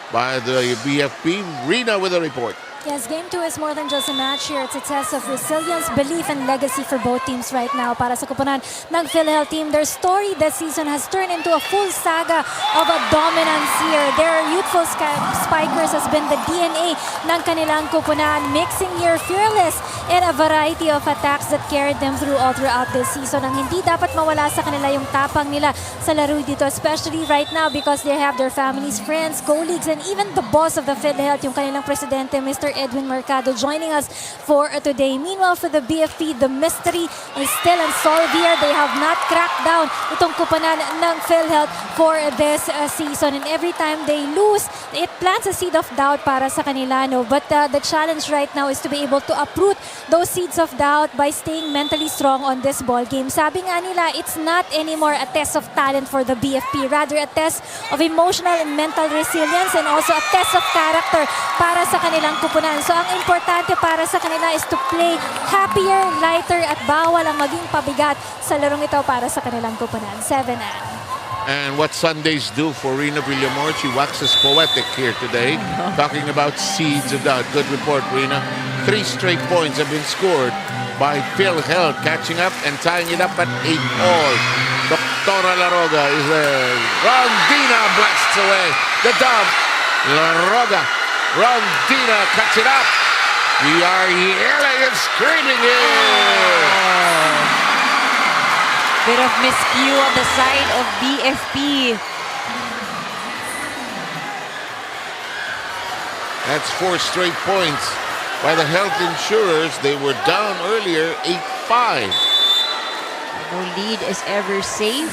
by the BFP. Rina with a report. Yes, Game 2 is more than just a match here. It's a test of resilience, belief, and legacy for both teams right now. Para sa kupunan ng PhilHealth team, their story this season has turned into a full saga of a dominance here. Their youthful spikers has been the DNA ng kanilang kupunan, mixing here fearless in a variety of attacks that carried them through all throughout this season. Ang hindi dapat mawala sa kanila yung tapang nila sa laro dito, especially right now because they have their families, friends, colleagues, and even the boss of the PhilHealth, yung kanilang presidente, Mr. 𝗘𝗫𝗛𝗏𝗏𝗧𝗜𝗍𝗏, joining us for today. Meanwhile, for the BFP, the mystery is still unsolved here. They have not cracked down itong kupunan ng PhilHealth for this season. And every time they lose, it plants a seed of doubt para sa kanila. No? But the challenge right now is to be able to uproot those seeds of doubt by staying mentally strong on this ball game. Sabi nga nila, it's not anymore a test of talent for the BFP. Rather, a test of emotional and mental resilience and also a test of character para sa kanilang kupunan. So ang importante para sa kanila is to play happier, lighter at bawal ang maging pabigat sa larong ito para sa kanilang kupunan. 7-9. And what Sundays do for Rina Villamor, she waxes poetic here today, talking about seeds of doubt. Good report, Rina. 3 straight points have been scored by PhilHealth, catching up and tying it up at 8-all. Doctora Laroga is there. Rondina blasts away the dump. Laroga. Rondina cuts it up. We are yelling and screaming here. Bit of miscue on the side of BFP. That's 4 straight points by the Health Insurers. They were down earlier, 8-5. No lead is ever safe.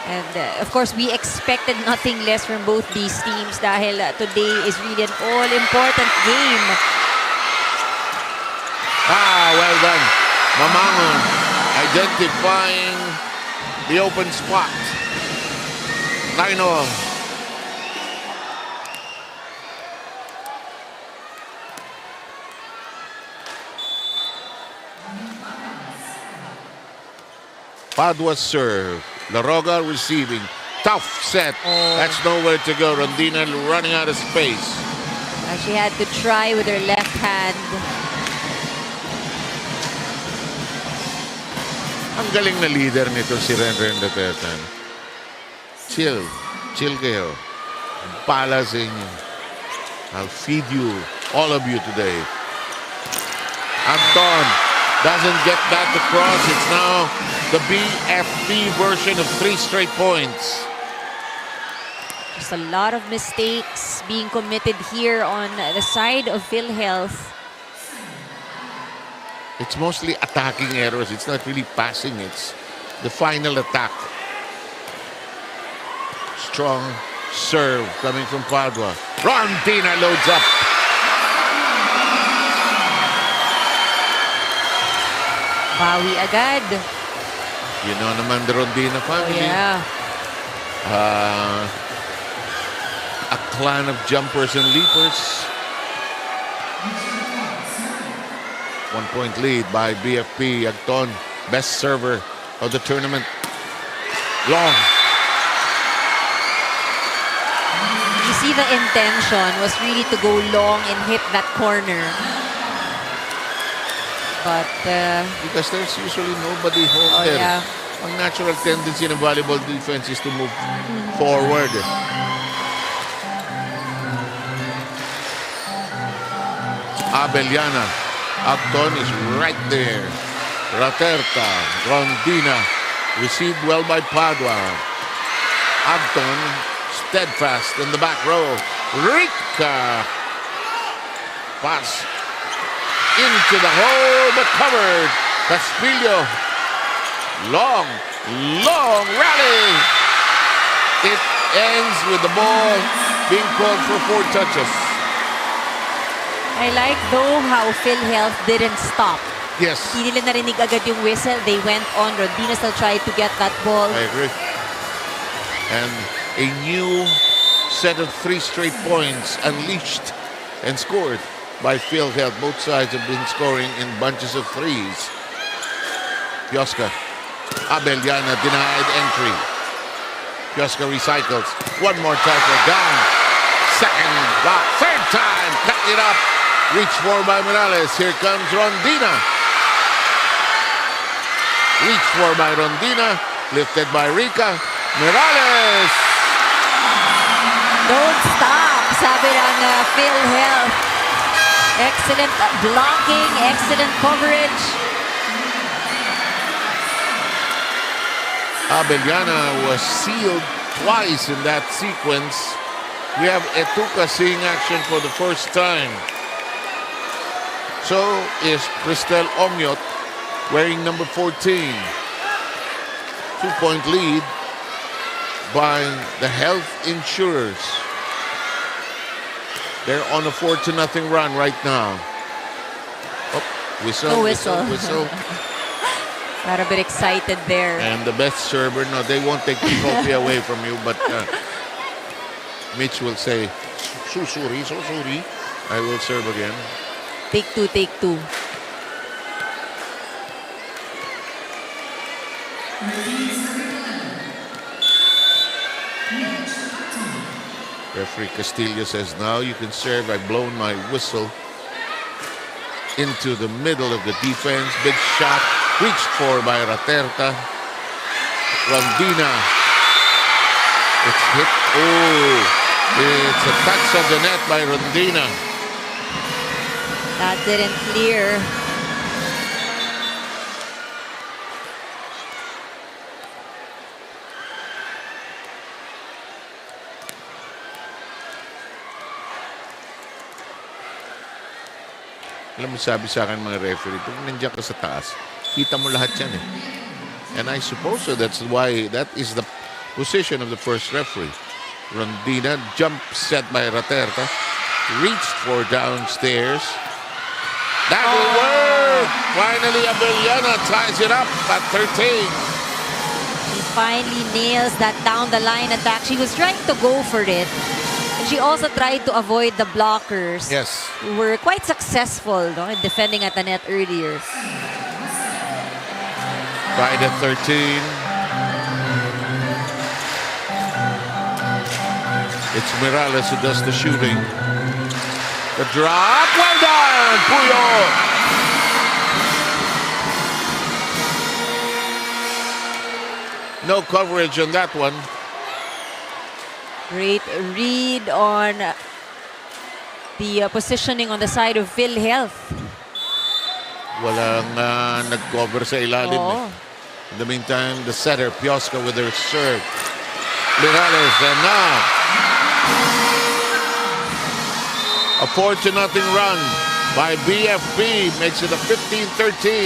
And of course, we expected nothing less from both these teams dahil today is really an all-important game. Well done. Mamangon identifying the open spot. 9-all. Padua's serve. Laroga receiving. Tough set. That's nowhere to go. Rondina running out of space. She had to try with her left hand. Ang galing na leader nito si Renren Datetan. Chill. Chill kayo. Pala sa inyo. I'll feed you, all of you today. Anton doesn't get that across. It's now the BFP version of 3 straight points. Just a lot of mistakes being committed here on the side of PhilHealth. It's mostly attacking errors. It's not really passing. It's the final attack. Strong serve coming from Padua. Rondina loads up. Bawi agad. You know naman the Rondina family. Yeah. a clan of jumpers and leapers. 1-point lead by BFP Agton, best server of the tournament. Long. You see the intention was really to go long and hit that corner. But, Because there's usually nobody home there. yeah. Ang natural tendency ng volleyball defense is to move forward. Abellana. Agton is right there. Raterta. Rondina. Received well by Padua. Agton steadfast in the back row. Rica. Pass into the hole, but covered. Castillo. Long rally. It ends with the ball being called for 4 touches. I like though how PhilHealth didn't stop. Yes, Hindi nila narinig agad yung whistle. They went on. Rondina still tried to get that ball. I agree. And a new set of 3 straight points unleashed and scored by PhilHealth. Both sides have been scoring in bunches of 3s. Pioska. Abellana denied entry. Pioska recycles. One more tackle down. Second block. Third time. Cut it up. Reached for by Morales. Here comes Rondina. Reached for by Rondina. Lifted by Rica. Morales. Don't stop, sabi ng PhilHealth. Excellent blocking, excellent coverage. Abellana was sealed twice in that sequence. We have Etuka seeing action for the first time. So is Cristel Omyot wearing number 14. 2-point lead by the Health Insurers. They're on a 4-0 run right now. Oh, whistle, No whistle. whistle. Got a bit excited there. And the best server, no, they won't take the trophy away from you, but Mitch will say, Susuri. I will serve again. Take two. Referee Castillo says, now you can serve. I've blown my whistle into the middle of the defense. Big shot, reached for by Raterta. Rondina. It's hit. Oh, it's a touch of the net by Rondina. That didn't clear. Alam mo, sabi sa akin mga referee, pag nandiyan ka sa taas, kita mo lahat yan eh. And I suppose so that's why that is the position of the first referee. Rondina, jump set by Raterta, reached for downstairs. That will work! Finally, Abellana ties it up at 13. She finally nails that down the line attack. She was trying to go for it. And she also tried to avoid the blockers. Yes. Who were quite successful, no, in defending at the net earlier. Tied at 13. It's Morales who does the shooting. The drop, well done, Puyo! No coverage on that one. Great read on the positioning on the side of PhilHealth. Walang nag-cover sa ilalim. Oo. In the meantime, the setter, Pioska with her serve. Morales, and now a 4-0 run by BFP makes it a 15-13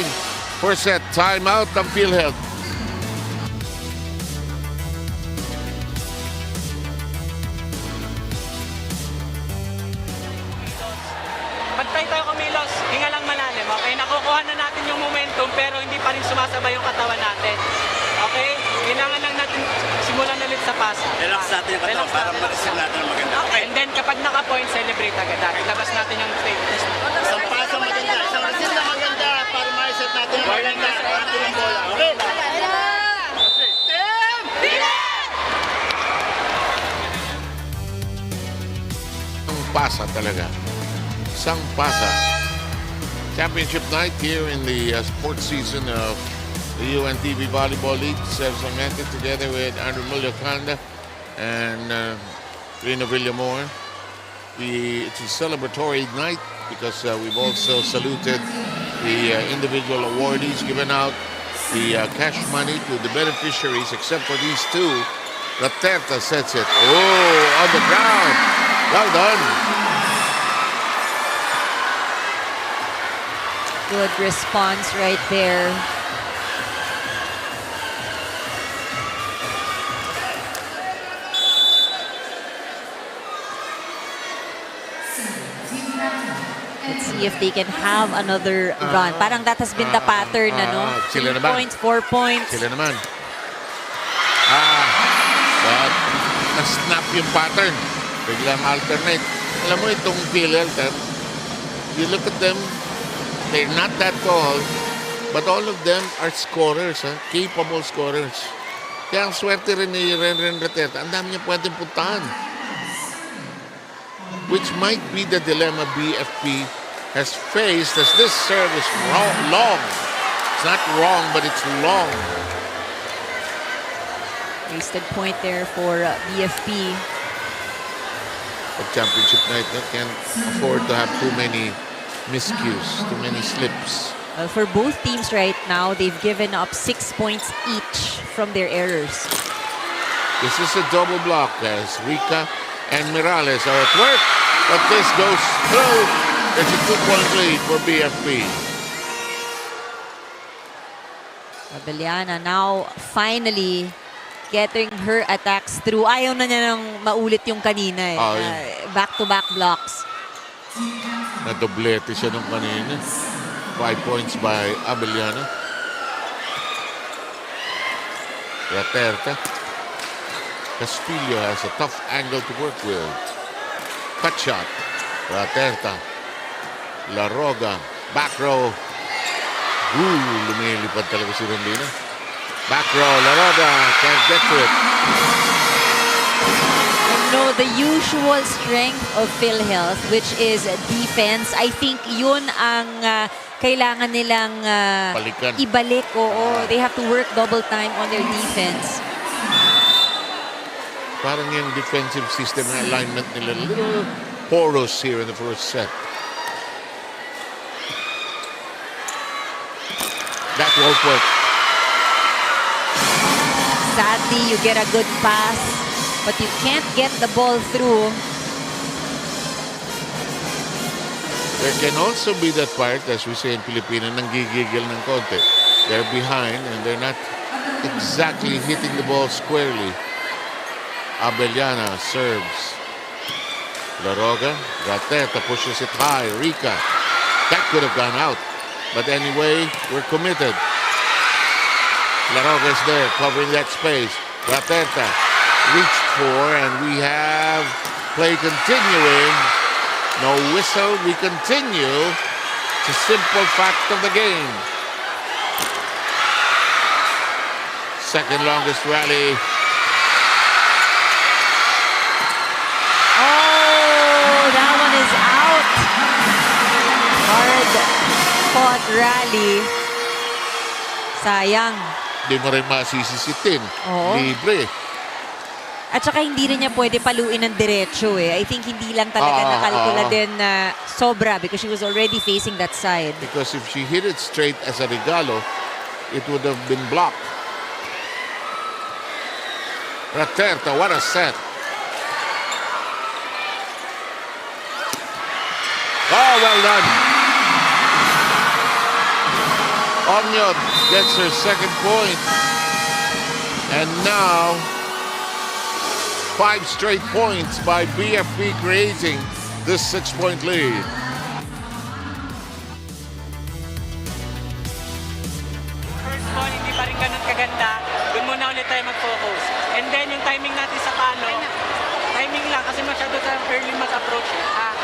first set. Timeout ng PhilHealth. Pagtay tayo kumilos, hinga lang malalim, okay? Nakukuha na natin yung momentum pero hindi pa rin sumasabay yung katawan natin. Okay? Kailangan lang natin simulan ulit sa pasa. Relax natin yung katawan para ma-receive natin ang maganda. Okay. And then kapag naka-point, celebrate agad natin. Labas natin yung status. Isang pasa maganda, isang receive na maganda para ma-set natin ang maganda sa ating ng bola. Okay? Isang pasa talaga. Isang pasa. Championship night here in the sports season of the UNTV Volleyball League. Cemented together with 𝗙𝗜𝗡𝗔𝗟𝗦 and 𝗙𝗜𝗡𝗔𝗟𝗦. It's a celebratory night because we've also saluted the individual awardees, given out the cash money to the beneficiaries, except for these two. 𝗘𝗫𝗛𝗕𝗓 sets it. Oh, on the ground. Well done. Good response right there. Let's see if they can have another run. Parang that has been the pattern, ano? Sila 3 naman. points, 4 points. Sila naman. But na-snap yung pattern. Biglang alternate. Alam mo itong PhilHealth, you look at them, they're not that tall, but all of them are scorers, capable scorers. Kaya ang swerte rin ni Ren Rateta, ang dami niya pwedeng puntahan. Which might be the dilemma BFP has faced, as this serve is long. It's not wrong, but it's long. Wasted point there for BFP. The championship night can't afford to have too many miscues, too many slips. Well, for both teams right now, they've given up 6 points each from their errors. This is a double block as Rika and Mirales are at work, but this goes through. It's a 2-point lead for BFP. Abellana now finally getting her attacks through. Ayaw na niya nang maulit yung kanina eh. Back-to-back blocks. Nadoblete siya nung kanina. 5 points by Abellana. Rateta. Castillo has a tough angle to work with. Cut shot. Rateta. La Roga. Back row. Lumilipad talaga si Rondina. Back row. La Roga can't get to it. No, the usual strength of PhilHealth, which is defense, I think yun ang kailangan nilang Balikan. ibalik. Oo, they have to work double time on their defense. Parang yung defensive system na alignment nila, little porous here in the first set. That won't work. Sadly, you get a good pass, but you can't get the ball through. There can also be that part, as we say in Filipino, nanggigigil ng konti. They're behind and they're not exactly hitting the ball squarely. Abellana serves. La Roga. Rateta pushes it high. Rika. That could have gone out. But anyway, we're committed. La Roga is there, covering that space. Rateta reached for, and we have play continuing. No whistle. We continue. It's a simple fact of the game. Second longest rally. Oh, that one is out. Hard fought rally. Sayang. Hindi mo rin masisisitin. Oo. Libre. At saka hindi rin niya pwede paluin ng diretso eh. I think hindi lang talaga nakalkula din na sobra because she was already facing that side. Because if she hit it straight as a regalo, it would have been blocked. Rateta, what a set. Oh, well done. Omniot gets her second point. And now, 5 straight points by BFP, creating this 6-point lead. First ball, hindi pa rin ganun kaganda. Doon muna ulit tayo coach.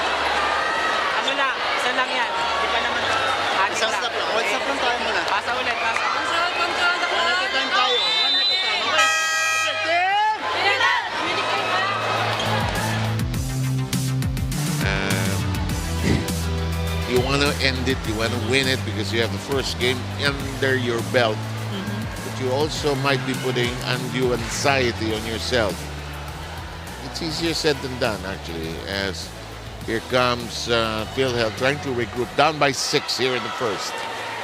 Ano lang, isa lang yan. Di pa naman anim Isang stop lang. One stop lang tayo muna. Pasa ulit, pasa. Control, control the One at a time tayo. One at a time. Okay. You want to end it, you want to win it because you have the first game under your belt. But you also might be putting undue anxiety on yourself. It's easier said than done, actually, as here comes PhilHealth trying to regroup, down by 6 here in the first.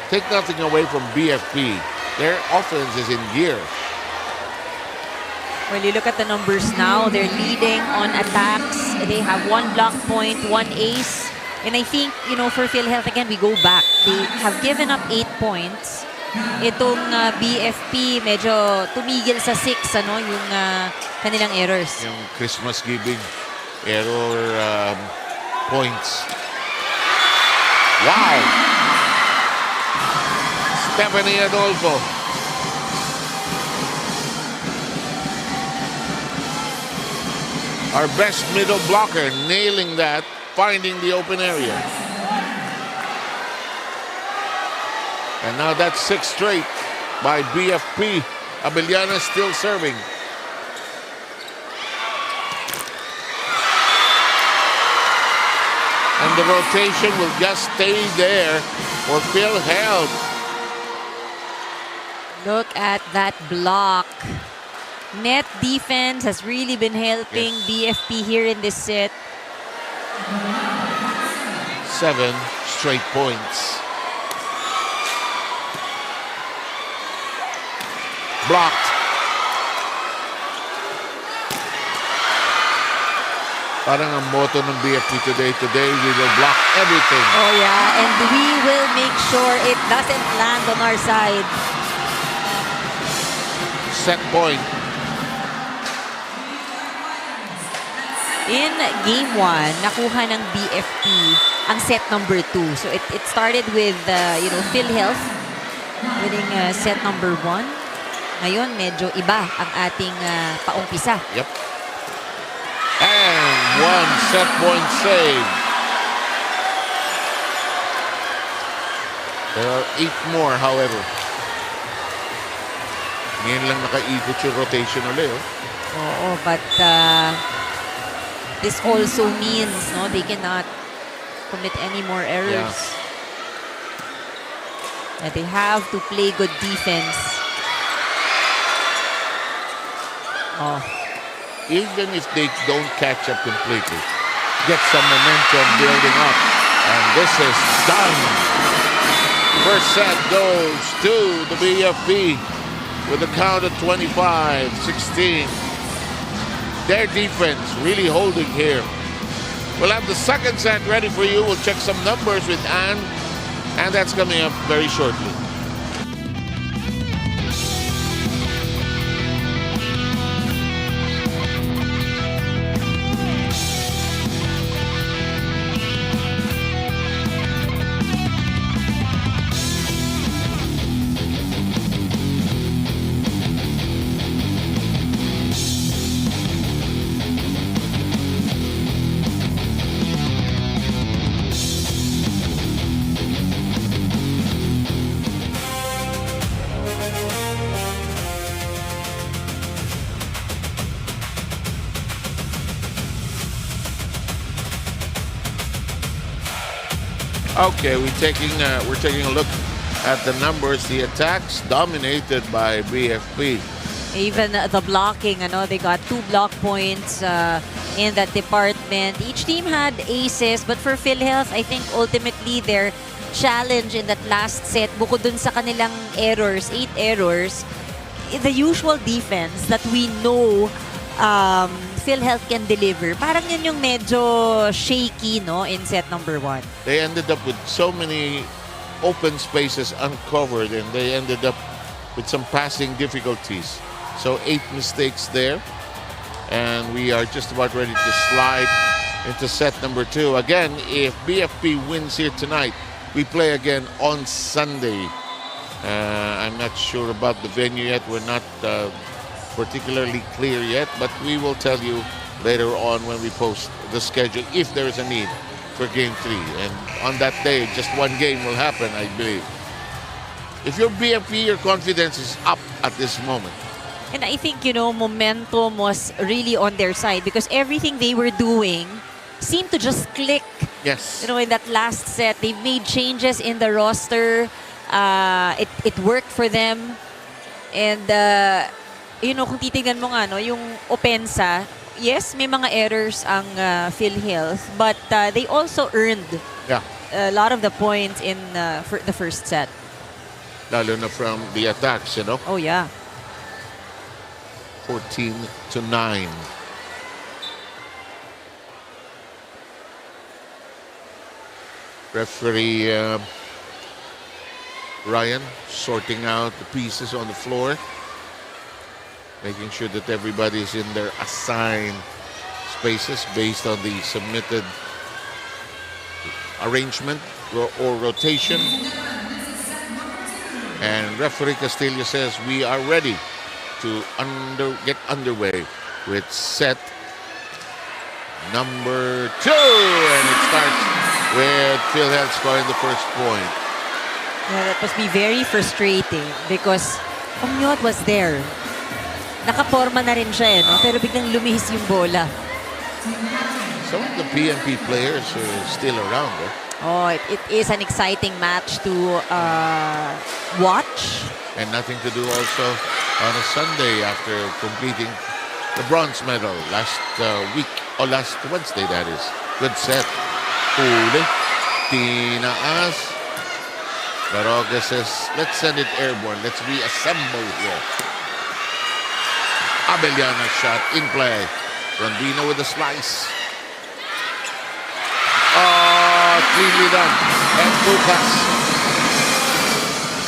Take nothing away from BFP. Their offense is in gear. Well, you look at the numbers now. They're leading on attacks. They have 1 block point, 1 ace. And I think, you know, for PhilHealth, again, we go back. They have given up 8 points. Itong BFP, medyo tumigil sa 6, ano, yung kanilang errors. Yung Christmas giving error points. Wow! Stephanie Adolfo. Our best middle blocker, nailing that, finding the open area. And now that's 6 straight by BFP. Abellana still serving. And the rotation will just stay there for PhilHealth. Look at that block. Net defense has really been helping BFP here in this set. 7 straight points. Blocked. Parang ang motto ng BFP today, we will block everything. Oh yeah, and we will make sure it doesn't land on our side. Set point. In game 1, nakuha ng BFP ang set number 2. So it started with you know, PhilHealth winning set number 1. Ngayon medyo iba ang ating paumpisa. Yep. And 1 set point save. There are 8 more, however. Ngayon lang nakaikot yung rotation ulit. Oo, but this also means no, they cannot commit any more errors. Yeah. They have to play good defense. Oh. Even if they don't catch up completely, get some momentum building up. And this is done. First set goes to the BFP with a count of 25-16. Their defense really holding here. We'll have the second set ready for you. We'll check some numbers with Ann, and that's coming up very shortly. Okay, we're taking a look at the numbers. The attacks dominated by BFP. Even the blocking, ano, they got 2 block points in that department. Each team had aces, but for PhilHealth, I think ultimately their challenge in that last set, bukod dun sa kanilang errors, 8 errors, the usual defense that we know PhilHealth can deliver. Parang yun yung medyo shaky, no, in set number 1. They ended up with so many open spaces uncovered, and they ended up with some passing difficulties. So 8 mistakes there, and we are just about ready to slide into set number 2. Again, if BFP wins here tonight, we play again on Sunday. I'm not sure about the venue yet. We're not particularly clear yet, but we will tell you later on when we post the schedule, if there is a need for Game 3. And on that day, just one game will happen, I believe. If you're BFP, your confidence is up at this moment. And I think, momentum was really on their side because everything they were doing seemed to just click. Yes. In that last set, they've made changes in the roster. It worked for them. And, kung titignan mo nga, yung opensa, yes, may mga errors ang PhilHealth, but they also earned a lot of the points in the first set. Lalo na from the attacks, Oh, yeah. 14-9. Referee Ryan sorting out the pieces on the floor, making sure that everybody's in their assigned spaces based on the submitted arrangement or rotation. And referee Castillo says we are ready to get underway with set number 2. And it starts with PhilHealth scoring the first point. Yeah, that must be very frustrating because Ongnyot was there. Nakaporma na rin siya, pero biglang lumihis yung bola. Some of the PNP players are still around. Oh, it is an exciting match to watch. And nothing to do also on a Sunday after completing the bronze medal last week, or last Wednesday, that is. Good set. Uli. Tinaas. Baroga says, let's send it airborne. Let's reassemble here. Abellana shot in play. Rondino with a slice. Oh, cleanly done. And Bukas.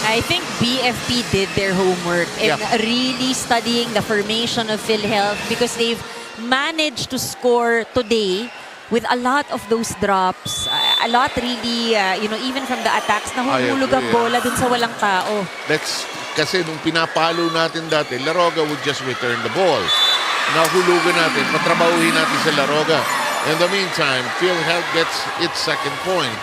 I think BFP did their homework in really studying the formation of PhilHealth because they've managed to score today with a lot of those drops. A lot really, even from the attacks, nahuhulog ang bola dun sa walang tao. Kasi nung pinapalo natin dati, Laroga would just return the ball. Nahulugan natin, patrabahuhin natin sa Laroga. In the meantime, PhilHealth gets its second point.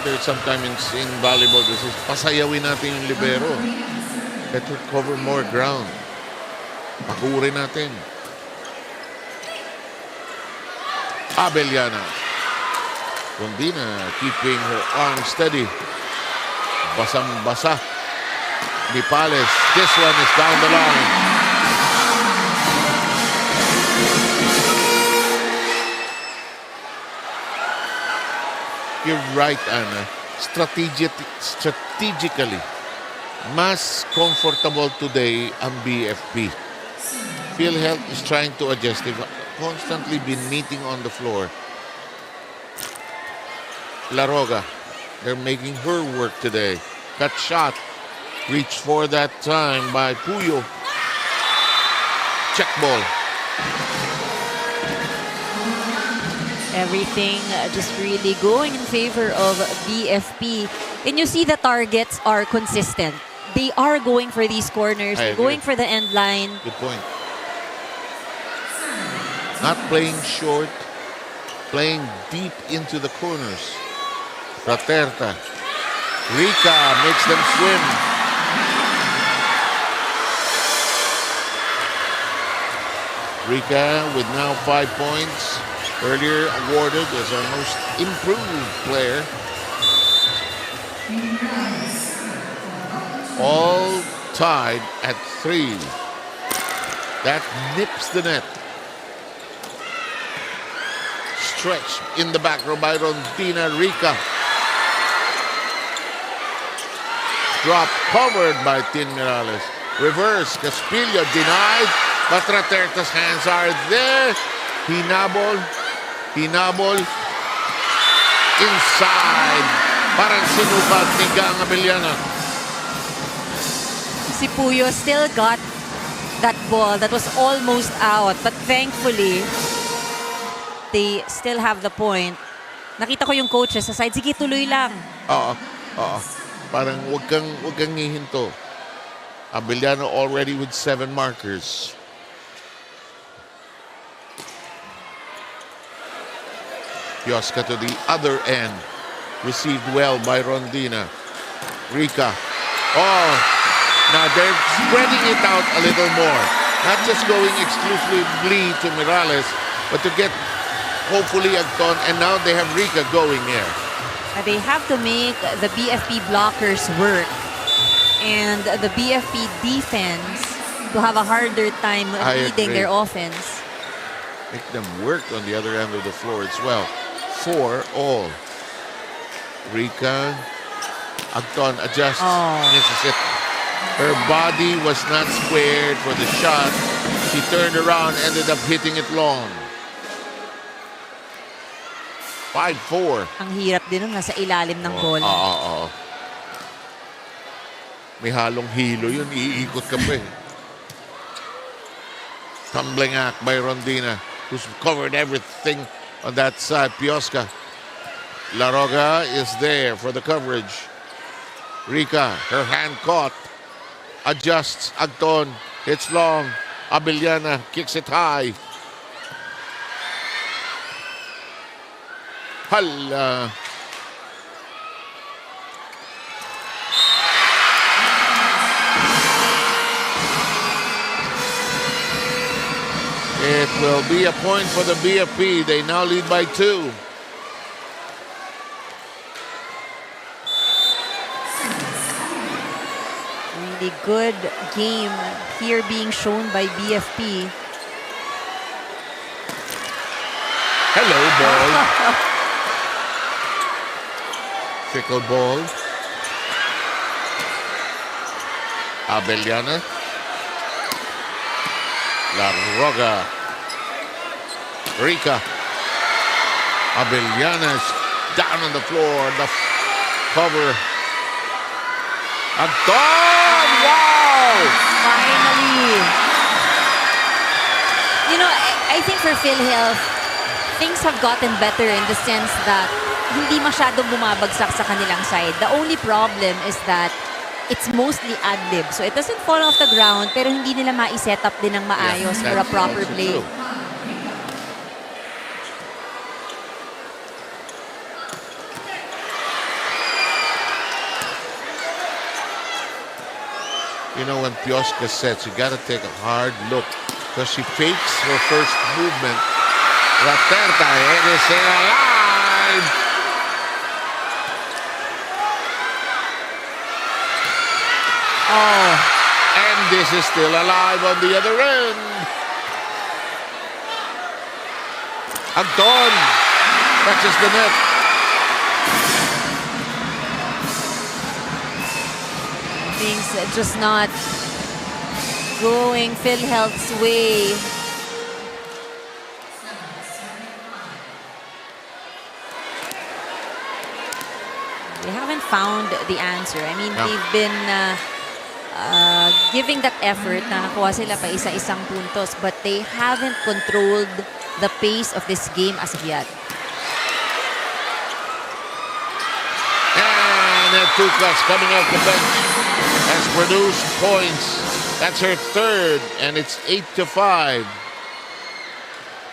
There's sometimes in volleyball, this is pasayawin natin yung libero. Let her cover more ground. Pakurin natin. Abellana. Rondina keeping her arm steady. Basang-basa. Nipales. This one is down the line. You're right, Anna. Strategically, mas comfortable today ang BFP. PhilHealth is trying to adjust. They've constantly been meeting on the floor. Laroga, they're making her work today. Cut shot. Reached for that time by Puyo. Check ball. Everything just really going in favor of BFP. And you see the targets are consistent. They are going for these corners. They're going for the end line. Good point. Not playing short, playing deep into the corners. Raterta. Rica makes them swim. Rica with now 5 points. Earlier awarded as our most improved player. All tied at 3. That nips the net. Stretch in the back row by Rondina. Rica. Drop covered by Tin Mirales. Reverse. Caspillo denied. But Raterta's hands are there. Hinabol. Hinabol. Inside. Parang sinukat ni Gang Abellana. Si Puyo still got that ball that was almost out. But thankfully, they still have the point. Nakita ko yung coaches sa side. Sige, tuloy lang. Oo. Parang wag kang hihinto. Abiliano already with 7 markers. ภิoska to the other end. Received well by Rondina. Rika. Oh, now they're spreading it out a little more. Not just going exclusively to Mirales, but to get hopefully Agton. And now they have Rika going there. They have to make the BFP blockers work and the BFP defense to have a harder time leading their offense. Make them work on the other end of the floor as well. 4-all. Rika. Agton adjusts. Misses it. Her body was not squared for the shot. She turned around, ended up hitting it long. 5-4. Ang hirap din nung nasa ilalim ng bola. Oo. May halong hilo yun. Iikot ka pa eh. Tumbling act by Rondina, who's covered everything on that side. ภิoska. Laroga is there for the coverage. Rika, her hand caught. Adjusts. Agton. Hits long. Abiliana kicks it high. Hala. It will be a point for the BFP. They now lead by 2. Really good game here being shown by BFP. Hello, ball. Fickle ball. Abellana. Laroga. Rika. Abellana's down on the floor. The cover. Agton! Wow! Finally! You know, I think for PhilHealth, things have gotten better in the sense that hindi masyadong bumabagsak sa kanilang side. The only problem is that it's mostly ad-lib. So it doesn't fall off the ground, pero hindi nila ma-set up din ng maayos for a proper play. True. You know, when ภิoska sets, you got to take a hard look because she fakes her first movement. Raterta, it is still alive. Oh, and this is still alive on the other end. Agton touches the net. Things just not going PhilHealth's way. They haven't found the answer. I mean, they've been giving that effort na nakuha sila pa isa-isang puntos, but they haven't controlled the pace of this game as of yet. And Tukas coming off the bench has produced points. That's her third, and it's 8-5.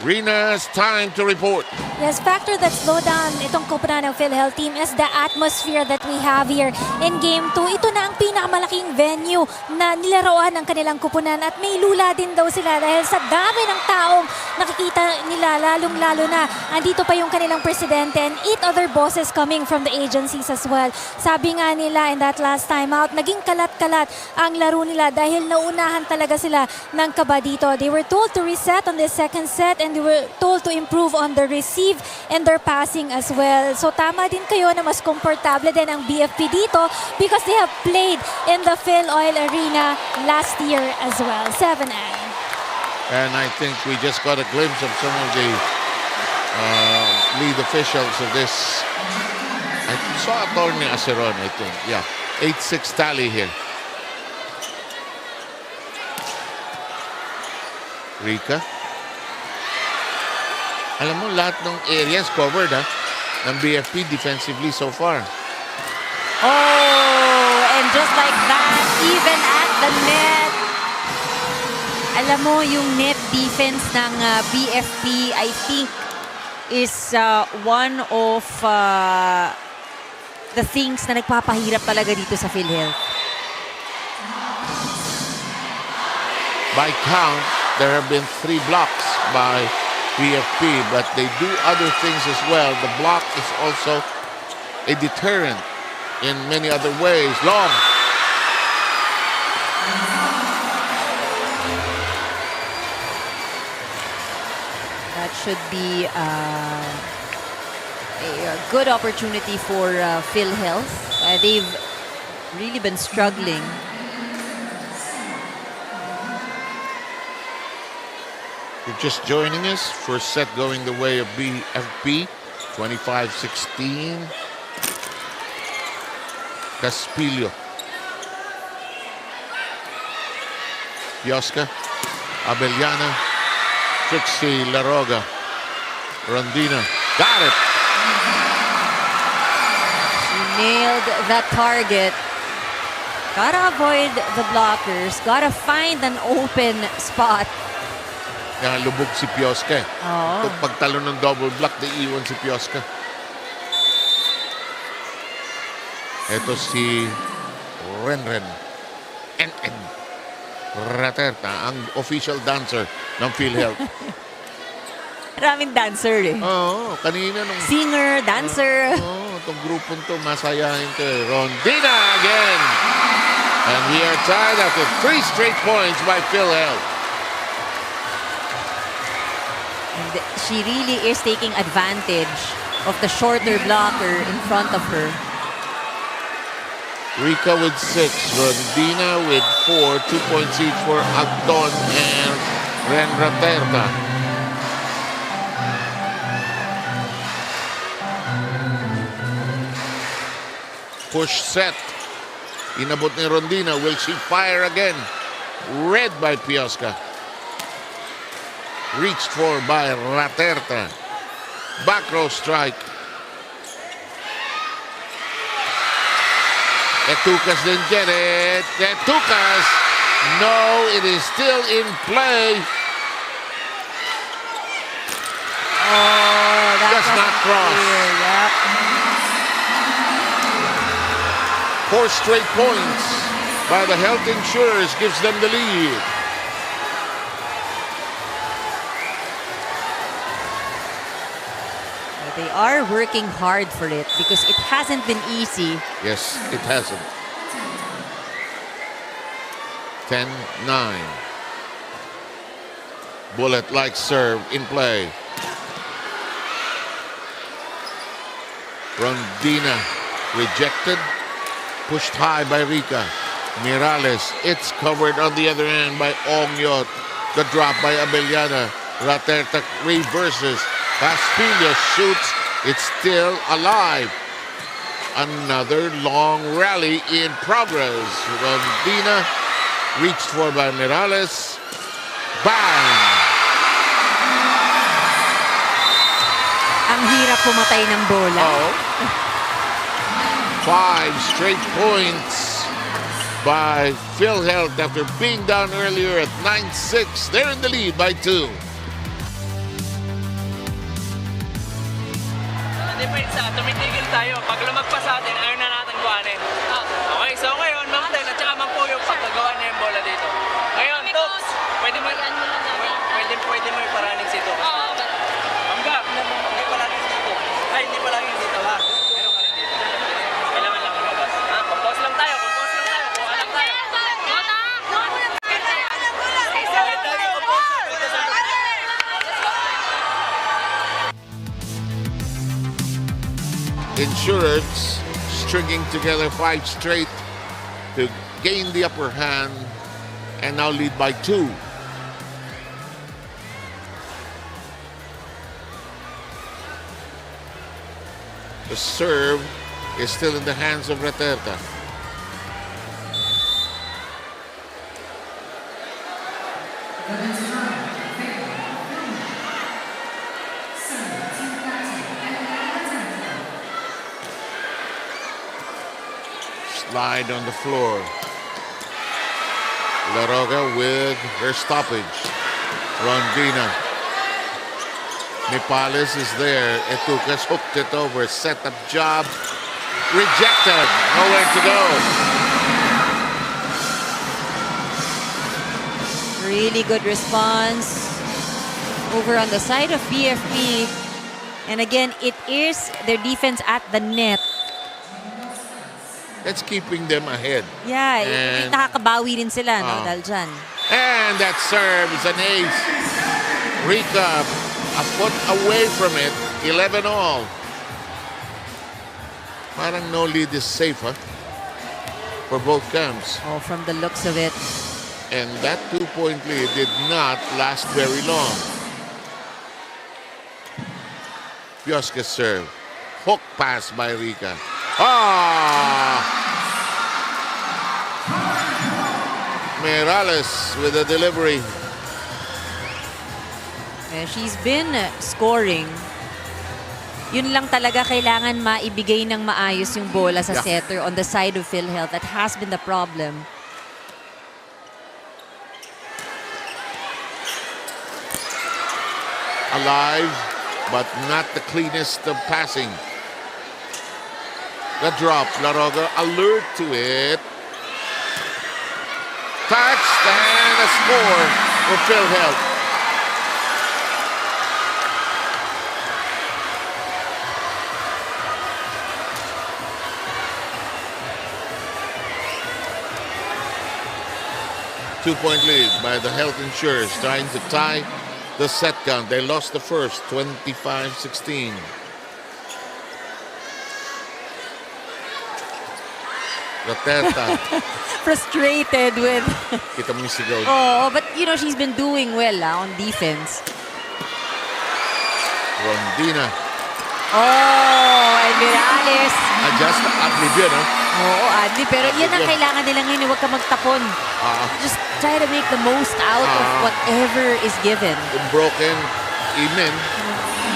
Rena's time to report. Yes, factor that slowed down itong koponan ng PhilHealth team is the atmosphere that we have here in Game 2. Ito na ang pinakamalaking venue na nilaruan ng kanilang koponan at may lula din daw sila dahil sa dami ng taong nakikita nila, lalong-lalo na andito pa yung kanilang presidente and 8 other bosses coming from the agencies as well. Sabi nga nila in that last time out, naging kalat-kalat ang laro nila dahil naunahan talaga sila ng kaba dito. They were told to reset on the second set and they were told to improve on the receive and their passing as well. So tama din kayo na mas komportable din ang BFP dito because they have played in the FilOil arena last year as well. 7-9. And I think we just got a glimpse of some of the lead officials of this. I saw Atty. Aceron, I think. Yeah, 8-6 tally here. Rika. Alam mo, lahat ng areas covered ng BFP defensively so far. Oh, and just like that, even at the net. Alam mo, yung net defense ng BFP, I think, is one of the things na nagpapahirap talaga dito sa PhilHealth. By count, there have been 3 blocks by BFP, but they do other things as well. The block is also a deterrent in many other ways. Long. That should be a good opportunity for PhilHealth. They've really been struggling. You're just joining us. First set going the way of BFP, 25-16. 𝗘𝗫𝗛𝗕𝗂. 𝗘𝗫𝗛𝗕𝗜𝗓, Trixie Laroga, Rondina, got it! She nailed that target. Gotta avoid the blockers. Gotta find an open spot. Yan, lubog si 𝗘𝗫𝗛𝗃. Oo. Ito, pagtalo ng double block, iiwan si 𝗘𝗫𝗃. Ito si Renren. Raterta, ang official dancer ng PhilHealth. Maraming dancer eh. Oo, kanina nung... Singer, dancer. Itong grupong to, masayahin to eh. Rondina again. And we are tied after 3 straight points by PhilHealth. And she really is taking advantage of the shorter blocker in front of her. Rica with 6, Rondina with 4, 2 points each for Agdon and Ren Raterta. Push set. Inabot ni Rondina. Will she fire again? Read by 𝗘𝗫𝗛𝗃. Reached for by Raterta. Back row strike. 𝗘𝗫𝗛𝗃 didn't get it. 𝗘𝗫𝗃. No, it is still in play. Oh, that Does not cross. Yep. 4 straight points by the Health Insurers gives them the lead. They are working hard for it because it hasn't been easy. Yes, it hasn't. 10-9. Bullet-like serve in play. Rondina rejected. Pushed high by Rica. Mirales, it's covered on the other end by Ongyot. The drop by Abellana. Raterta reverses. Castilla shoots. It's still alive. Another long rally in progress. Rondina reached for by Mirales. Bang! Ang hirap pumatay ng bola. Oh. 5 straight points by PhilHealth after being down earlier at 9-6. They're in the lead by 2. Depensa, tumitigil tayo. Pag lumagpas sa atin, ayaw na natin kuhanin. Okay, so ngayon, Mamden at saka Mang Puyo, pagkagawa niya yung bola dito. Ngayon, Tops, pwede mo iparaning si Tops. Mangga, hindi paraning dito. Ay, hindi paraning dito, ha? Meron ka rin dito. Kailangan lang lumabas. Ha? Compose lang tayo. Kuha lang tayo. Insurers stringing together 5 straight to gain the upper hand and now lead by 2. The serve is still in the hands of Raterta. Slide on the floor. 𝗘𝗏𝗏 with her stoppage. Rondina. Nepales is there. 𝗘𝗏𝗏𝗧 hooked it over. Set-up job. Rejected. Nowhere to go. Really good response over on the side of BFP. And again, it is their defense at the net. That's keeping them ahead. Yeah, And- nakakabawi din sila, no, dahil dyan. And that serve is an ace. Rika, a foot away from it. 11-all. Parang no lead is safe, huh? For both camps. Oh, from the looks of it. And that 2-point lead did not last very long. Piosca's serve. Hook pass by Rika. Morales with a delivery. She's been scoring. Yun lang talaga kailangan maibigay ng maayos yung bola sa setter on the side of PhilHealth. That has been the problem. Alive, but not the cleanest of passing. The drop, 𝗘𝗏𝗏 alert to it. Touched and a score for PhilHealth. Two-point lead by the Health Insurers, trying to tie the set count. They lost the first, 25-16. Gateta. Frustrated with... Kita mo yung sigaw. Oh, but you know, she's been doing well on defense. Rondina. Oh, and Morales. Just uplift yun, ha? Oo, Adli. Pero yan ang kailangan nila ngayon. Huwag ka magtapon. Just try to make the most out of whatever is given. Kung broken, Imen,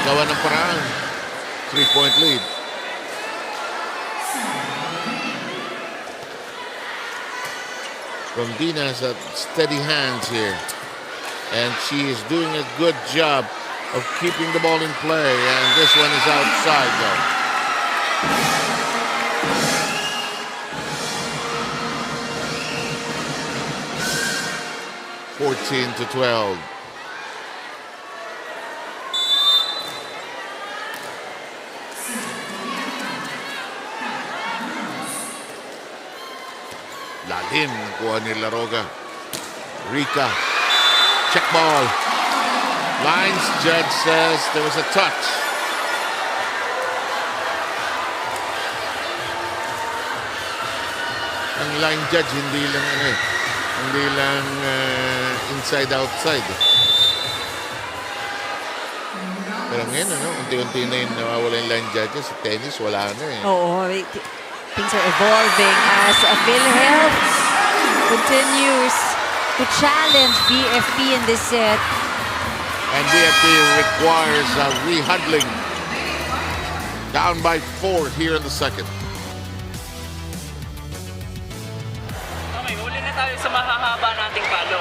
gawa ng paraan. 3-point lead. Rondina has a steady hands here. And she is doing a good job of keeping the ball in play. And this one is outside, though. (14-12). Lalim kuha ni 𝗘𝗏𝗏𝗏. Rika. Check ball. Lines judge says there was a touch. Ang line judge hindi lang inside-outside. Pero ngayon, unti-unti na yung nawawala yung line judges. Sa tennis, wala na eh. Oo, things are evolving as PhilHealth continues to challenge BFP in this set. And BFP requires a rehuddling. Down by 4 here in the second. Okay, huli na tayo sa mahahaba nating palo.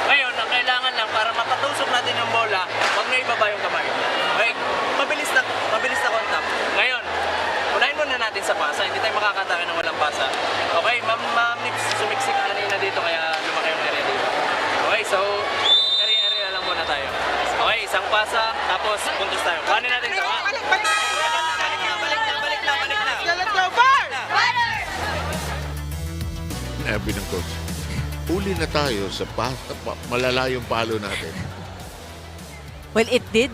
Ngayon, ang kailangan lang para mapatusok natin yung bola, huwag na ibaba yung kamay. Okay, mabilis na contact. Ngayon, unahin muna natin sa pasa. Hindi tayo makakatake ng walang pasa. Okay, mix sumiksik kanina dito kaya lumaki yung area dito. Okay, so area lang muna tayo. Okay, isang pasa, tapos puntos tayo. Kuhanin natin ito. Balik na. Let's go, Bar! Sabi ng coach, uli na tayo sa malala yung palo natin. Well, it did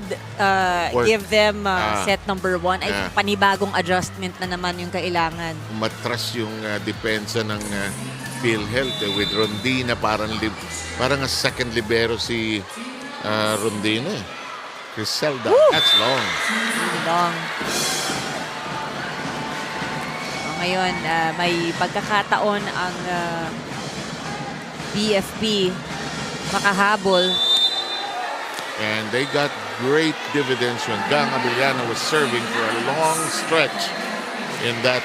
give them set number 1. I think panibagong adjustment na naman yung kailangan. Matras yung depensa ng PhilHealth with Rondina. Parang a second libero si Rondina. Griselda. That's long. Really long. So, ngayon, may pagkakataon ang BFP makahabol. And they got great dividends when 𝗘𝗏𝗏𝗏 was serving for a long stretch in that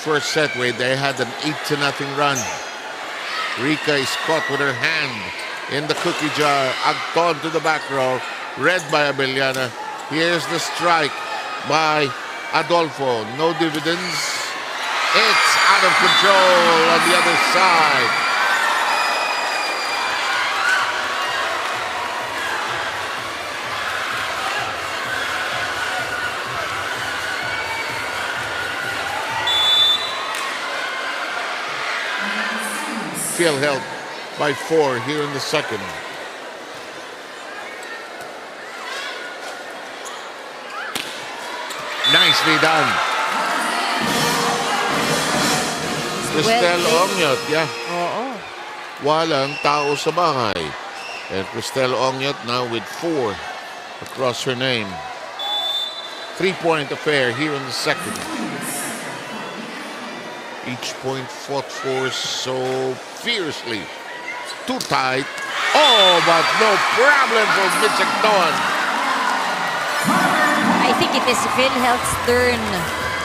first set where they had an 8-0 run. Rika is caught with her hand in the cookie jar. 𝗘𝗏𝗏 to the back row, read by Abellana. Here's the strike by Adolfo. No dividends. It's out of control on the other side. PhilHealth by 4 here in the second. Nicely done. 𝗘𝗫𝗏𝗧𝗜𝗢𝗡, yeah. Oo. Walang tao sa bahay. And 𝗘𝗫𝗏𝗧𝗜𝗢𝗡 now with 4 across her name. 3-point affair here in the second. Each point fought for so fiercely. Too tight. Oh, but no problem for 𝗘𝗫𝗏𝗧𝗜𝗢𝗏. I think it is PhilHealth's turn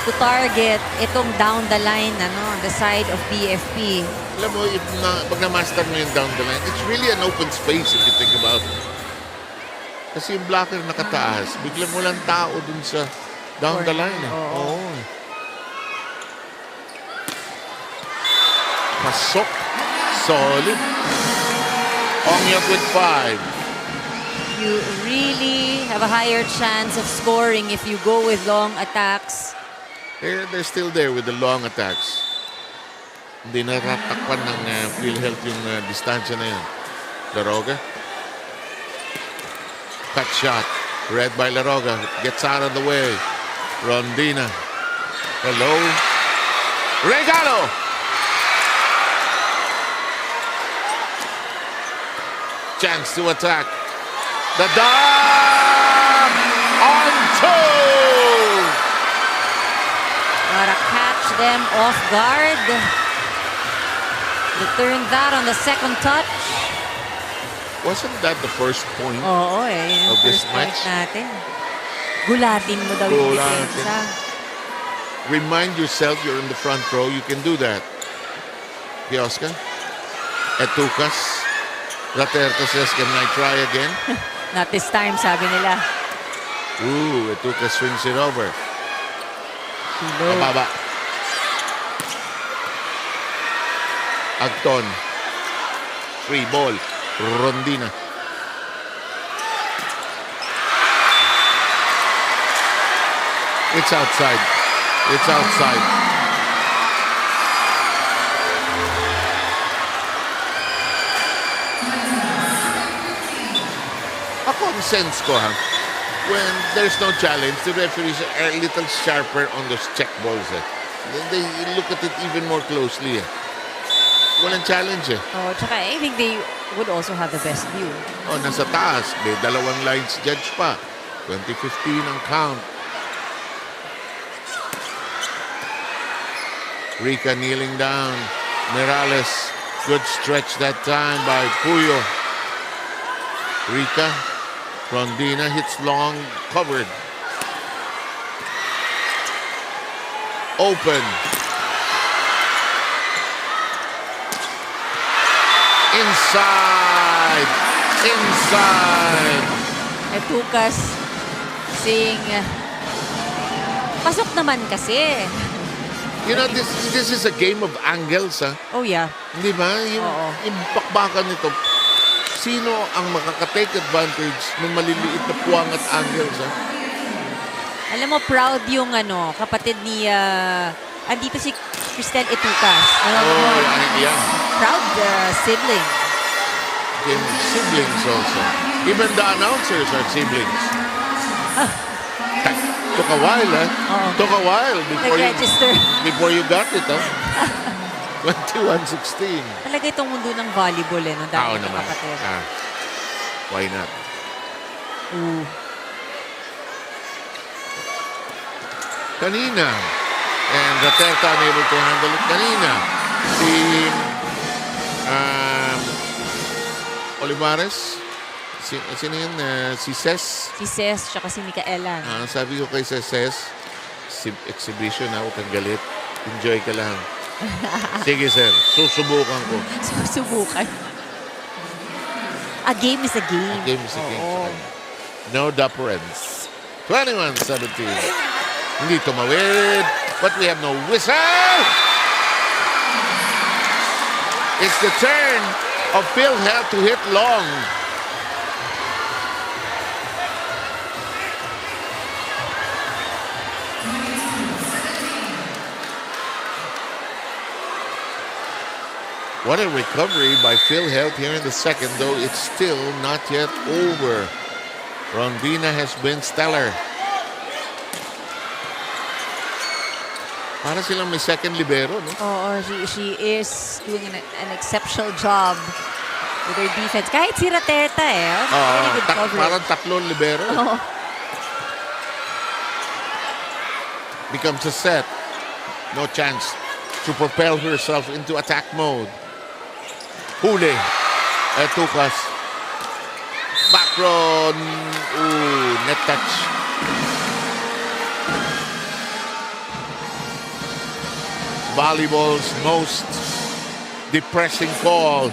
to target itong down the line, on the side of BFP. Alam mo, pag na-master mo yung down the line, it's really an open space if you think about it. Kasi yung blocker nakataas, biglang walang tao dun sa down the line. Oo. Pasok. Solid. 𝗘𝗏𝗏𝗧𝗏𝗏 with 5. You really have a higher chance of scoring if you go with long attacks. They're still there with the long attacks. Hindi natatakpan ng PhilHealth yung distansya na yun. Laroga. Cut shot. Read by Laroga. Gets out of the way. Rondina. Hello. Regalo! Chance to attack. The dog on 2! Gotta catch them off guard. Return that on the second touch. Wasn't that the first point? Oo, yun Of ang this first point match? natin. Gulatin mo daw yung Gulatin. depensa. Remind yourself you're in the front row. You can do that. Kioska. Etukas. Raterto says, can I try again? Not this time, sabi nila. Ooh, Etukas swings it over. Mababa. 𝗘𝗏𝗏𝗧𝗏𝗏. Free ball. Rondina. It's outside. It's outside. Ako ang sense ko, when there's no challenge, the referees are a little sharper on those check balls. They look at it even more closely. Walang challenge Oh, tsaka I think they would also have the best view. Oh, nasa taas. May dalawang lines judge pa. 2015 ang count. Rika kneeling down. Morales. Good stretch that time by Puyo. Rika. Rondina hits long. Covered. Open. Inside. Inside. Etukas saying, pasok naman kasi. You know, this is a game of angles, Oh yeah. Di ba? Yung bakbakan nito, sino ang makaka-take advantage ng maliliit na puwang at angles, Alam mo, proud yung kapatid ni, andito si Cristel Etukas. Yeah. Proud sibling. Game of siblings also. Even the announcers are siblings. Took a while, Took a while before you got it, 21-16. Talaga itong mundo ng volleyball, no? Dahil itong kapatid. Why not? Ooh. Kanina. And Raterta unable to handle it kanina. Si Olivares. Sino yun? Si Ses. Si Ses, tsaka si Micaela. Sabi ko kay Ses, exhibition huwag kang galit. Enjoy ka lang. Sige, sir. Susubukan ko. Susubukan. A game is a game. Game is a game. Oo. No difference. 21-17. Hindi tumawid. But we have no whistle. It's the turn of PhilHealth to hit long. What a recovery by PhilHealth here in the second, though it's still not yet over. Rondina has been stellar. Para silang may second libero, no? Oo, she is doing an exceptional job with her defense. Kahit si Rateta really good coverage. Parang tatlong libero. Oo. Becomes a set. No chance to propel herself into attack mode. Huli. Tukas. Backron. Ooh, net touch. Volleyball's most depressing call.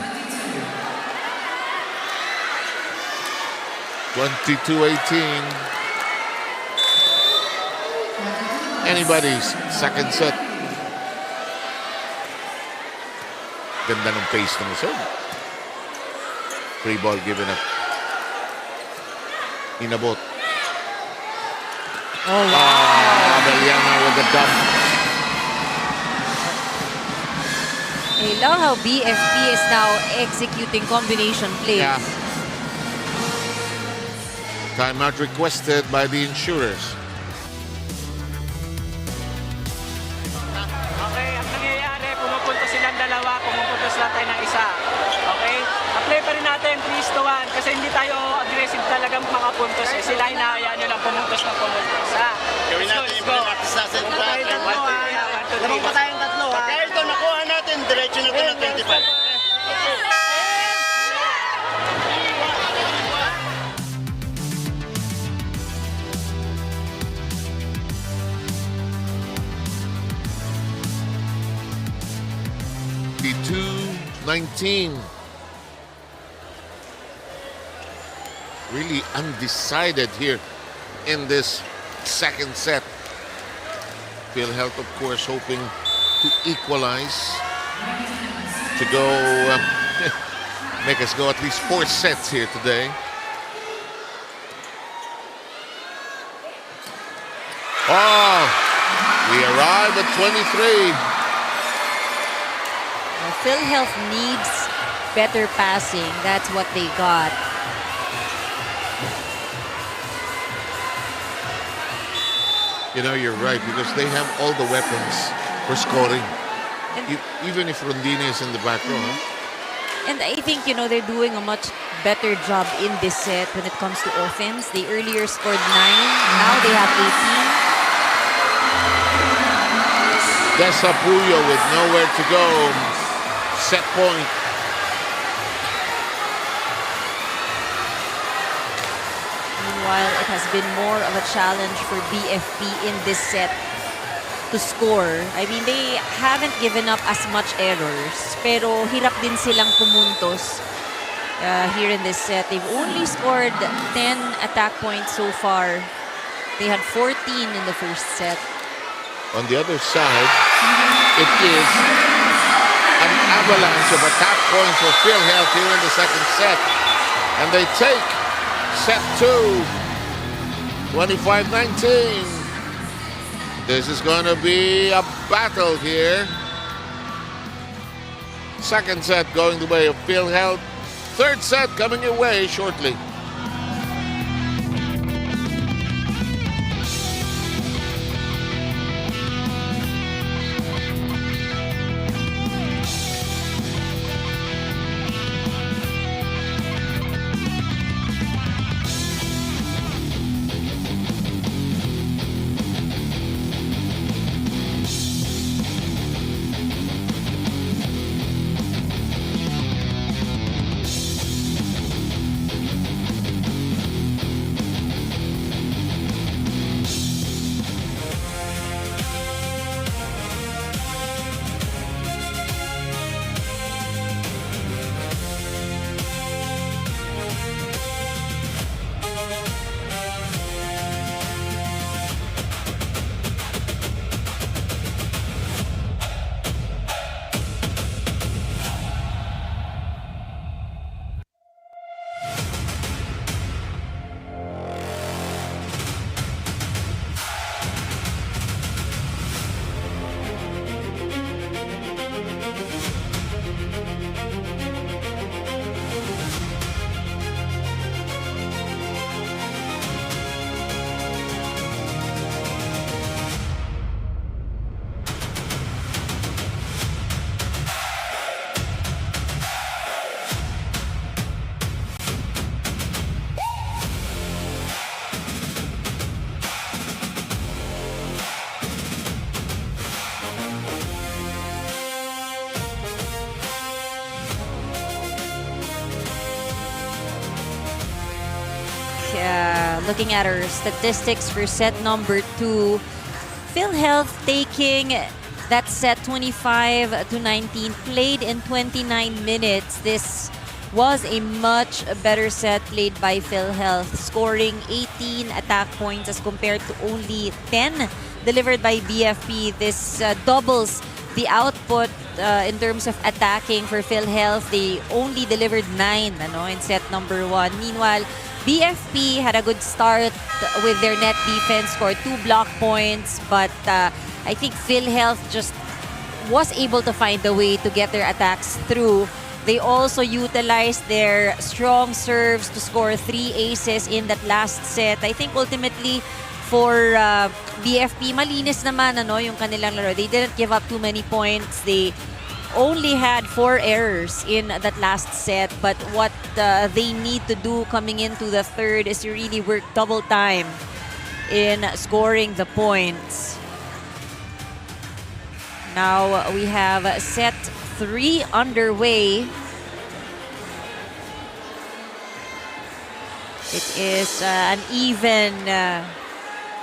22-18. Anybody's second set. Ganda ng pace ng serve. Free ball given up. Inabot. Oh, wow. Abeliana with the dump. I love how BFP is now executing combination plays. Yeah. Timeout requested by the Insurers. Okay, ang nangyayari, pumupunta silang dalawa, pumupunta sila tayo ng isa. Okay? Apply pa rin natin 3-1 kasi hindi tayo aggressive talagang mga puntos. Sila hinahayaan nyo lang pumuntos ng pumuntos. Gawin natin yung practice natin. Lamang pa tayong tatlo. Pagka ito nakuha natin, diretso na ito ng 25. The 2-19. Really undecided here in this second set. PhilHealth, of course, hoping to equalize, to go, make us go at least 4 sets here today. Oh, we arrive at 23. PhilHealth needs better passing. That's what they got. You know, you're right, because they have all the weapons for scoring. Even if Rondina is in the back row. Huh? And I think, they're doing a much better job in this set when it comes to offense. They earlier scored 9. Now they have 18. 𝗘𝗫𝗛𝗕𝗓 with nowhere to go. Set point. Meanwhile, it has been more of a challenge for BFP in this set to score. I mean, they haven't given up as much errors, pero hirap din silang pumuntos here in this set. They've only scored 10 attack points so far. They had 14 in the first set. On the other side, it is an avalanche of attack points for PhilHealth here in the second set. And they take set 2, 25-19. This is going to be a battle here. Second set going the way of PhilHealth. Third set coming your way shortly. looking at our statistics for set number 2, PhilHealth taking that set 25-19, played in 29 minutes. This was a much better set played by PhilHealth, scoring 18 attack points as compared to only 10 delivered by BFP. This doubles the output in terms of attacking for PhilHealth. They only delivered 9 in set number 1. Meanwhile, BFP had a good start with their net defense, scored 2 block points, but I think PhilHealth just was able to find a way to get their attacks through. They also utilized their strong serves to score 3 aces in that last set. I think ultimately for BFP, malinis naman yung kanilang laro. They didn't give up too many points. They only had 4 errors in that last set. But what they need to do coming into the third is to really work double time in scoring the points. Now we have set 3 underway. It is an even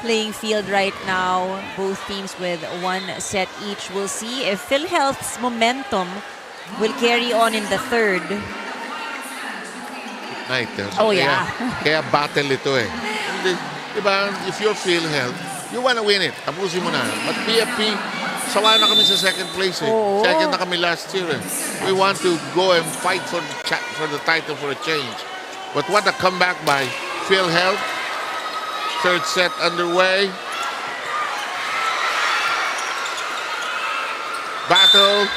playing field right now. Both teams with 1 set each. We'll see if PhilHealth's momentum will carry on in the third. Kaya battle ito eh. Diba, if you're PhilHealth, you wanna win it. Tapusin mo na. But BFP, sawa na kami sa second place eh. Second na kami last year eh. We want to go and fight for the title for a change. But what a comeback by PhilHealth. Third set underway. Battle.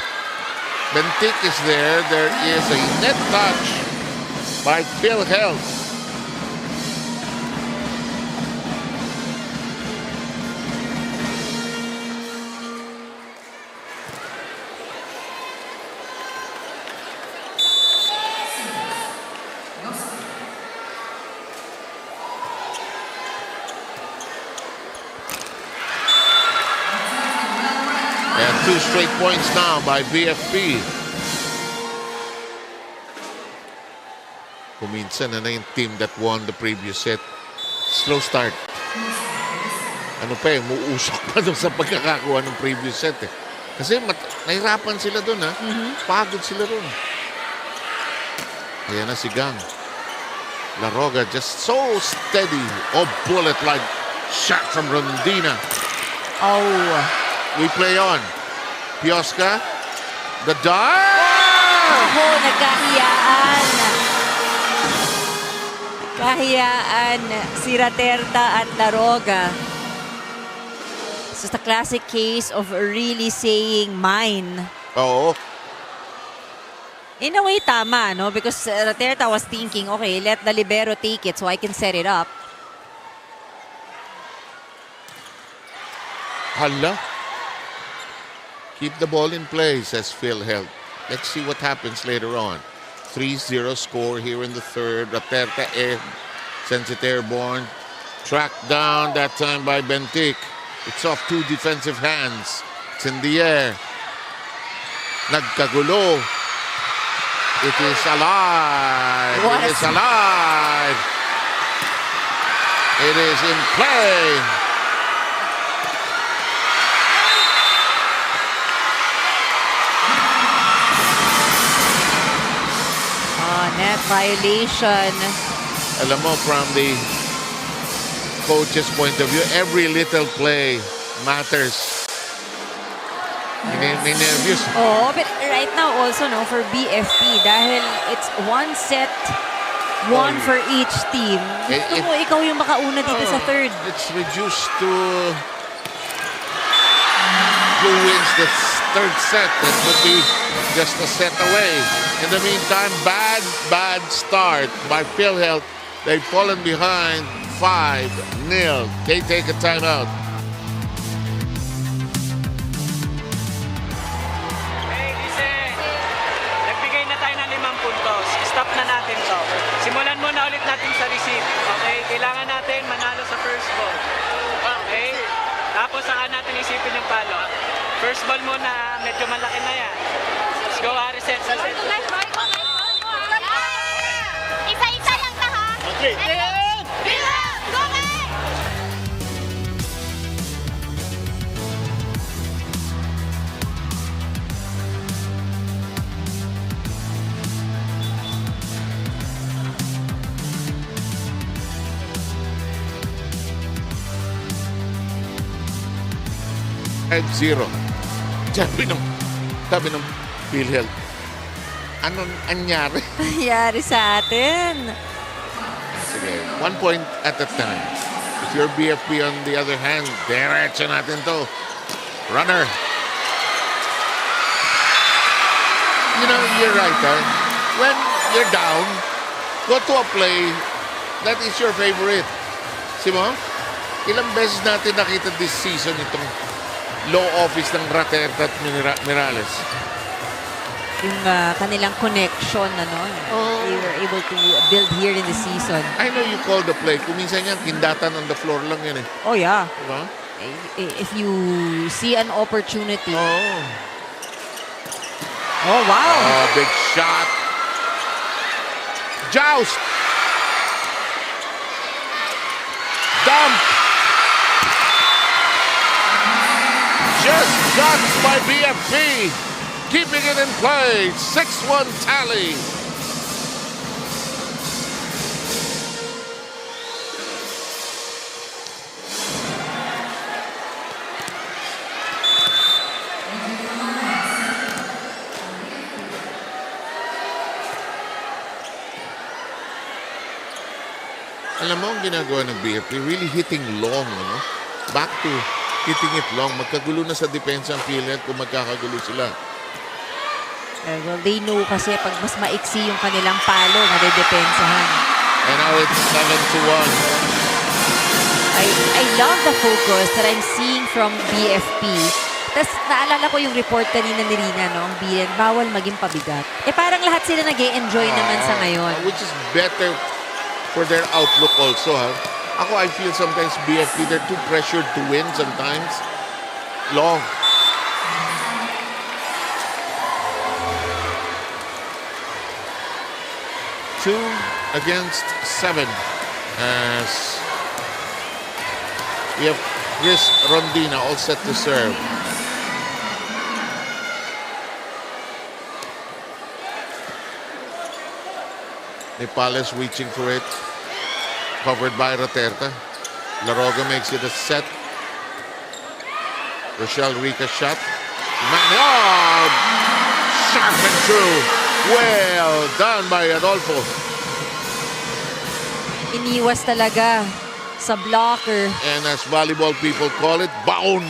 Bentik is there. There is a net touch by PhilHealth. And 2 straight points now by BFP. Kuminsan na yung team that won the previous set. Slow start. Ano pa eh, muusok pa doon sa pagkakakuha ng previous set eh. Kasi nahirapan sila doon ha. Pagod sila doon. Ayan na si Gang. 𝗚𝗓𝗏 just so steady. Oh, bullet-like shot from Rondina. We play on. Pioska. The dive! Nagkahiyaan. Kahiyaan si Raterta at 𝗚𝗏𝗏. It's just a classic case of really saying mine. Oo. In a way, tama, no? Because Raterta was thinking, okay, let the libero take it so I can set it up. Hala. Keep the ball in play, says PhilHealth. Let's see what happens later on. 3-0 score here in the third. Raterta sends it airborne. Tracked down that time by Bentik. It's off 2 defensive hands. It's in the air. Nagkagulo. It is alive. It is alive. It is in play. Net violation. Alam mo, from the coach's point of view, every little play matters. Nervous. But right now also, no, for BFP, dahil it's 1 set, 1 for each team. Gusto mo ikaw yung makauna dito sa third. It's reduced to who wins the third set. That would be just a set away. In the meantime, bad start by PhilHealth. They've fallen behind 5-0. They take a timeout. Hey, listen. Nagbigay na tayo ng 5 puntos. Stop na natin to. Simulan muna ulit natin sa receive. Okay? Kailangan natin manalo sa first ball. Okay? Tapos saka natin isipin yung palo. First ball muna, medyo malaki na yan. Let's go, reset. Isa-isa lang ka ha. Okay. 5-0. Sabi ng PhilHealth, anong anyari? Nangyari sa atin. Sige, 1 point at a time. If your BFP on the other hand, diretso natin to. Runner. You know, you're right, huh? When you're down, go to a play that is your favorite. Si mo? Ilang beses natin nakita this season itong low office ng Raterta at Mirales. Yung kanilang connection, ano? They were able to build here in the season. I know you call the play. Kung minsan yan, kindatan on the floor lang yan eh. Oh, yeah. Diba? If you see an opportunity. Oh. Oh, wow. Oh, big shot. Joust. Dump. Just ducks by BFP. Keeping it in play. 6-1 tally. Alam mo ang ginagawa ng BFP, really hitting long, ano? Back to hitting it long. Magkagulo na sa depensa ang PhilHealth kung magkakagulo sila. Well, they know kasi pag mas maiksi yung kanilang palo, nade-depensahan. And now it's 7-1. I love the focus that I'm seeing from BFP. Tapos naalala ko yung report kanina ni Rina, no? Ang BN, bawal maging pabigat. Parang lahat sila nag-e-enjoy naman sa ngayon. Which is better for their outlook also, ha? Ako, I feel sometimes BFP, they're too pressured to win sometimes. Long. Two against 7 as we have Chris Rondina all set to serve. Nepales reaching for it. Covered by Raterta. Laroga makes it a set. Rochelle Rica shot. Oh! Sharp and true. Well done by Adolfo. Iniwas talaga sa blocker. And as volleyball people call it, baon.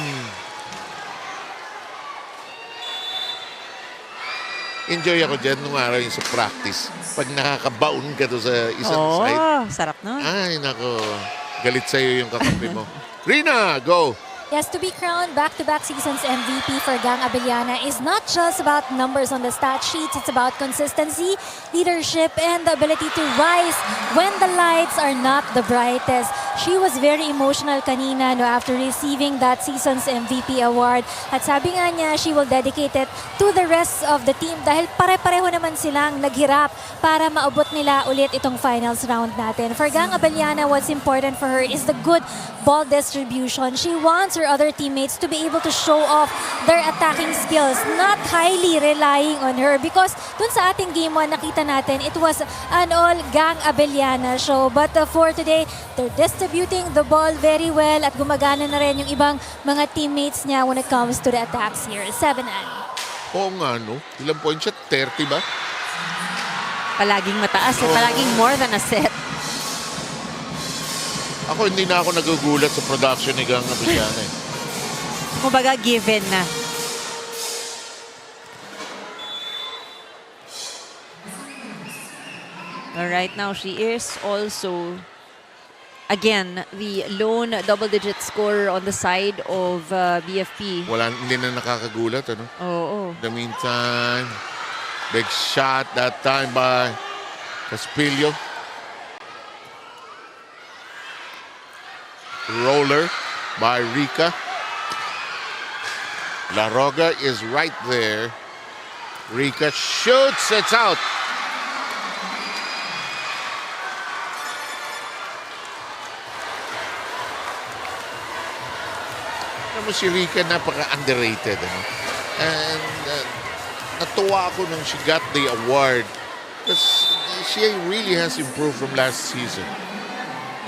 Enjoy ako dyan nung araw yung sa practice. Pag nakakabaon ka to sa isang side. Oh, sarap nun. Ay, nako. Galit sa'yo yung kakampi mo. Rina, go! Yes, to be crowned back-to-back seasons MVP for 𝗘𝗫𝗧𝗜𝗔𝗓 is not just about numbers on the stat sheets. It's about consistency, leadership, and the ability to rise when the lights are not the brightest. She was very emotional kanina after receiving that season's MVP award. At sabi nga niya, she will dedicate it to the rest of the team dahil pare-pareho naman silang naghirap para maabot nila ulit itong finals round natin. For 𝗘𝗫𝗧𝗜𝗔𝗓, what's important for her is the good ball distribution. She wants her other teammates to be able to show off their attacking skills, not highly relying on her. Because dun sa ating game 1, nakita natin, it was an all 𝗘𝗫𝗧𝗜𝗔 show. But for today, they're distributing the ball very well at gumagana na rin yung ibang mga teammates niya when it comes to the attacks here. 7-9. Oo nga, no? Ilang points siya? 30 ba? Palaging mataas, palaging more than a set. Ako, hindi na ako nagugulat sa production ni 𝗘𝗫𝗧𝗜𝗔𝗓 eh. Kumbaga, given na. Right now, she is also, again, the lone double-digit scorer on the side of BFP. Hindi na nakakagulat, ano? Oo. The meantime, big shot that time by Caspillo. Roller by Rica. Laroga is right there. Rica shoots, it's out. Alam mo si Rica, napaka-underrated. Ano? And natuwa ako nung she got the award. Because she really has improved from last season.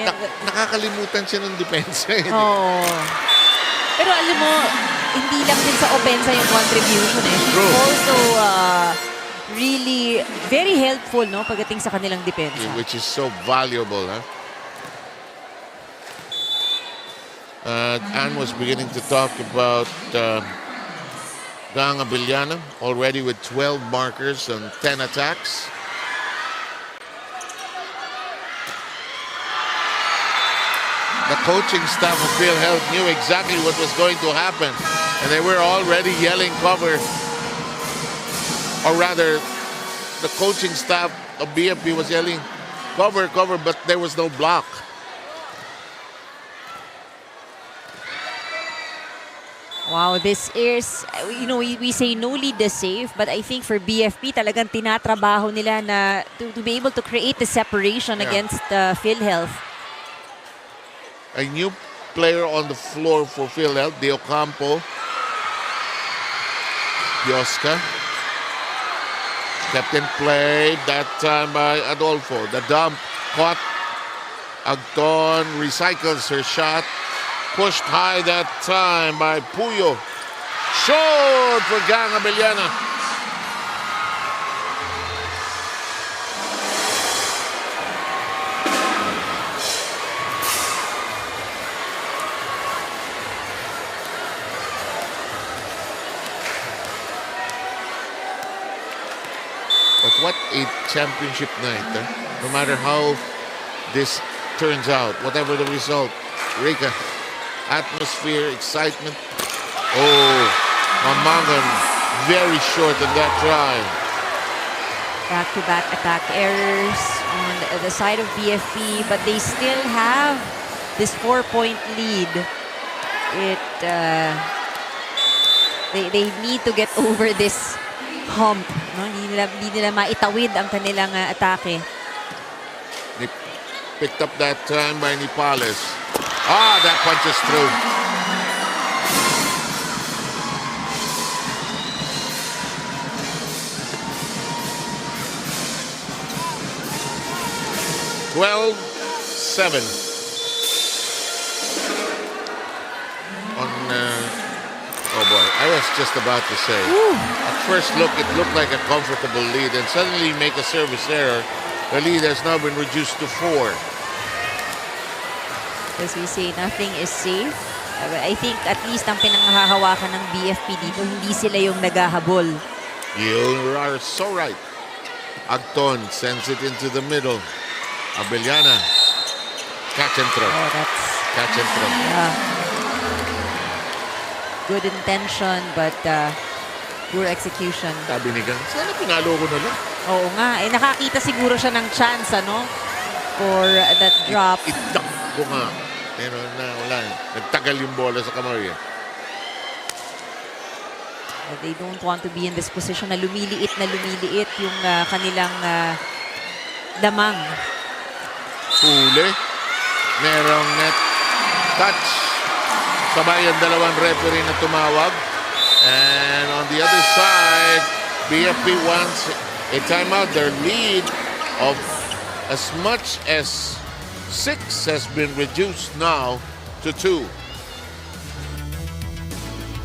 Nakakalimutan siya ng depensa. Oo. Pero alam mo, hindi lang din sa opensa yung contribution eh. She's True. also really very helpful, no, pagdating sa kanilang depensa. Which is so valuable, huh? Ann was beginning to talk about 𝗘𝗫𝗛𝗕𝗚𝗧 already with 12 markers and 10 attacks. The coaching staff of PhilHealth knew exactly what was going to happen, and they were already yelling cover. Or rather, the coaching staff of BFP was yelling cover, cover, but there was no block. Wow, this is, you know, we say no lead is safe, but I think for BFP, talagang tinatrabaho nila na to be able to create the separation against PhilHealth. A new player on the floor for PhilHealth, De Ocampo. Yoska. Kept in play, that time by Adolfo. The dump, caught. Agton recycles her shot. Pushed high that time by Puyo. Short for 𝗘𝗫𝗛𝗕𝗚𝗧. But what a championship night. No matter how this turns out, whatever the result. Rika, atmosphere, excitement. Oh, Mamangan very short in that drive. Back-to-back attack errors on the side of BFP, but they still have this 4-point lead. They need to get over this hump. No? Hindi nila maitawid ang kanilang atake. They picked up that time by Nipales. Ah, that punches through. (12-7) on oh boy, I was just about to say, at first look it looked like a comfortable lead, and suddenly you make a service error. The lead has now been reduced to 4. As we say, nothing is safe. I think at least ang pinanghahawakan ng BFP dito, hindi sila yung naghahabol. You are so right. Agton sends it into the middle. Abellana, catch and throw. Oh, that's Catch and throw. good intention, but poor execution. Sabi ni Gang, sana pinalo ko na lang. Oo nga, nakakita siguro siya ng chance, ano, for that drop. Itak ko nga. Pero wala. Nagtagal yung bola sa kamay. They don't want to be in this position na lumiliit yung kanilang damang. Huli. Merong net touch. Sabay ang dalawang referee na tumawag. And on the other side, BFP wants a timeout. Their lead of as much as 6 has been reduced now to 2.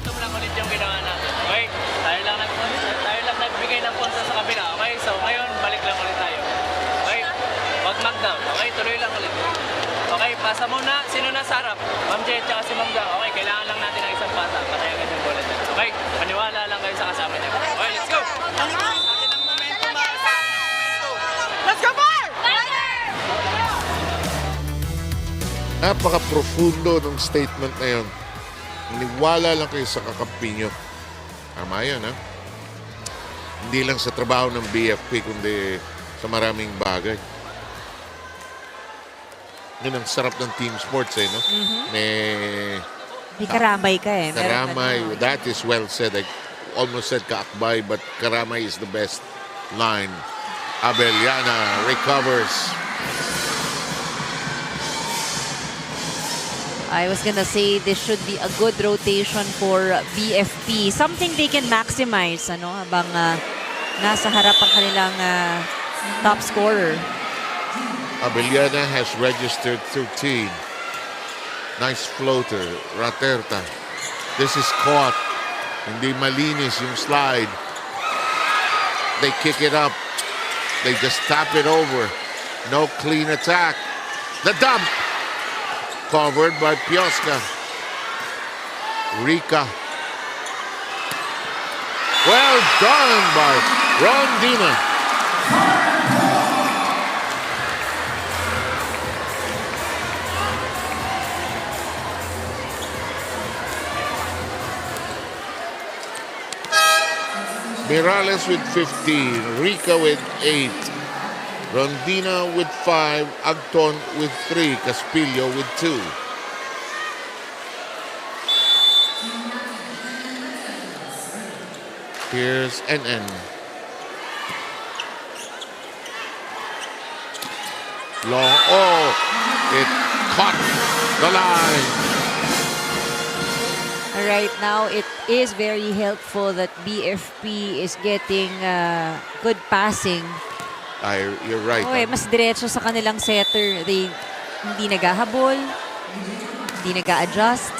Ito lang ulit yung ginawa natin. Okay? Tayo lang nagbigay ng punta sa kabila. Okay? So ngayon, balik lang ulit tayo. Okay? Wag mag-down. Okay? Tuloy lang ulit. Okay? Pasa muna. Sino nasa harap? Ma'am Jet at si Ma'am Gang. Okay? Kailangan lang natin ng isang pasa. Patayagan yung bola dyan. Okay? Paniwala lang kayo sa kasama niya. Okay? Let's go! Atin ang momentum. Let's go, boy! Napaka-profundo ng statement na yun. Maniwala lang kayo sa kakampi nyo. Tama yun, ha? Hindi lang sa trabaho ng BFP, kundi sa maraming bagay. Yun ang sarap ng team sports, eh, no? May karamay ka eh. Karamay, that is well said. I almost said kaakbay, but karamay is the best line. Abellana recovers. I was gonna say this should be a good rotation for BFP. Something they can maximize, ano, habang nasa harap ang kanilang top scorer. Abellana has registered 13. Nice floater, Raterta. This is caught. Hindi malinis yung slide. They kick it up. They just tap it over. No clean attack. The dump. Covered by 𝗘𝗫𝗛𝗧𝗜𝗍𝗂. Rika. Well done by Rondina. Mirales with 15, Rika with 8, Rondina with 5, Agton with 3, Caspillo with 2. Here's NN. Long, oh, it caught the line. Right now, it is very helpful that BFP is getting good passing. You're right. Okay, mas diretso sa kanilang setter. They hindi naghahabol, hindi nag-a-adjust.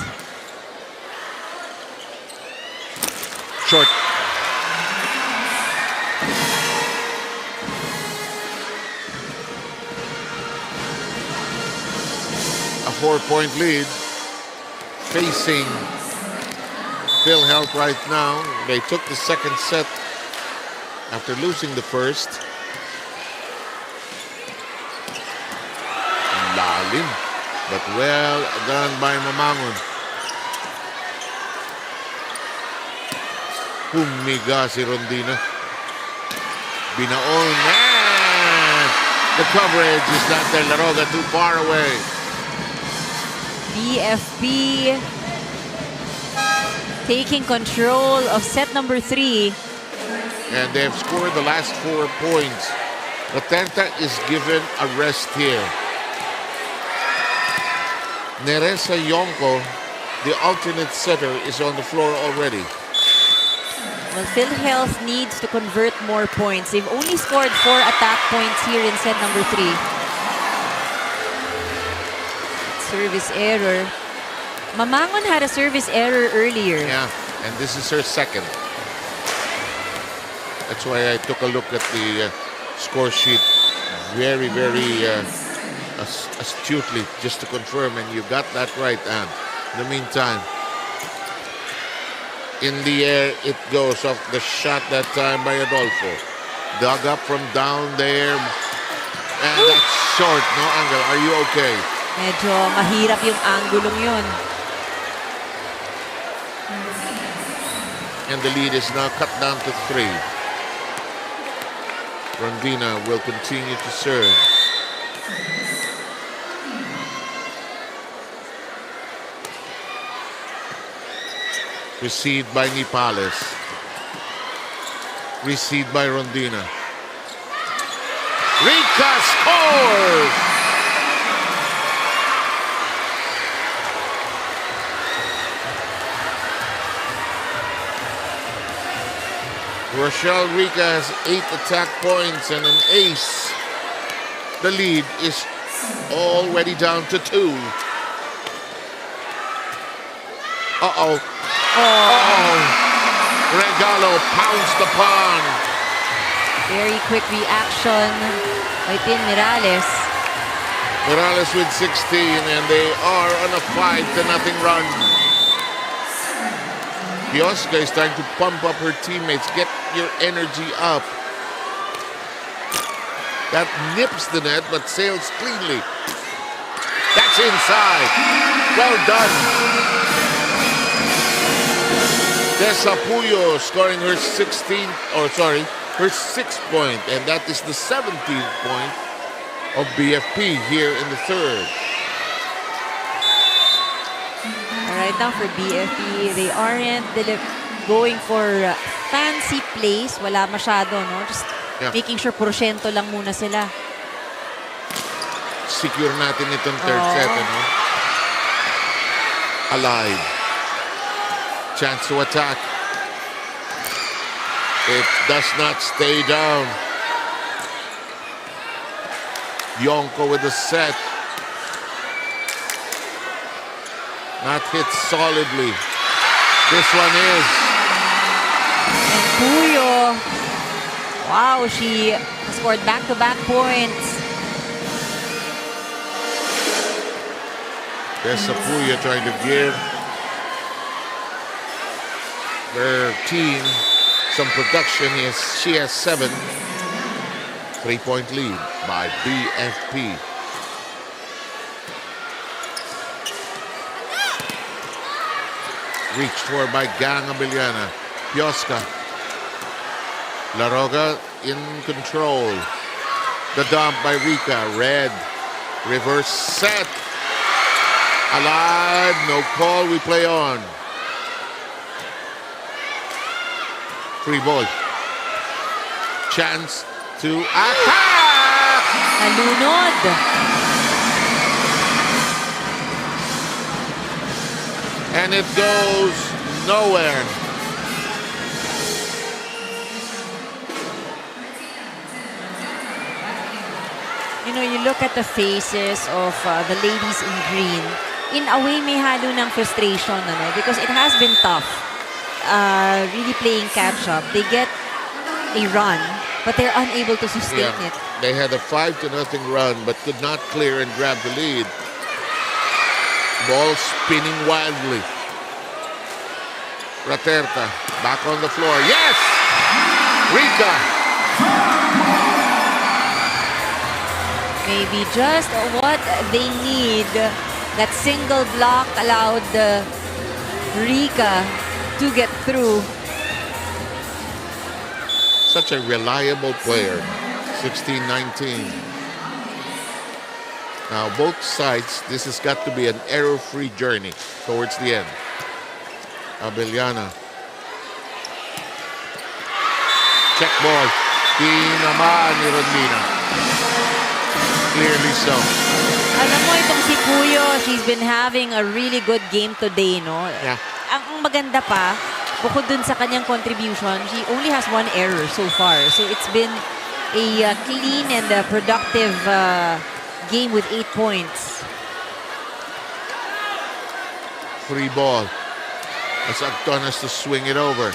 Short. A 4-point lead facing PhilHealth right now. They took the second set after losing the first. Lalim, but well done by Mamangon. Humiga si Rondina. Binaon, and the coverage is not there. Laroga too far away. BFP taking control of set number 3. And they have scored the last 4 points. Latenta is given a rest here. Neresa Yonko, the alternate setter, is on the floor already. Well, PhilHealth needs to convert more points. They've only scored 4 attack points here in set number 3. Service error. Mamangon had a service error earlier. Yeah, and this is her second. That's why I took a look at the score sheet very, very astutely, just to confirm, and you got that right, Anne. In the meantime, in the air it goes off the shot that time by Adolfo. Dug up from down there, and that's short, no angle. Are you okay? Medyo mahirap yung angulong yun. And the lead is now cut down to 3. Rondina will continue to serve. Received by Nipales. Received by Rondina. Rika scores! Rochelle Rika has 8 attack points and an ace. The lead is already down to 2. Uh-oh. Uh-oh. Regalo pounced upon. Very quick reaction by Tin Mirales. Morales with 16, and they are on a 5-0 run. 𝗘𝗫𝗛𝗓𝗏 is trying to pump up her teammates. Get your energy up. That nips the net, but sails cleanly. That's inside. Well done. 𝗘𝗫𝗛𝗓𝗏 scoring her 6th point, and that is the 17th point of BFP here in the third. Right now for BFP, they aren't going for fancy plays. Wala masyado, no? Just making sure porsyento lang muna sila. Secure natin itong third set, no? Alive. Chance to attack. It does not stay down. Yonko with the set. Not hit solidly. This one is. And Puyo, wow, she scored back-to-back points. There's Puyo trying to give her team some production. She has 7. 3-point lead by BFP. Reached for by 𝗘𝗫𝗓𝗔𝗕𝗓. Pioska. Laroga in control. The dump by Rika. Red. Reverse set. Alive. No call. We play on. Free ball. Chance to attack. Nalunod. And it goes nowhere. You know, you look at the faces of the ladies in green. In a way, may halo ng frustration, ano? Because it has been tough. Really playing catch-up. They get a run, but they're unable to sustain it. They had a 5-0 run, but could not clear and grab the lead. Ball spinning wildly. Raterta back on the floor. Yes! Rika. Maybe just what they need. That single block allowed Rika to get through. Such a reliable player. 16-19. Now, both sides, this has got to be an error-free journey towards the end. Abellana. Check ball. Di naman ni Rodmina. Clearly so. Alam mo, itong si Puyo, she's been having a really good game today, no? Yeah. Ang maganda pa, bukod dun sa kanyang contribution, she only has 1 error so far. So it's been a clean and productive game with 8 points. Free ball. As Acton has to swing it over.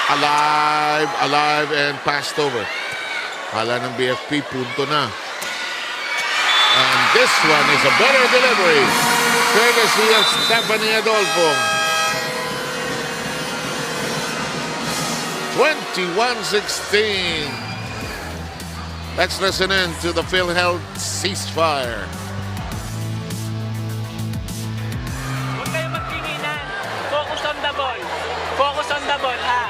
Alive, alive, and passed over. Kala ng BFP, punto na. And this one is a better delivery. Courtesy of Stephanie Adolfo. 21-16. Let's listen in to the PhilHealth ceasefire. Huwag kayo magtinginan. Focus on the ball. Focus on the ball, ha?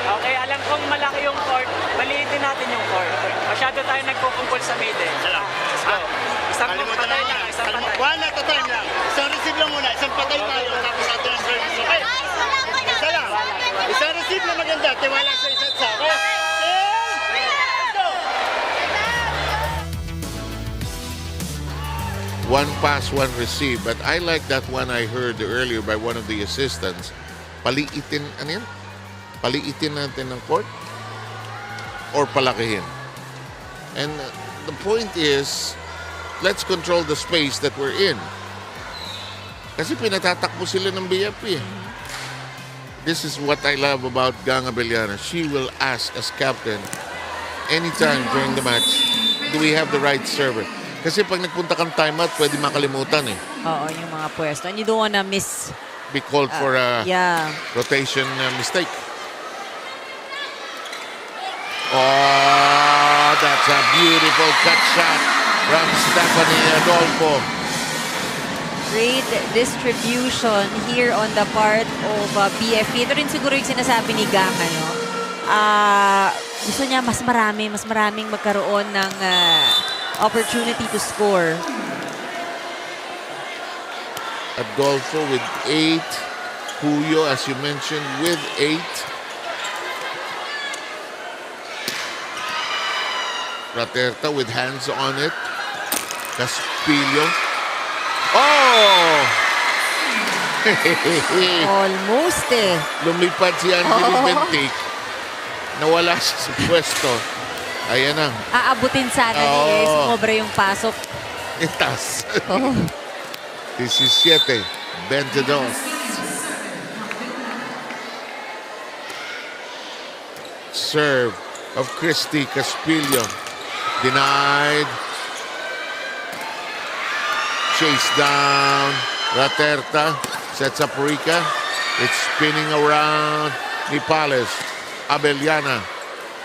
Okay, alam kong malaki yung court. Maliitin natin yung court. Masyado tayo nagkukumpul sa middle. Let's go. Isang patay lang, isang patay. One at a time lang. Isang receive lang muna. Isang patay tayo. Tapos atin ang service. Okay? Isa lang. Isang receive na maganda. Tiwala sa isa't sa. Okay? One pass, one receive. But I like that one I heard earlier by one of the assistants. Paliitin, ano yan? Paliitin natin ng court or palakihin. And the point is, let's control the space that we're in. Kasi pinatatakbo sila ng BFP. This is what I love about 𝗘𝗫𝗓𝗔𝗕𝗓. She will ask as captain anytime during the match, do we have the right server? Kasi pag nagpunta kang timeout, pwede makalimutan eh. Oo, yung mga pwesto. And you don't wanna miss... Be called for a yeah. rotation mistake. Oh, that's a beautiful cut shot from Stephanie Adolfo. Great distribution here on the part of BFP. Ito rin siguro yung sinasabi ni Gang, ano? Gusto niya mas maraming magkaroon ng opportunity to score. Adolfo with 8. Puyo, as you mentioned, with 8. Raterta with hands on it. Caspillo. Oh! Almost eh. Lumipad si Angelique Bentic. Nawala siya sa pwesto. Ayan na. Aabutin sana ni sumobra yung pasok. Itas. Oh. 17. 22. serve of 𝗘𝗫𝗛𝗕𝗓𝗏. Denied. Chase down. Raterta sets up Rica. It's spinning around. Nipales. Abellana.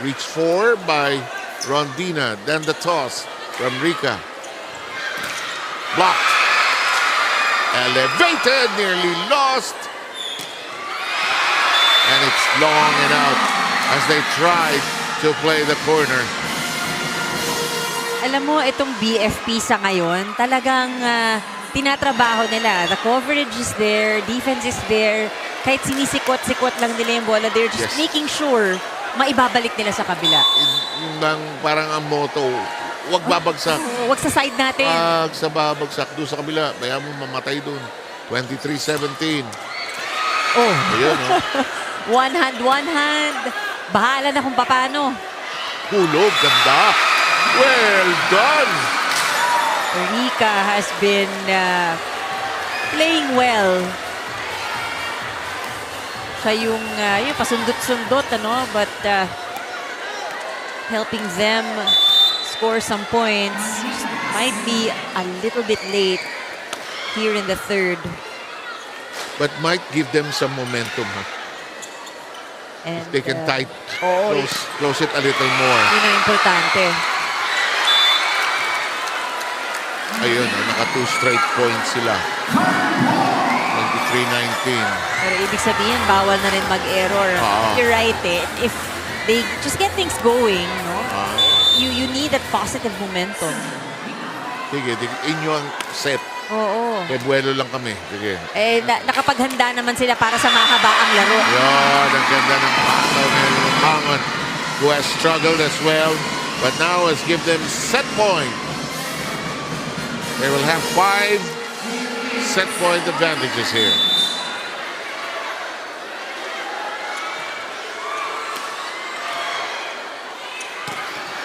Reached for by Rondina. Then the toss from Rica. Blocked. Elevated. Nearly lost. And it's long and out as they tried to play the corner. Alam mo, itong BFP sa ngayon, talagang tinatrabaho nila. The coverage is there, defense is there. Kahit sinisikot-sikot lang nila yung bola, they're just making sure maibabalik nila sa kabila. Yung bang parang ang motto, huwag babagsak. Huwag sa side natin. Huwag sa babagsak doon sa kabila. Kaya mo mamatay doon. 23-17. Oh. Ayun, oh. One hand. Bahala na kung paano. Hulog, ganda. Well done. Rica has been playing well. Siya yung pasundot-sundot, but helping them score some points. Might be a little bit late here in the third. But might give them some momentum. Huh? And, if they can close it a little more. Yun ang importante. Ayun, naka 2 straight points sila. 23-19. Pero ibig sabihin, bawal na rin mag-error. You're right, eh. If they just get things going, no? You need that positive momentum. Sige, inyo ang set. Oo. Kaya buwelo lang kami. Sige. Nakapaghanda naman sila para sa mahabaang laro. Yan, ang ganda ng pataw na Hangon, who has struggled as well, but now has give them set point. They will have 5 set point advantages here.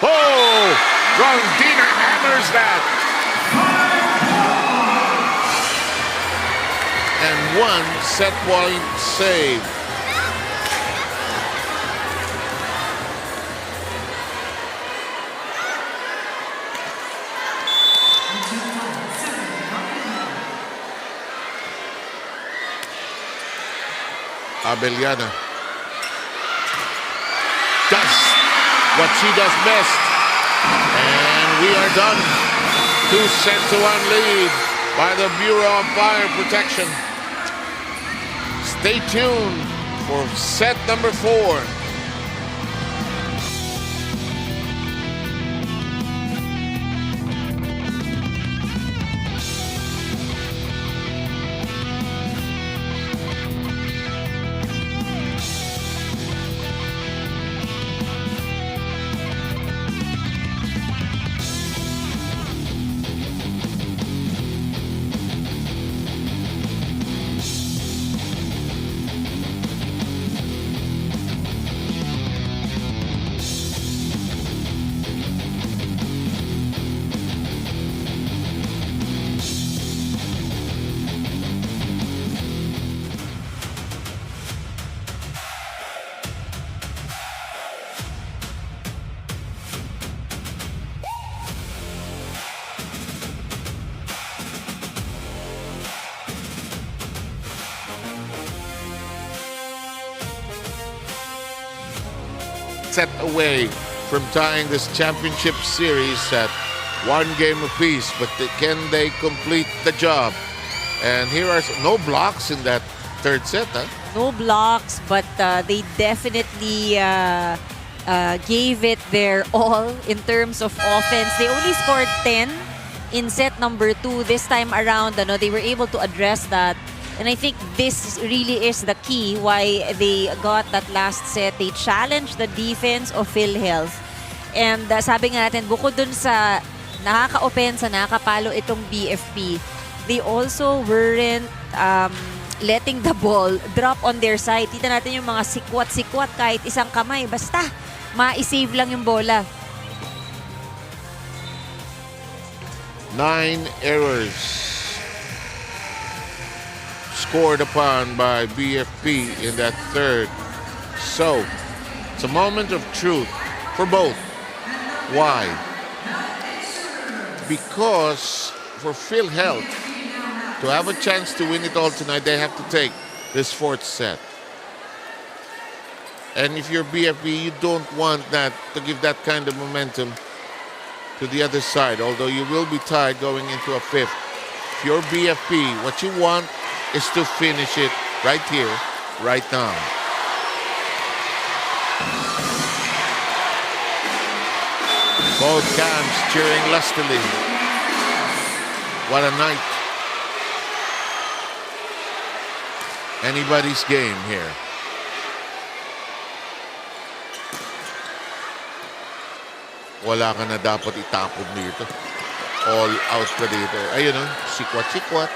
Oh! Rondina hammers that! And 1 set point save. Abellana does what she does best. And we are done. 2-1 lead by the Bureau of Fire Protection. Stay tuned for set number 4. Set away from tying this championship series at 1 game apiece, but can they complete the job? And here are no blocks in that third set. Huh? No blocks, but they definitely gave it their all in terms of offense. They only scored 10 in set number 2. This time around, they were able to address that. And I think this really is the key why they got that last set. They challenged the defense of PhilHealth. And sabi nga natin, bukod dun sa nakaka-opensa, nakakapalo itong BFP, they also weren't letting the ball drop on their side. Kita natin yung mga sikwat-sikwat kahit isang kamay. Basta, ma-save lang yung bola. 9 errors scored upon by BFP in that third. So, It's a moment of truth for both. Why? Because for PhilHealth to have a chance to win it all tonight, they have to take this fourth set. And if you're BFP, you don't want that to give that kind of momentum to the other side, although you will be tied going into a fifth. If you're BFP, what you want is to finish it right here, right now. Both camps cheering lustily. What a night. Anybody's game here. Wala ka na dapat itapon dito. All out ka dito. Ayun o, sikwat-sikwat.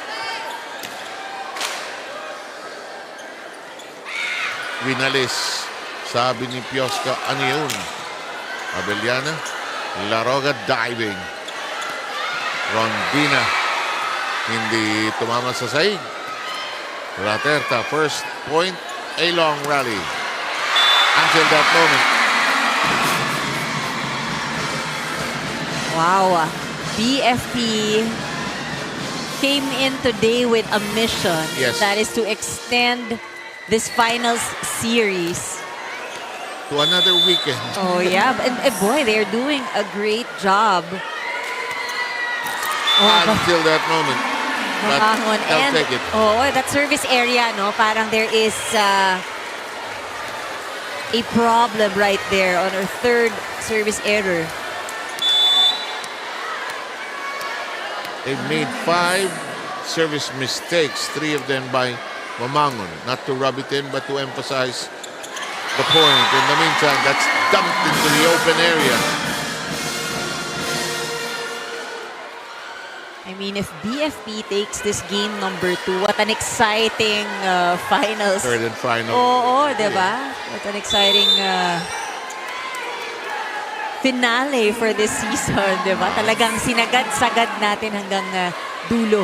Winalis. Sabi ni Pioska, ano yun? Abellana. Laroga diving. Rondina. Hindi tumama sa saig. Raterta, first point, a long rally. Until that moment. Wow. BFP came in today with a mission. Yes. That is to extend this finals series to another weekend. Oh, yeah. And boy, they're doing a great job. Until that moment. But they'll and, take it. Oh, that service area, no? Parang there is a problem right there on our third service error. They've made 5 service mistakes, 3 of them by Mamangon. Not to rub it in, but to emphasize the point. In the meantime, that's dumped into the open area. I mean, if BFP takes this game number 2, what an exciting finals. Third and final. Oo, diba? What an exciting finale for this season, diba? Talagang sinagad-sagad natin hanggang dulo.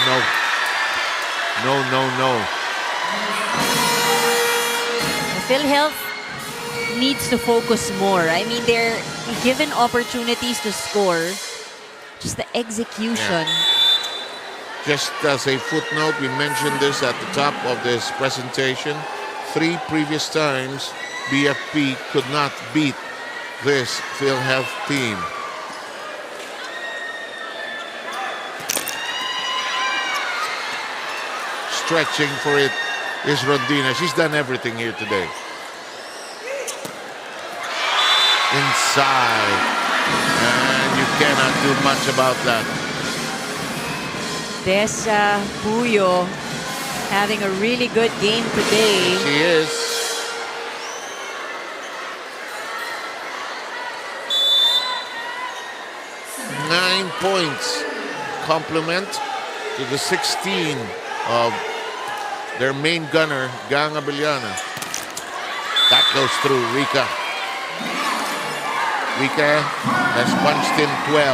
No. No, no, no. PhilHealth needs to focus more. I mean, they're given opportunities to score. Just the execution. Yeah. Just as a footnote, we mentioned this at the top of this presentation. 3 previous times, BFP could not beat this PhilHealth team. Stretching for it is Rondina. She's done everything here today. Inside. And you cannot do much about that. 𝗘𝗫𝗛𝗓𝗏 having a really good game today. She is. Nine points. Compliment to the 16 of their main gunner, Gang Abellana. That goes through Rika. Rika has punched in 12.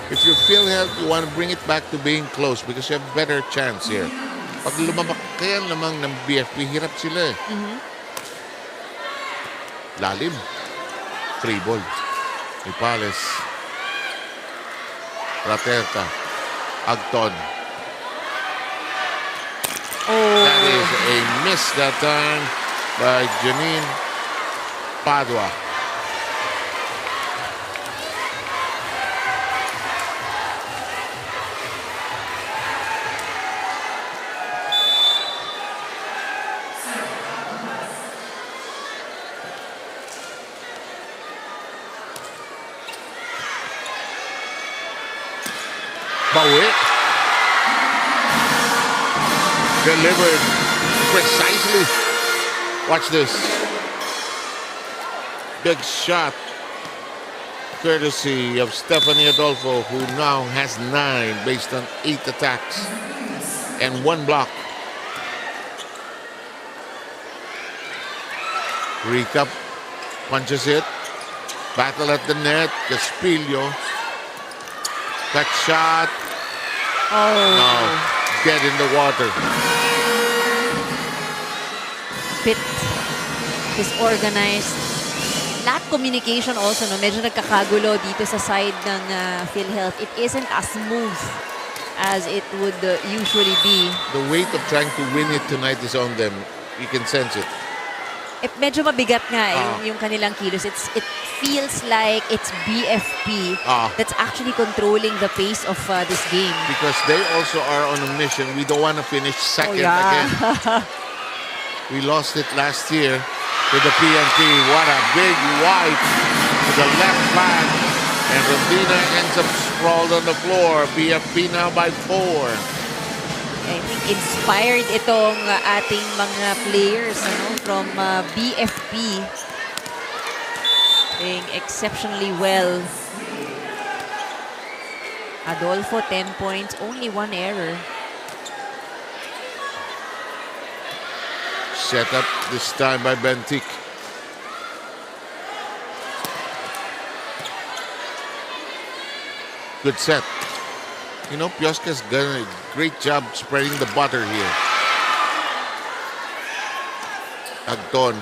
If you feel health, you want to bring it back to being close because you have a better chance here. Pag lumamak kaya lamang ng BFP, hirap sila eh. Lalim. Free ball. Ipales. Raterta. Agton. That is a miss that time by Janine Padua. Bawi. Delivered precisely. Watch this. Big shot. Courtesy of Stephanie Adolfo, who now has 9 based on 8 attacks and 1 block. Rika punches it. Battle at the net. Caspillo. That shot. Oh. No. Dead in the water. Bit disorganized. Lack communication also, no? Medyo nagkakagulo dito sa side ng PhilHealth. It isn't as smooth as it would usually be. The weight of trying to win it tonight is on them. You can sense it. Medyo mabigat nga yung kanilang kilos. It feels like it's BFP that's actually controlling the pace of this game. Because they also are on a mission. We don't want to finish second again. We lost it last year with the PNP. What a big wipe to the left flank. And Rondina ends up sprawled on the floor. BFP now by 4. I think inspired itong ating mga players from BFP. Playing exceptionally well. Adolfo, 10 points, only 1 error. Set up this time by Bentic. Good set. You know, 𝗘𝗫𝗛𝗧 done a great job spreading the butter here. Agton.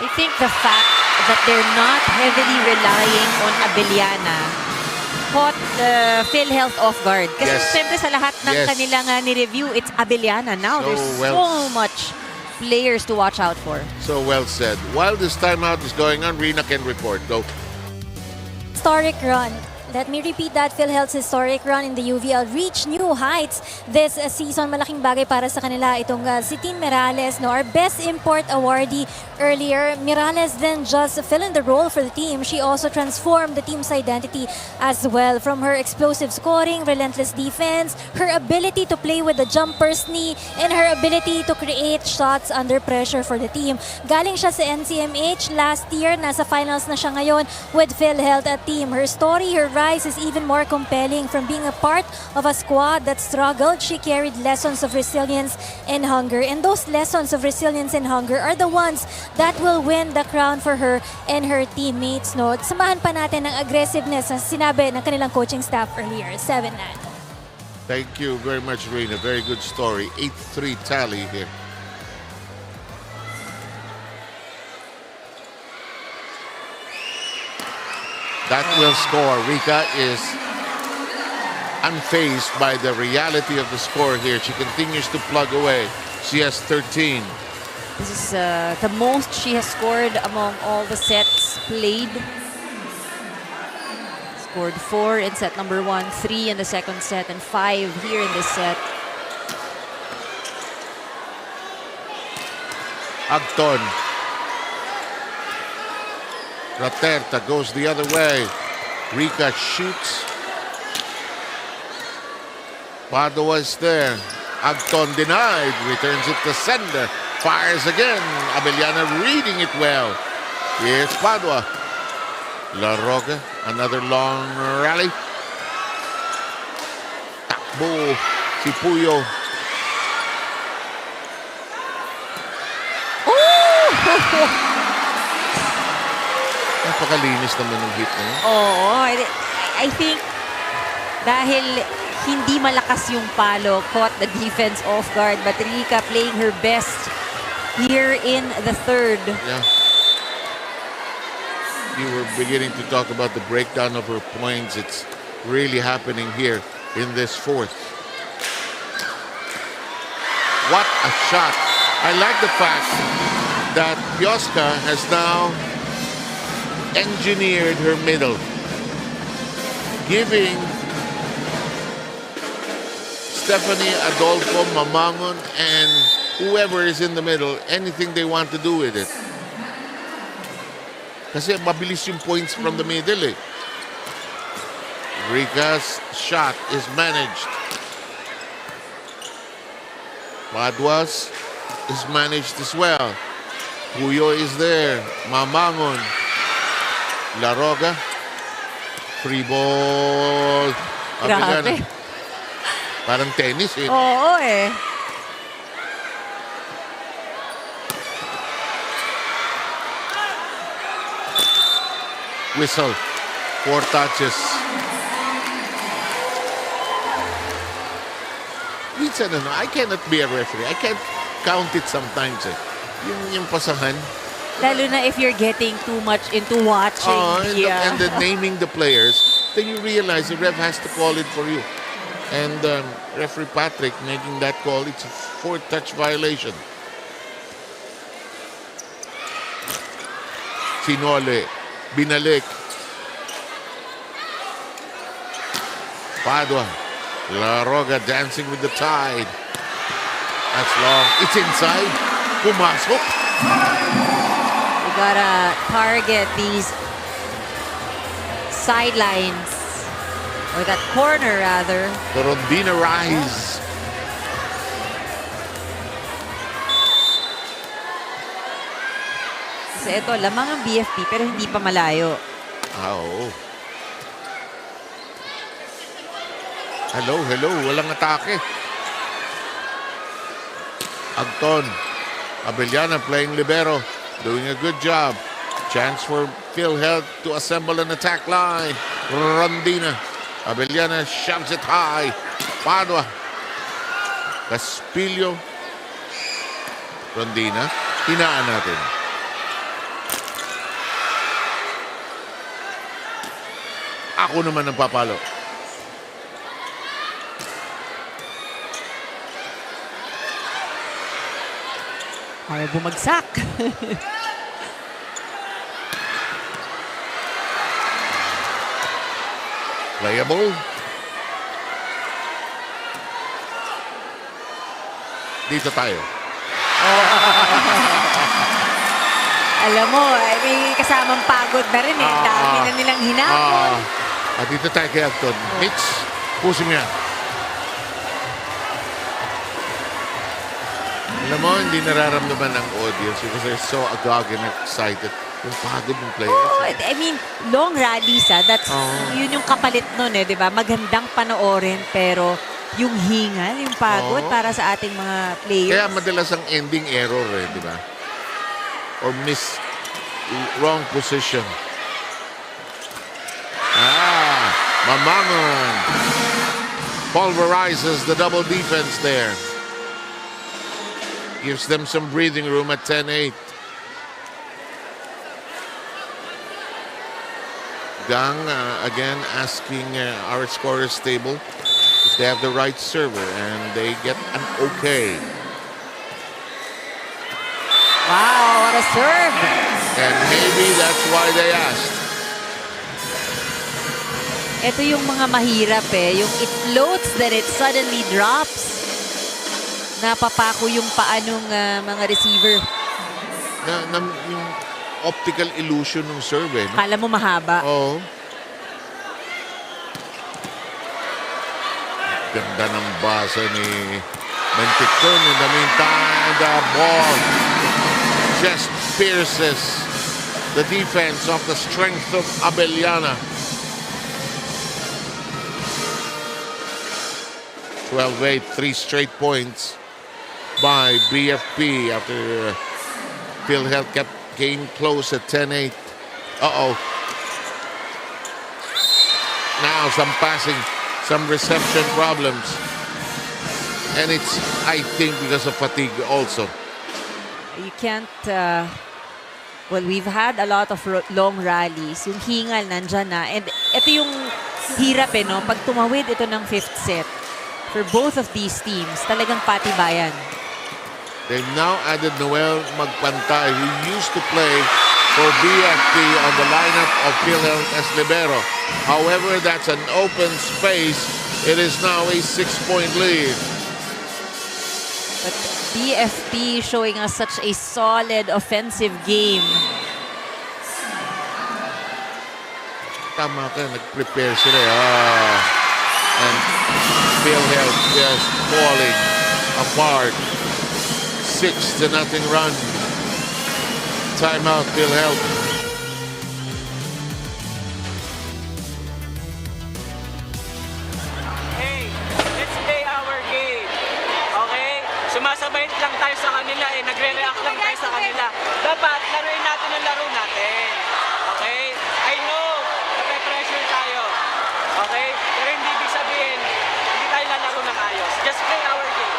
I think the fact that they're not heavily relying on Abellana caught PhilHealth off guard. Kasi siyempre sa lahat ng kanilang ni-review, it's Abellana. Now there's so much players to watch out for. So well said. While this timeout is going on, Rina can report. Go. Historic run. Let me repeat that. PhilHealth's historic run in the UVL reached new heights this season. Malaking bagay para sa kanila itong si Tin Merales, our best import awardee earlier. Merales then just fill in the role for the team. She also transformed the team's identity as well. From her explosive scoring, relentless defense, her ability to play with the jumper's knee, and her ability to create shots under pressure for the team. Galing siya sa NCMH last year. Nasa finals na siya ngayon with PhilHealth at team. Her story, her rise is even more compelling. From being a part of a squad that struggled, she carried lessons of resilience and hunger. And those lessons of resilience and hunger are the ones that will win the crown for her and her teammates. No? Samahan pa natin ang aggressiveness na sinabi ng kanilang coaching staff earlier. 7-9. Thank you very much, Rina. Very good story. 8-3 tally here. That will score. Rika is unfazed by the reality of the score here. She continues to plug away. She has 13. This is the most she has scored among all the sets played. Scored 4 in set number 1, 3 in the second set, and 5 here in this set. Agton. Raterta goes the other way. Rika shoots. Padua is there. Agton denied. Returns it to sender. Fires again. Abellana reading it well. Here's Padua. La Roca. Another long rally. Takbo. Si Puyo. Oh! Napakalinis naman ng hit na yun. Oo. I think dahil hindi malakas yung palo, caught the defense off guard. But Rika playing her best here in the third. Yeah. You were beginning to talk about the breakdown of her points. It's really happening here in this fourth. What a shot. I like the fact that 𝗘𝗫𝗛𝗧 has now engineered her middle, giving Stephanie, Adolfo, Mamangon, and whoever is in the middle anything they want to do with it. Kasi mabilis yung points from the middle eh. Rika's shot is managed. Padua's is managed as well. Puyo is there. Mamangon. La Roga. Free ball. Grabe. Parang tennis eh. Oo eh. whistle. 4 touches. Minsan, I cannot be a referee. I can't count it sometimes. Yung pasahan. Lalo na if you're getting too much into watching. And then naming the players, then you realize the ref has to call it for you. And referee Patrick making that call, it's a 4-touch violation. Sinole, binalik. Padua, La Roga dancing with the tide. That's long. It's inside. Pumasok. You gotta target these sidelines. Or that corner, rather. The Rondina rise. Kasi ito, lamang ang BFP pero hindi pa malayo. Oo. Hello. Walang atake. Agton. Abellana playing libero. Doing a good job. Chance for PhilHealth to assemble an attack line. Rondina. Abellana shoves it high. Padua. Caspillo. Rondina. Hinaan natin. Ako naman ang papalo. Ay, bumagsak. Playable. Dito tayo. Alam mo, may kasamang pagod na rin eh. Dami na nilang hinapon. At dito tayo kay Acton. Mitch, pusin mo yan. Alam mo, hindi nararamdaman ng audience because they're so agog and excited. Yung pagod ng players. Oh, I mean, long rallies, yun yung kapalit nun eh, di ba? Magandang panoorin, pero yung hingal, yung pagod para sa ating mga players. Kaya madalas ang ending error eh, di ba? Or wrong position. Mamangon pulverizes the double defense there. Gives them some breathing room at 10-8. Gang again asking our scorers table if they have the right server, and they get an okay. Wow, what a serve! And maybe that's why they asked. Ito yung mga mahirap eh. Yung it floats, then it suddenly drops. Napapako yung paanong mga receiver. Yung optical illusion ng serve eh. No? Kala mo mahaba. Oo. Ganda ng basa ni Menticton. In the meantime, the ball just pierces the defense of the strength of Abellana. 12-8, 3 straight points by BFP after PhilHealth kept game close at 10-8. Now some passing, some reception problems. And it's, I think, because of fatigue also. You can't... well, we've had a lot of long rallies. Yung hingal nandyan na. And ito yung hirap eh, no? Pag tumawid ito ng 5th set, for both of these teams, talagang patibayan. They've now added Noel Magpantay, who used to play for BFP on the lineup of PhilHealth as libero. However, that's an open space. It is now a 6-point lead. But BFP showing us such a solid offensive game. Tama ka, nag-prepare sila. And PhilHealth just falling apart. 6-0 run. Timeout, PhilHealth. Hey, let's play our game. Okay? Sumasabay lang tayo sa kanila eh. Nagre-react lang tayo sa kanila. Dapat laruin natin ang laro natin. Okay? I know Okay? Pero hindi ibig sabihin, hindi tayo lalaro ng ayos. Just play our game.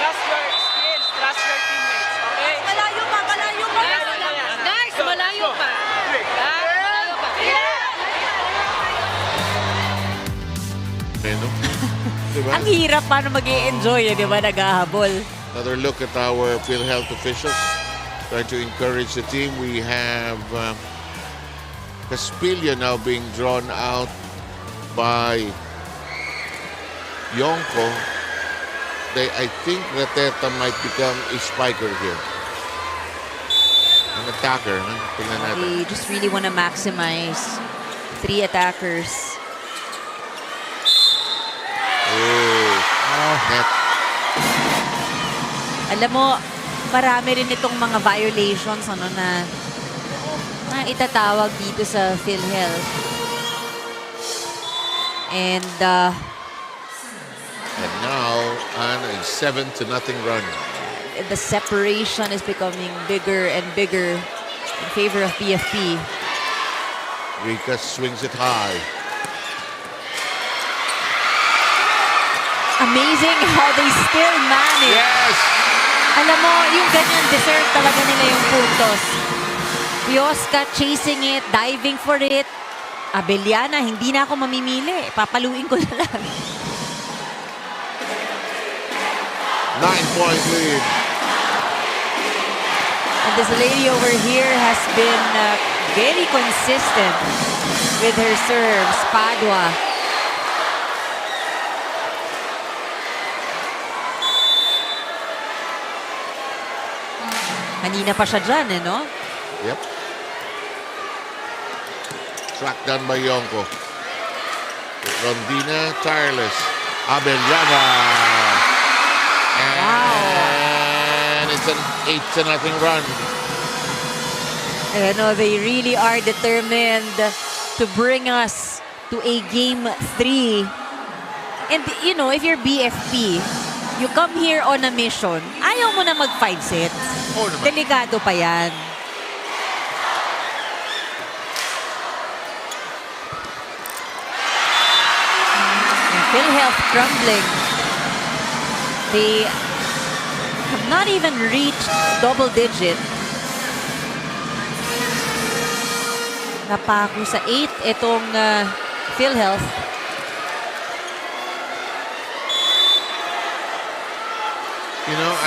Trust your skills, trust your teammates. Okay? Malayo pa, malayo pa. Malayo na yan. Guys, Go, malayo go. pa. Quick. Malayo pa. Ano? Diba? Ang hirap paano mag-i-enjoy, di ba, naghahabol. Another look at our PhilHealth officials trying to encourage the team. We have 𝗘𝗫𝗛𝗕𝗓 now being drawn out by 𝗘𝗫𝗡𝗕𝗓. I think 𝗘𝗫𝗡𝗔𝗟𝗦 might become a spiker here. An attacker, huh? Tingnan natin. They just really want to maximize 3 attackers. Oh, net. Alam mo, marami rin itong mga violations na itatawag dito sa PhilHealth. And now, on a 7-0 run. the separation is becoming bigger and bigger in favor of BFP. Rika swings it high. Amazing how they still manage. Yes! Alam mo, yung ganyan, deserve talaga nila yung puntos. 𝗘𝗫𝗛𝗓𝗏 chasing it, diving for it. 𝗘𝗫𝗛𝗓𝗏, hindi na ako mamimili. Papaluin ko na lang. 9-point lead. And this lady over here has been very consistent with her serves, 𝗘𝗫𝗛𝗓𝗏. Kanina pa siya dyan, no? Yep. Tracked down by 𝗘𝗫𝗡𝗕𝗓. Rondina, tireless. 𝗘𝗫𝗛𝗓𝗏. And it's an 8-0 run. They really are determined to bring us to a game 3. And, if you're BFP, you come here on a mission, ayaw mo na mag-5 sets. Oo naman. Delikado pa yan. And PhilHealth crumbling. They have not even reached double digit. Napako sa 8 itong PhilHealth.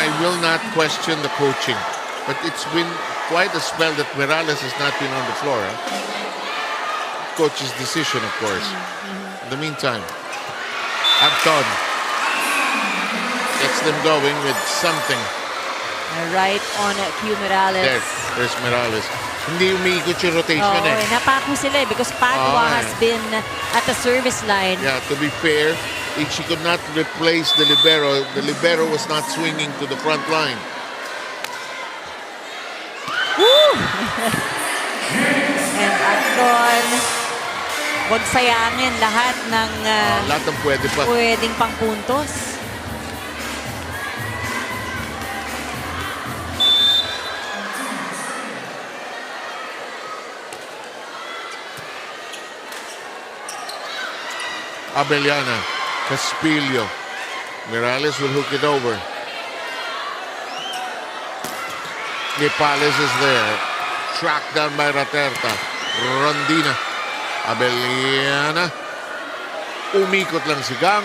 I will not question the coaching, but it's been quite a spell that Morales has not been on the floor. Huh? Coach's decision, of course. In the meantime, Anton gets them going with something. Right on 𝗘𝗫𝗛𝗓𝗏. There's Morales. Hindi umiikot yung rotation eh. Napako sila because 𝗘𝗫𝗛𝗓𝗏 has been at the service line. Yeah, to be fair, if she could not replace the libero was not swinging to the front line. Woo! And Anton, huwag sayangin lahat ng Lahat ng pwede pa. pwedeng pang puntos. 𝗘𝗫𝗛𝗓𝗏. Morales will hook it over. Nepales is there. Tracked down by 𝗘𝗫𝗓𝗏. Rondina. 𝗘𝗫𝗛𝗓𝗏. Umikot lang si Gang.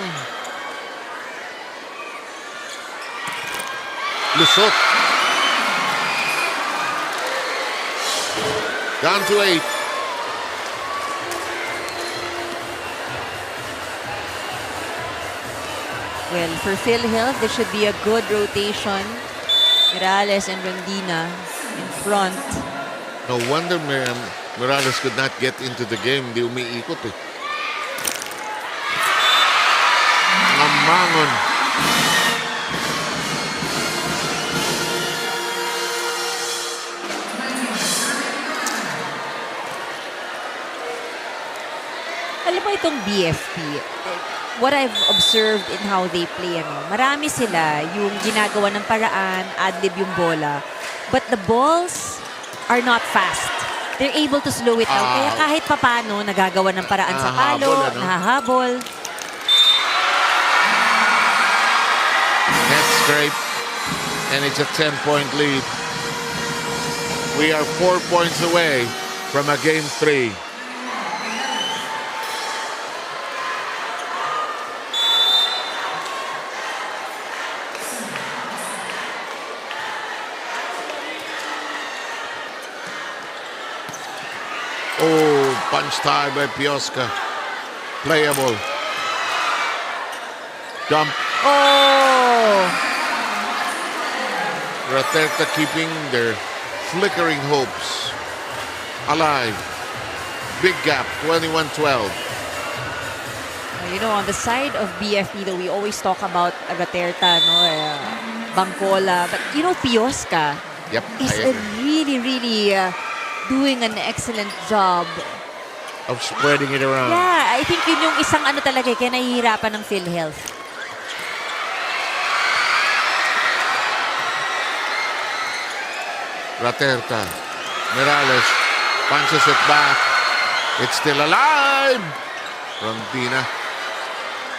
Lusot. Down to 8. Well, for PhilHealth, there should be a good rotation. Morales and Rondina in front. No wonder Morales could not get into the game. Hindi umiikot eh. Mamangon. Alam mo itong BFP, what I've observed in how they play, marami sila yung ginagawa ng paraan, ad-lib yung bola. But the balls are not fast. they're able to slow it down. Kaya kahit papano, nagagawa ng paraan sa palo, Nahahabol, ano? nahahabol. Net scrape. And it's a 10-point lead. We are 4 points away from a game 3. Oh, punch tie by 𝗘𝗫𝗛𝗕𝗓. Playable. Dump. Oh! 𝗘𝗫𝗓𝗓 keeping their flickering hopes alive. Big gap, 21-12. You know, on the side of BFP, though, we always talk about 𝗘𝗓𝗓𝗓, no, Bangkola. But, you know, 𝗘𝗫𝗛𝗃 Yep, is I agree. really doing an excellent job. Of spreading it around. Yeah, I think yun yung isang ano talaga, kaya nahihirapan ng PhilHealth. 𝗘𝗓𝗓. Morales punches it back. It's still alive from Dina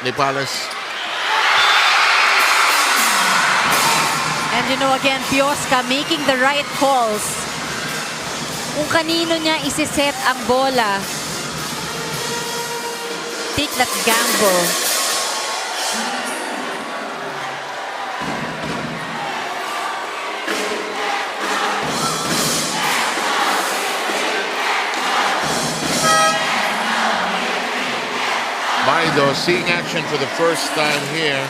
Nepales. And you know, again, 𝗘𝗫𝗛𝗃 making the right calls. Kung kanino niya isiset ang bola. Take that gamble. Maido seeing action for the first time here.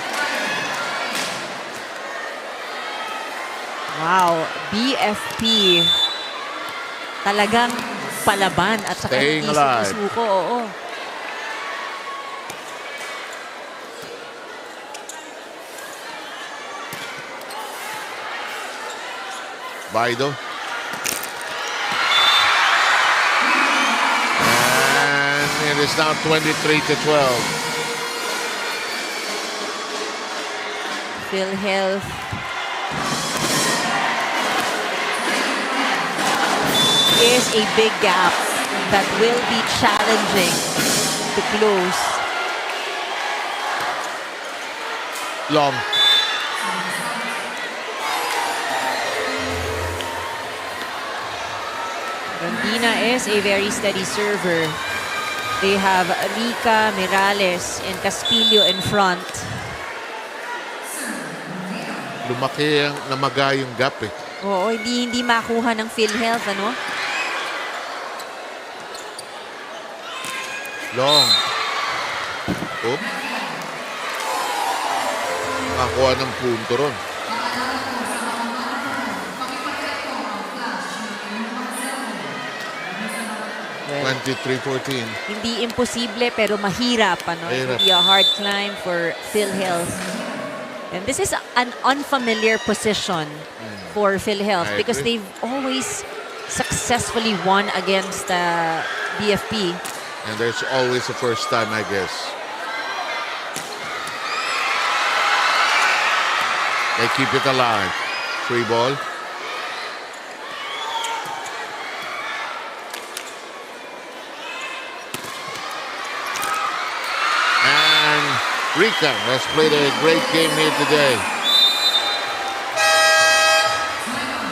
Wow, BFP. Talagang palaban at saka Staying hindi alive. sumusuko. Oo. Maido. And it is now 23-12. PhilHealth. Is a big gap that will be challenging to close. Long. Rondina is a very steady server. They have Rica, Morales, and Caspillo in front. Lumaki ang namaga yung gap eh. Oo, hindi makuha ng PhilHealth, ano? Long. Oop. Nakakuha ng punto ron. Well, 23-14. hindi imposible pero mahirap, ano? It will be a hard climb for PhilHealth. And this is an unfamiliar position for PhilHealth I because agree. they've always successfully won against BFP. And there's always a first time, I guess. They keep it alive. Free ball. And Rica has played a great game here today.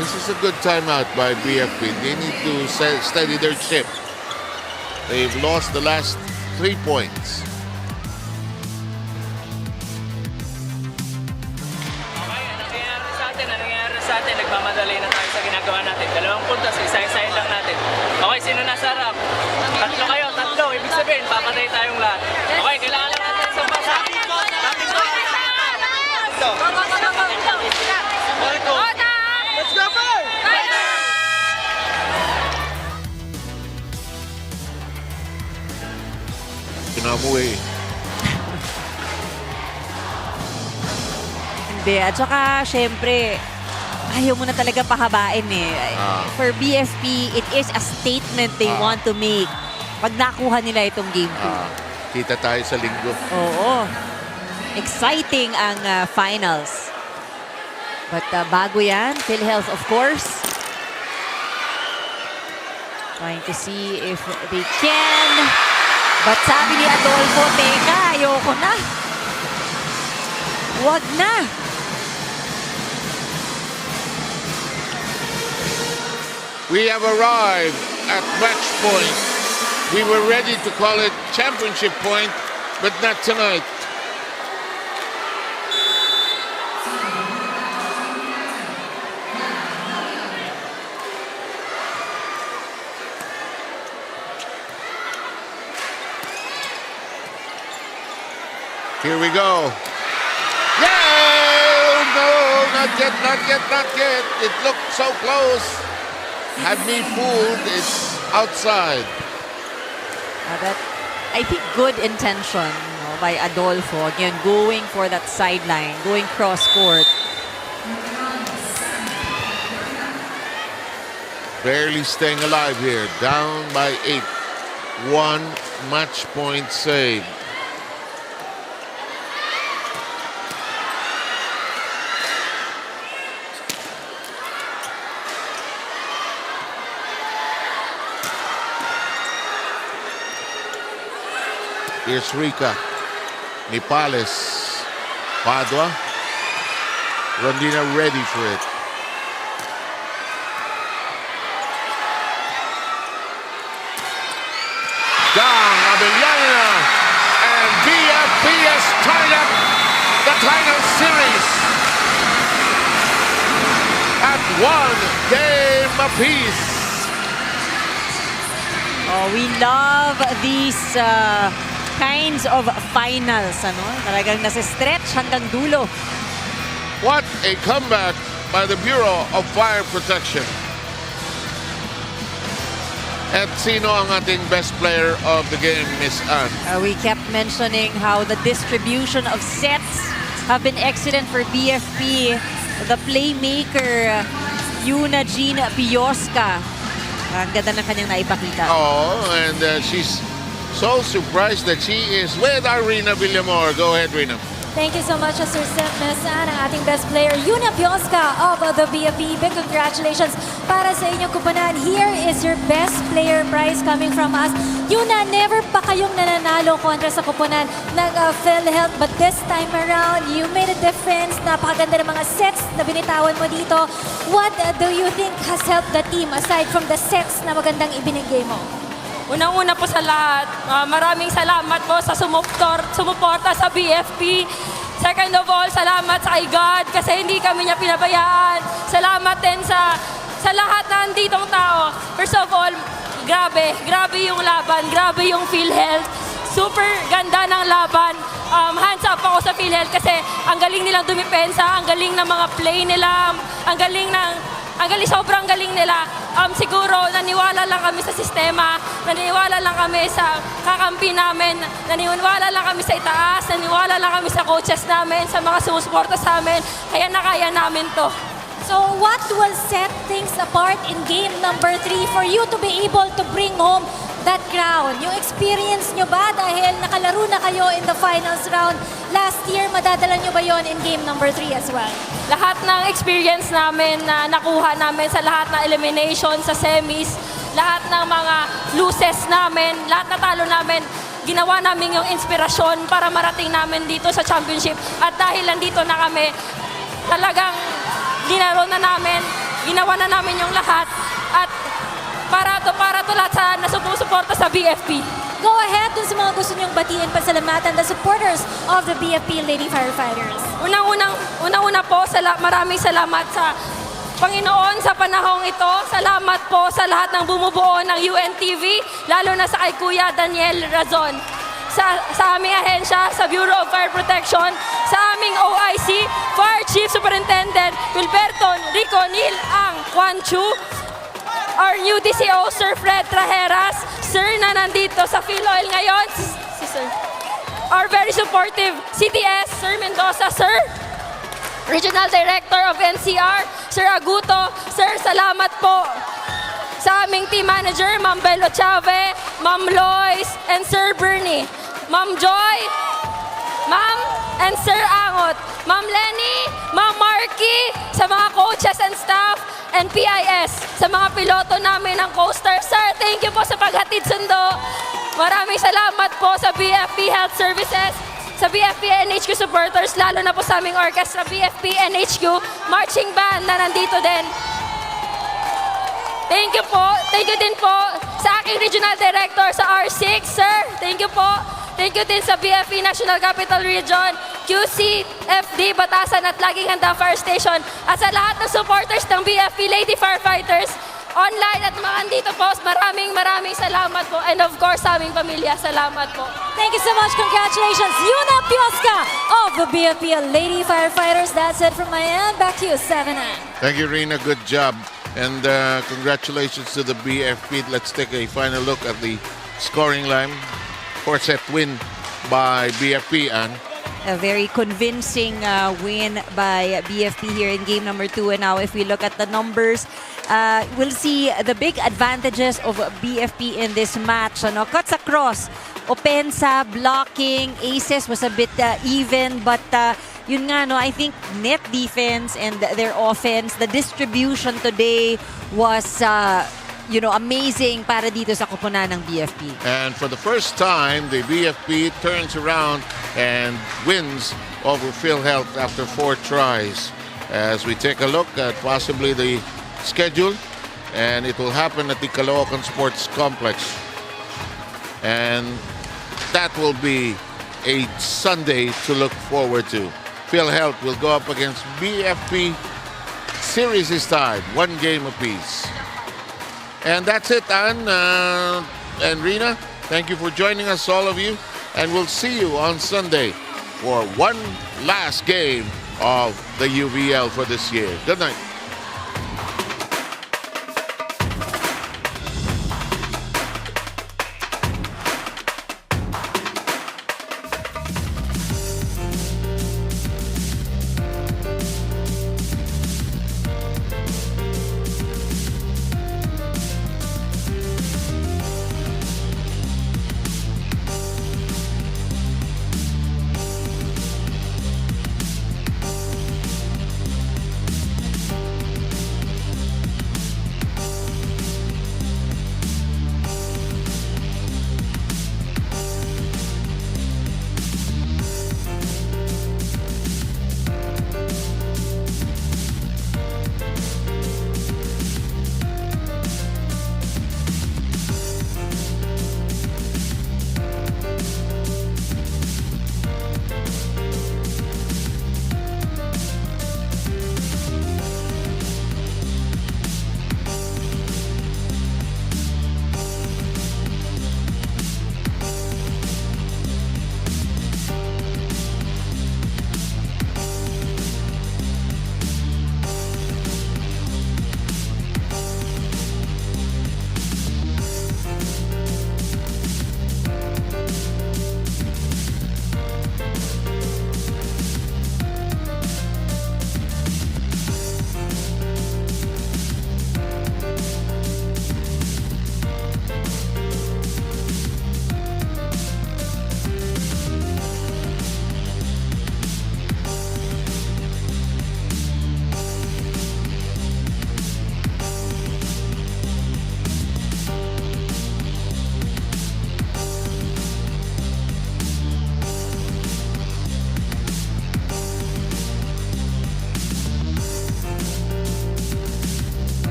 This is a good timeout by BFP. They need to steady their ship. They've lost the last 3 points. Okay, ang nangyayari sa atin, nagmamadali na tayo sa ginagawa natin. 2 puntos, isa-isahin lang natin. Okay, sino nasa harap? 3 kayo, 3. Ibig sabihin, papatay tayong lahat. Okay, kailangan lang natin sa basa. Let's go, boy! Kinamuhi. Hindi. At saka, syempre, ayaw mo na talaga pahabain eh. For BFP, it is a statement they want to make pag nakuha nila itong game 2. Kita tayo sa linggo. Oo. Exciting ang finals. But bago yan, PhilHealth, of course. Trying to see if they can. But sabi ni Adolfo, teka, ayoko na. Wag na. We have arrived at match point. We were ready to call it championship point, but not tonight. Here we go. No, not yet, not yet, not yet. It looked so close. Had me fooled. It's outside. That, I think, good intention, by Adolfo. Again, going for that sideline, going cross-court. Barely staying alive here. Down by 8. 1 match point save. Here's Rica. Nipales. Padua. Rondina ready for it. Down, Abellana. And BFP has tied up the title series at 1 game apiece. Oh, we love these kinds of finals, ano? Talagang nasa-stretch hanggang dulo. What a comeback by the Bureau of Fire Protection. At sino ang ating best player of the game, Miss Ann? We kept mentioning how the distribution of sets have been excellent for BFP. The playmaker, 𝗘𝗫𝗏𝗕𝗓𝗏𝗧𝗏. Ang ganda ng kanyang naipakita. Oh, and she's so surprised that she is with our Rina Villamor. Go ahead, Rina. Thank you so much, Sir Miss Ann, ang ating best player, 𝗘𝗫𝗏𝗧𝗏𝗏 of the BFP. Big congratulations para sa inyong kupunan. Here is your best player prize coming from us. Yuna, never pa kayong nananalo kontra sa kupunan ng PhilHealth, but this time around, you made a difference. Napakaganda ng mga sets na binitawan mo dito. What do you think has helped the team aside from the sets na magandang ibinigay mo? Unang-una po sa lahat, maraming salamat po sa sumuporta sa BFP. Second of all, salamat sa kay God kasi hindi kami niya pinabayaan. Salamat din sa lahat na anditong tao. First of all, grabe yung laban, grabe yung PhilHealth. Super ganda ng laban. Hands up ako sa PhilHealth kasi ang galing nilang dumipensa, ang galing ng mga play nila, sobrang galing nila. Siguro, naniwala lang kami sa sistema, naniwala lang kami sa kakampi namin, naniwala lang kami sa itaas, naniwala lang kami sa coaches namin, sa mga sumusuporta sa amin, kaya nakaya namin to. So what will set things apart in game number 3 for you to be able to bring home that crown? Yung experience nyo ba dahil nakalaro na kayo in the finals round last year, madadala nyo ba yon in game number 3 as well? Lahat ng experience namin na nakuha namin sa lahat ng elimination sa semis, lahat ng mga loses namin, lahat na talo namin, ginawa namin yung inspirasyon para marating namin dito sa championship. At dahil nandito na kami, talagang ginaro na namin, ginawa na namin yung lahat. At para to lahat sa nasumusuporta sa BFP. Go ahead dun sa mga gusto nyong batiin, pasalamatan the supporters of the BFP Lady Firefighters. Unang-una po, maraming salamat sa Panginoon sa panahong ito. Salamat po sa lahat ng bumubuo ng UNTV, lalo na sa kay Kuya 𝗘𝗫𝗏𝗏𝗧𝗏. Sa aming ahensya, sa Bureau of Fire Protection, sa aming OIC, Fire Chief Superintendent 𝗘𝗫𝗏𝗏𝗧𝗏, our new DCO, Sir Fred Trajeras, Sir na nandito sa FilOil ngayon, si Sir. Our very supportive CTS, Sir Mendoza, Sir. Regional Director of NCR, Sir Aguto. Sir, salamat po. Sa aming team manager, Ma'am Belo Chave, Ma'am Lois, and Sir Bernie. Ma'am Joy, Ma'am, and Sir Angot. Ma'am Lenny, Ma'am Marky, sa mga coaches and staff, and PIS, sa mga piloto namin ng Coaster. Sir, thank you po sa paghatid sundo. Maraming salamat po sa BFP Health Services, sa BFP NHQ supporters, lalo na po sa aming orchestra, BFP NHQ Marching Band na nandito din. Thank you po. Thank you din po sa aking Regional Director sa R6, sir. Thank you po. Thank you din sa BFP National Capital Region, QC, FD, Batasan at Laging Handa Fire Station. At sa lahat ng supporters ng BFP Lady Firefighters, online at mga andito po, maraming salamat po. And of course, sa aming pamilya, salamat po. Thank you so much. Congratulations, Yuna Pioska of the BFP Lady Firefighters. That's it from my end. Back to you, 7-9. Thank you, Rina. Good job. And congratulations to the BFP. Let's take a final look at the scoring line. 4-set win by BFP, and a very convincing win by BFP here in game number 2. And now if we look at the numbers, we'll see the big advantages of BFP in this match. Ano? Cuts across, opensa, blocking, aces was a bit even, but yun nga, no, I think net defense and their offense, the distribution today was amazing para dito sa koponan ng BFP. And for the first time, the BFP turns around and wins over PhilHealth after 4 tries. As we take a look at possibly the schedule, and it will happen at the Caloocan Sports Complex. And that will be a Sunday to look forward to. PhilHealth will go up against BFP. Series is tied, 1 game apiece. And that's it, Ann and Rina. Thank you for joining us, all of you. And we'll see you on Sunday for one last game of the UVL for this year. Good night.